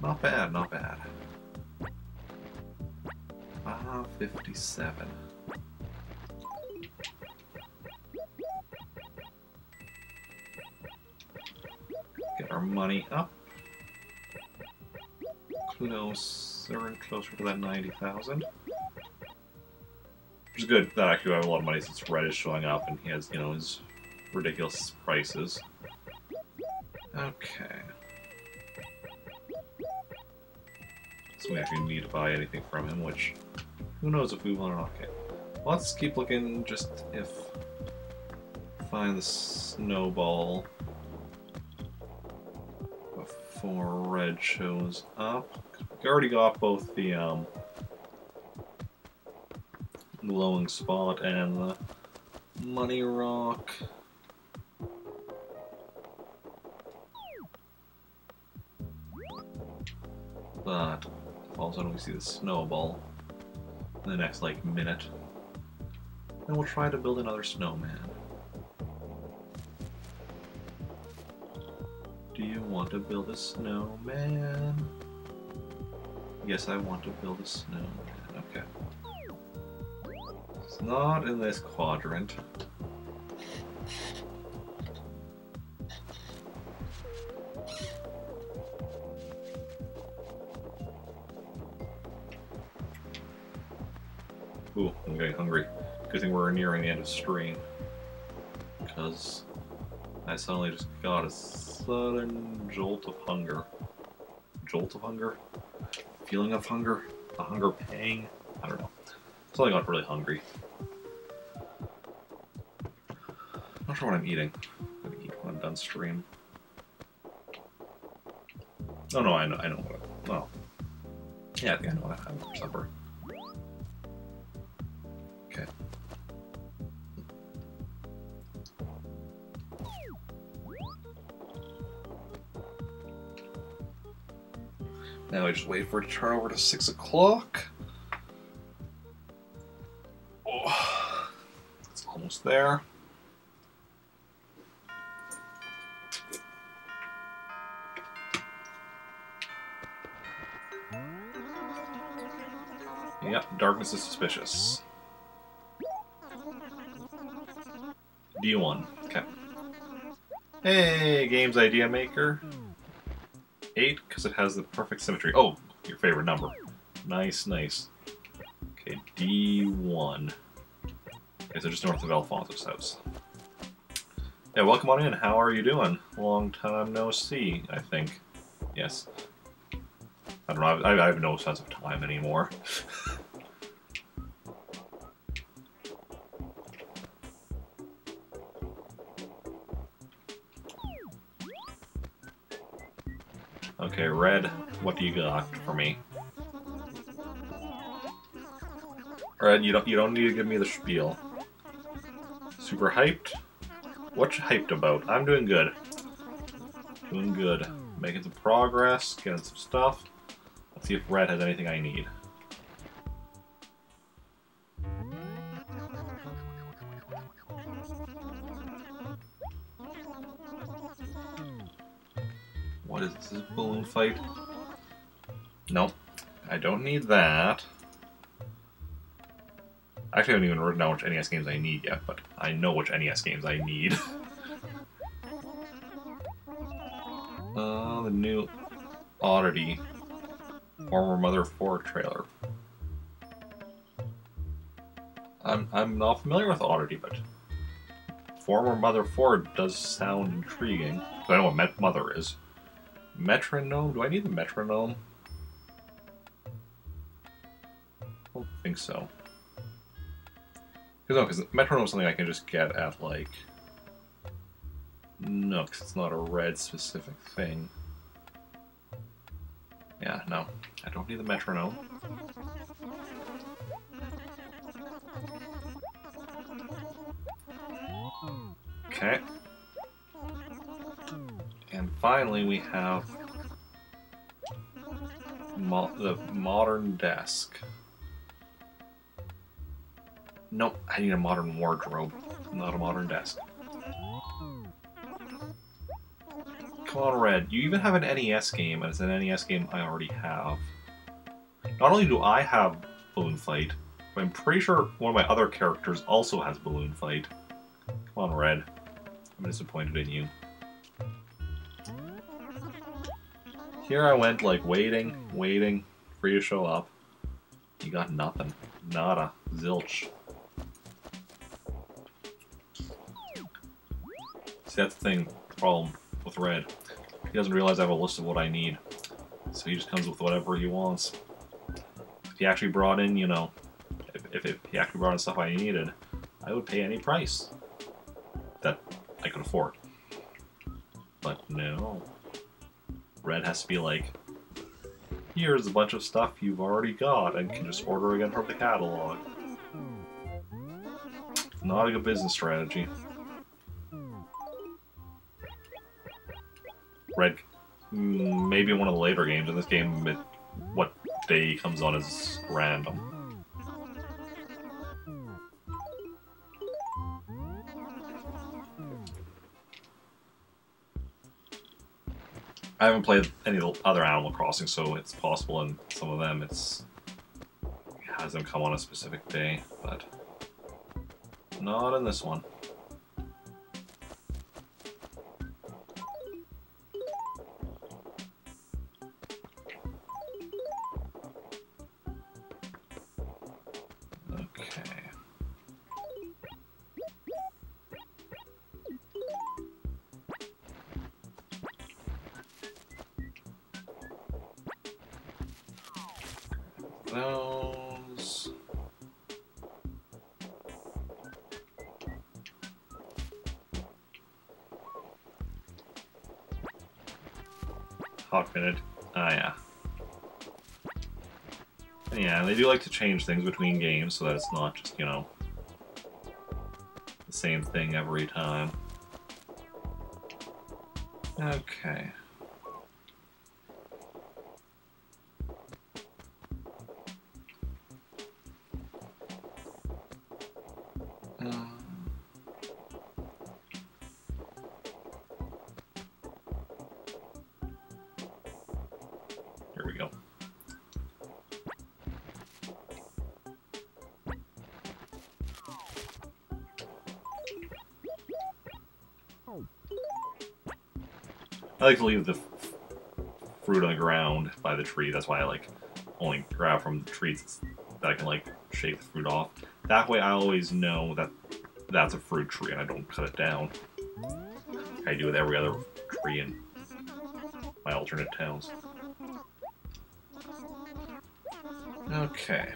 [SPEAKER 1] Not bad, not bad. 57. Get our money up. Closer and closer to that 90,000. Which is good that actually I have a lot of money since Red is showing up and he has, you know, his ridiculous prices. Okay. So we actually need to buy anything from him, which who knows if we want or not. Okay. Let's keep looking just if find the snowball before Red shows up. We already got both the glowing spot and the money rock. But all of a sudden we see the snowball in the next like minute. Then we'll try to build another snowman. Do you want to build a snowman? Yes, I want to build a snowman. Okay. It's not in this quadrant. Ooh, I'm getting hungry. Good thing we're nearing the end of stream. Because I suddenly just got a sudden jolt of hunger. Jolt of hunger? Feeling of hunger? A hunger pang? I don't know. Suddenly got really hungry. Not sure what I'm eating. I'm gonna eat when I'm done stream. Oh no, I know what well. Yeah, I think I know what I'm having for supper. Okay. Now I just wait for it to turn over to 6 o'clock. Oh, it's almost there. Yep, darkness is suspicious. D1. Okay. Hey, Games Idea Maker. 8, because it has the perfect symmetry. Oh, your favorite number. Nice, nice. Okay, D1. Okay, so just north of Alfonso's house. Yeah, welcome on in. How are you doing? Long time no see, I think. Yes. I don't know, I have no sense of time anymore. Okay, Red, what do you got for me? Red, you don't need to give me the spiel. Super hyped? What you hyped about? I'm doing good. Doing good. Making some progress, getting some stuff. Let's see if Red has anything I need. What is this balloon fight? Nope. I don't need that. Actually, I haven't even written down which NES games I need yet, but I know which NES games I need. The new Oddity Former Mother 4 trailer. I'm not familiar with Oddity, but Former Mother 4 does sound intriguing. I know what Mother is. Metronome? Do I need the metronome? I don't think so. Because metronome is something I can just get at, like... No, because it's not a red specific thing. Yeah, no. I don't need the metronome. Okay. And finally we have the modern desk. Nope, I need a modern wardrobe, not a modern desk. Come on, Red. You even have an NES game, and it's an NES game I already have. Not only do I have Balloon Fight, but I'm pretty sure one of my other characters also has Balloon Fight. Come on, Red. I'm disappointed in you. Here I went, like, waiting for you to show up. You got nothing. Nada. Zilch. See, that's the thing, the problem with Red. He doesn't realize I have a list of what I need. So he just comes with whatever he wants. If he actually brought in, you know, if he actually brought in stuff I needed, I would pay any price that I could afford. But no. Red has to be like, here's a bunch of stuff you've already got and can just order again from the catalog. Not a good business strategy. Red, maybe one of the later games. In this game, what day he comes on is random. I haven't played any of the other Animal Crossing, so it's possible in some of them it has them come on a specific day, but not in this one. Those. Hawk Minute. Ah, yeah. Yeah, they do like to change things between games so that it's not just, you know, the same thing every time. Okay. Here we go. I like to leave the fruit on the ground by the tree. That's why I like only grab from the trees that I can like shake the fruit off. That way I always know that that's a fruit tree and I don't cut it down. I do with every other tree in my alternate towns. Okay.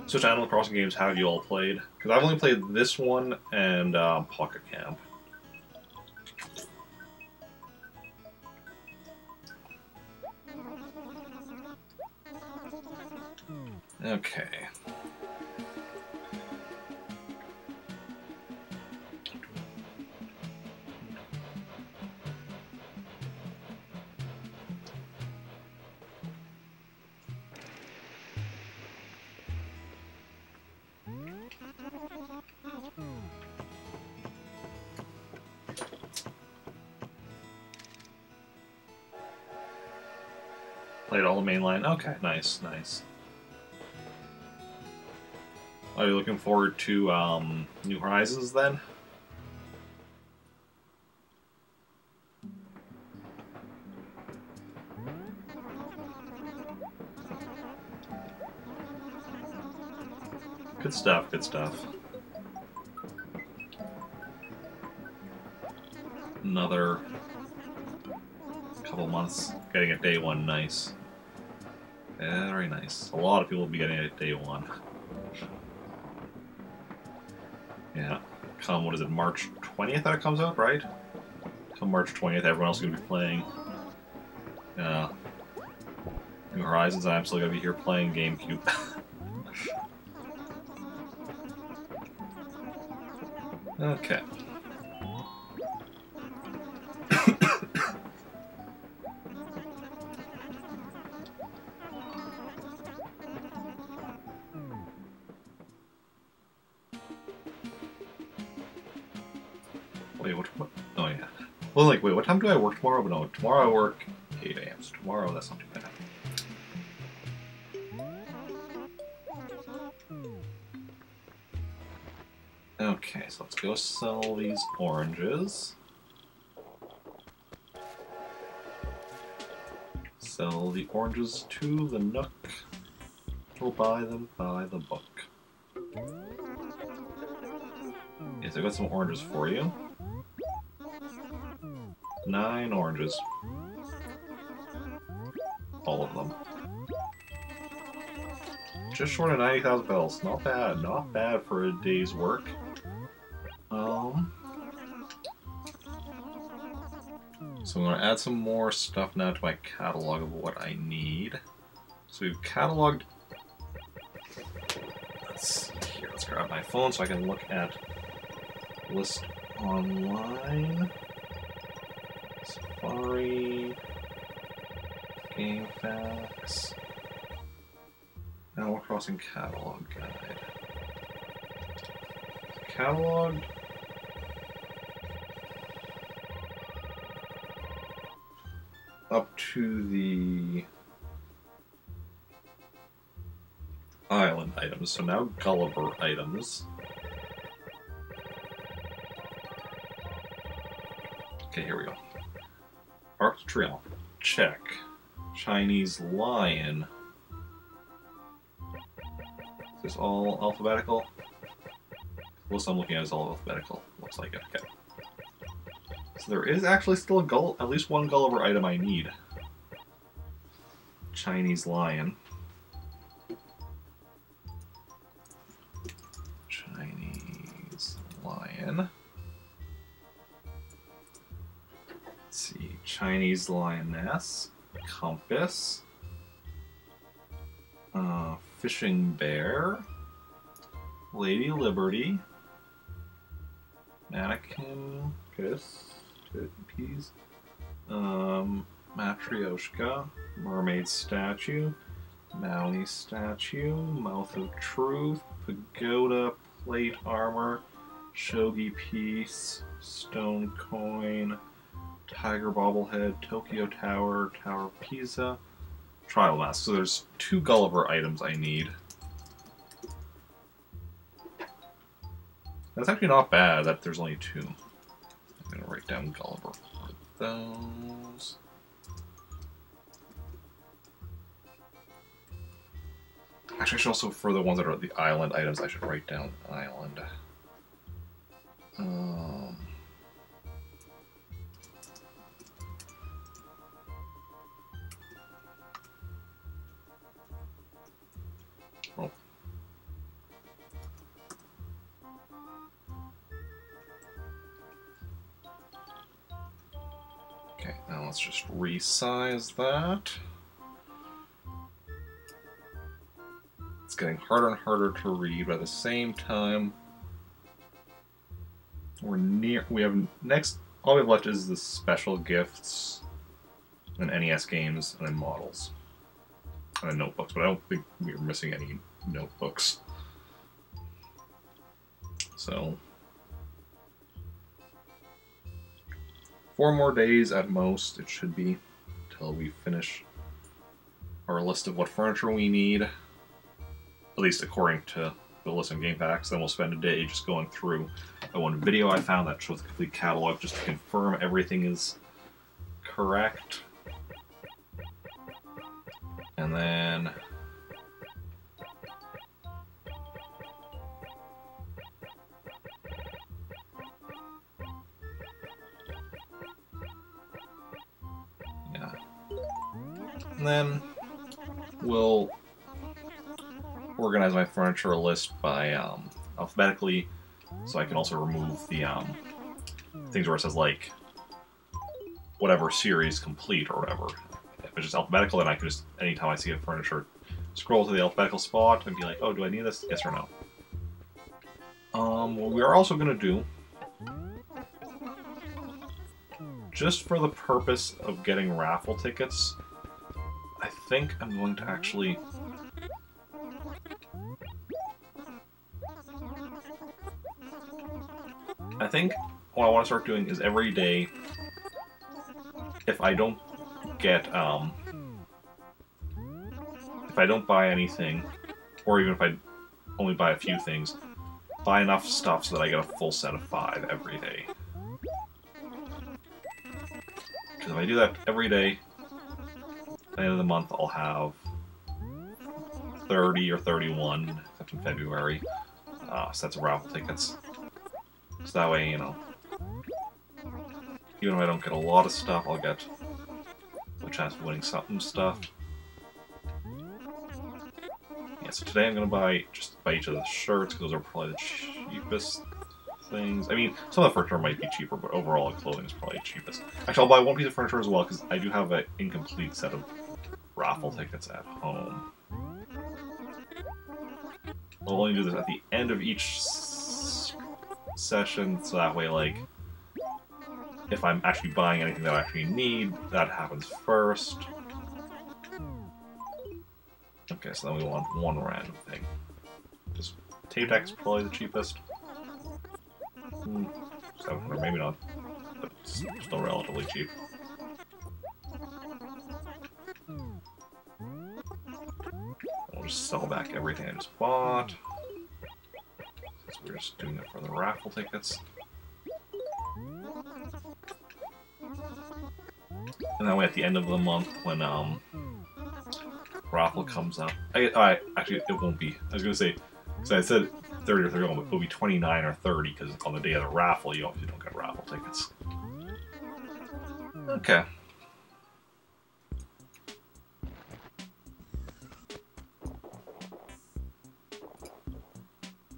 [SPEAKER 1] So which Animal Crossing games have you all played? Because I've only played this one and Pocket Camp. Okay. Played all the mainline. Okay, nice, nice. Are you looking forward to New Horizons then? Good stuff, good stuff. Another couple months. Getting it day one, nice. Very nice. A lot of people will be getting it day one. Yeah. Come, what is it, March 20th that it comes out, right? Come March 20th, everyone else is going to be playing New Horizons, and I'm still going to be here playing GameCube. Okay. Wait, what? Oh, yeah. Well, like, wait, what time do I work tomorrow? But no, tomorrow I work 8 a.m. So tomorrow, that's not too bad. Okay, so let's go sell these oranges. Sell the oranges to the Nook. We'll buy them by the book. Yes, I got some oranges for you. 9 oranges. All of them. Just short of 90,000 bells. Not bad. Not bad for a day's work. So I'm going to add some more stuff now to my catalog of what I need. So we've cataloged... Let's grab my phone so I can look at list online. Safari. GameFAQs. Animal Crossing Catalog Guide. Cataloged. Up to the island items, so now Gulliver items. Okay, here we go. Arc de Triomphe, check. Chinese Lion. Is this all alphabetical? The list I'm looking at is all alphabetical. Looks like it. Okay. So there is actually still at least one Gulliver item I need. Chinese Lion. Chinese Lion. Let's see. Chinese Lioness. Compass. Fishing Bear. Lady Liberty. Mannequin. Kiss. Peas. Matryoshka. Mermaid Statue. Mountie Statue. Mouth of Truth. Pagoda. Plate Armor. Shogi Piece. Stone Coin. Tiger Bobblehead. Tokyo Tower. Tower of Pisa. Trial Mask. So there's 2 Gulliver items I need. That's actually not bad that there's only 2. I'm going to write down Gulliver for those. Actually, I should also, for the ones that are the island items, I should write down island. Oh. Okay, now let's just resize that. It's getting harder and harder to read, but at the same time, all we have left is the special gifts and NES games and then models. And then notebooks, but I don't think we're missing any notebooks. So 4 more days at most, it should be, till we finish our list of what furniture we need. At least according to the list in GameFAQs. Then we'll spend a day just going through that one video I found that shows the complete catalog just to confirm everything is correct. And then yeah, And then we'll organize my furniture list by alphabetically, so I can also remove the things where it says like whatever series complete or whatever. If it's just alphabetical, then I can just, anytime I see a furniture, scroll to the alphabetical spot and be like, oh, do I need this? Yes or no. What we are also going to do, just for the purpose of getting raffle tickets, I think I'm going to actually... I think what I want to start doing is every day, if I don't get, if I don't buy anything, or even if I only buy a few things, buy enough stuff so that I get a full set of 5 every day. Because if I do that every day, at the end of the month I'll have 30 or 31, except in February, sets of raffle tickets. So that way, you know, even if I don't get a lot of stuff, I'll get a chance of winning some stuff. Yeah, so today I'm going to buy each of the shirts, because those are probably the cheapest things. I mean, some of the furniture might be cheaper, but overall the clothing is probably cheapest. Actually, I'll buy one piece of furniture as well, because I do have an incomplete set of raffle tickets at home. I'll only do this at the end of each session, so that way, like, if I'm actually buying anything that I actually need, that happens first. Okay, so then we want one random thing. Just tape deck is probably the cheapest. 700, maybe not, but it's still relatively cheap. We'll just sell back everything I just bought, since we're just doing it for the raffle tickets. And that way, at the end of the month, when raffle comes up, actually it won't be. I was gonna say, so I said 30 or 31, but it'll be 29 or 30 because on the day of the raffle, you obviously don't get raffle tickets. Okay.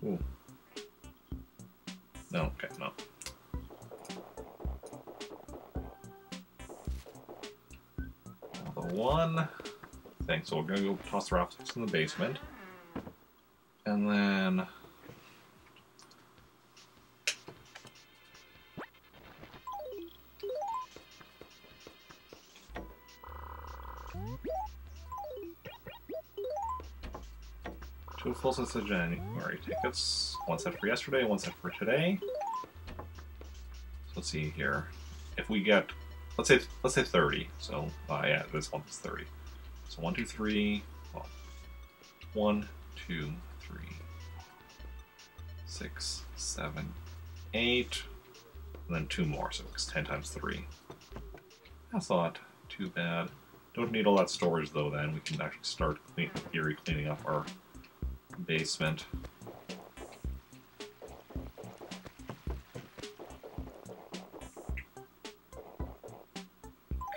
[SPEAKER 1] Ooh. No, okay, no. The one thing, so we're gonna go toss the raffle tickets in the basement. And then... two full sets of January tickets. One set for yesterday, one set for today. So let's see here. If we get, let's say 30. So yeah, this one is 30. So 1, 2, 3. Well, 1, 2, 3, 6, 7, 8, and then 2 more. So it's 10 times 3. That's not too bad. Don't need all that storage though. Then we can actually start cleaning up our basement.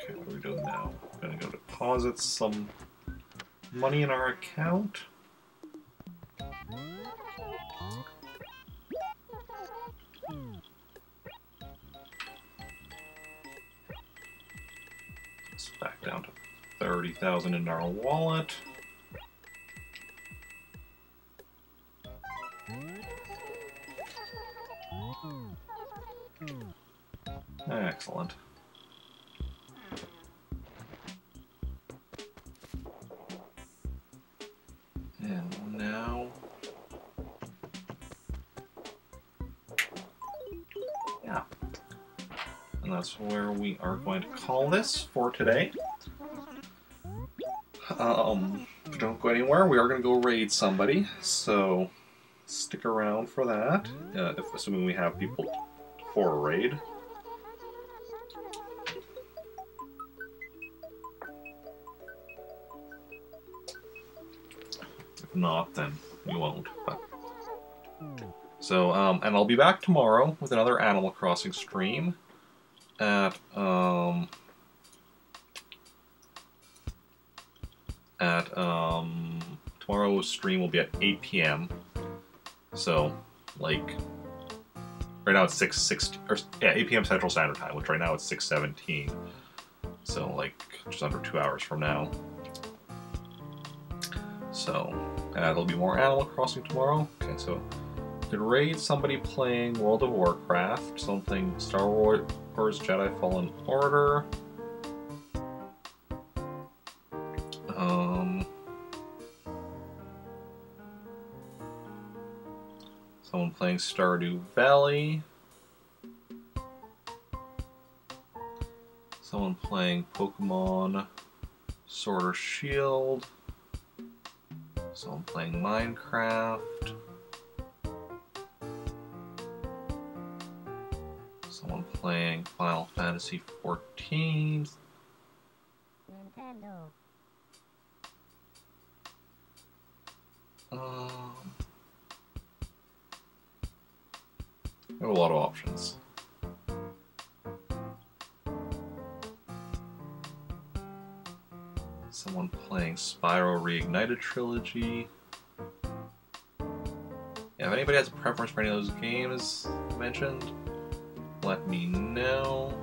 [SPEAKER 1] Okay, what are we doing now? I'm gonna go deposit some money in our account. It's back down to 30,000 in our wallet. Excellent. And now... yeah. And that's where we are going to call this for today. Don't go anywhere. We are going to go raid somebody, so stick around for that, assuming we have people for a raid. If not, then we won't. But... so, and I'll be back tomorrow with another Animal Crossing stream at, at tomorrow's stream will be at 8 p.m. So, like, right now it's 8 p.m. Central Standard Time, which right now it's 6:17. So, like, just under 2 hours from now. So, there'll be more Animal Crossing tomorrow. Okay, so could raid somebody playing World of Warcraft, someone playing Star Wars Jedi Fallen Order. Someone playing Stardew Valley. Someone playing Pokemon Sword or Shield. Someone playing Minecraft. Someone playing Final Fantasy XIV.
[SPEAKER 2] Nintendo.
[SPEAKER 1] We have a lot of options. Someone playing Spyro Reignited Trilogy. Yeah, if anybody has a preference for any of those games mentioned, let me know.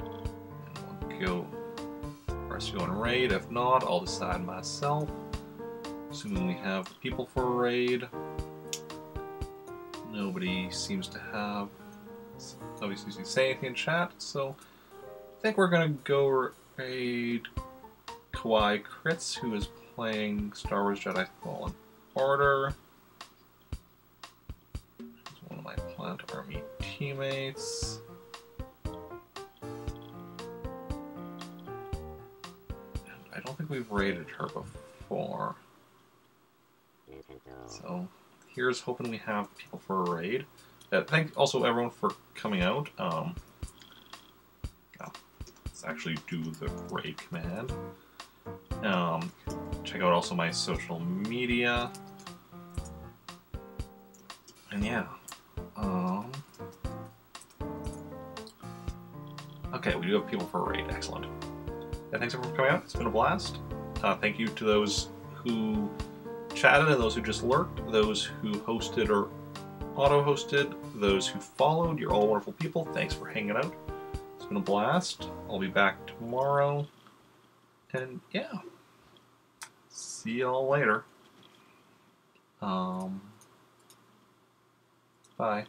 [SPEAKER 1] And we'll go press go and raid. If not, I'll decide myself. Assuming we have people for a raid. Nobody seems to say anything in chat, so I think we're gonna go raid Kawaii Crits, who is playing Star Wars Jedi Fallen Order. He's one of my Plant Army teammates. And I don't think we've raided her before. So here's hoping we have people for a raid. Thank also everyone for coming out. Let's actually do the raid command. Check out also my social media. And yeah. Okay, we do have people for a raid. Excellent. Yeah, thanks everyone for coming out. It's been a blast. Thank you to those who chatted and those who just lurked, those who hosted or auto-hosted, those who followed. You're all wonderful people. Thanks for hanging out. It's been a blast. I'll be back tomorrow. And yeah. See y'all later. Bye.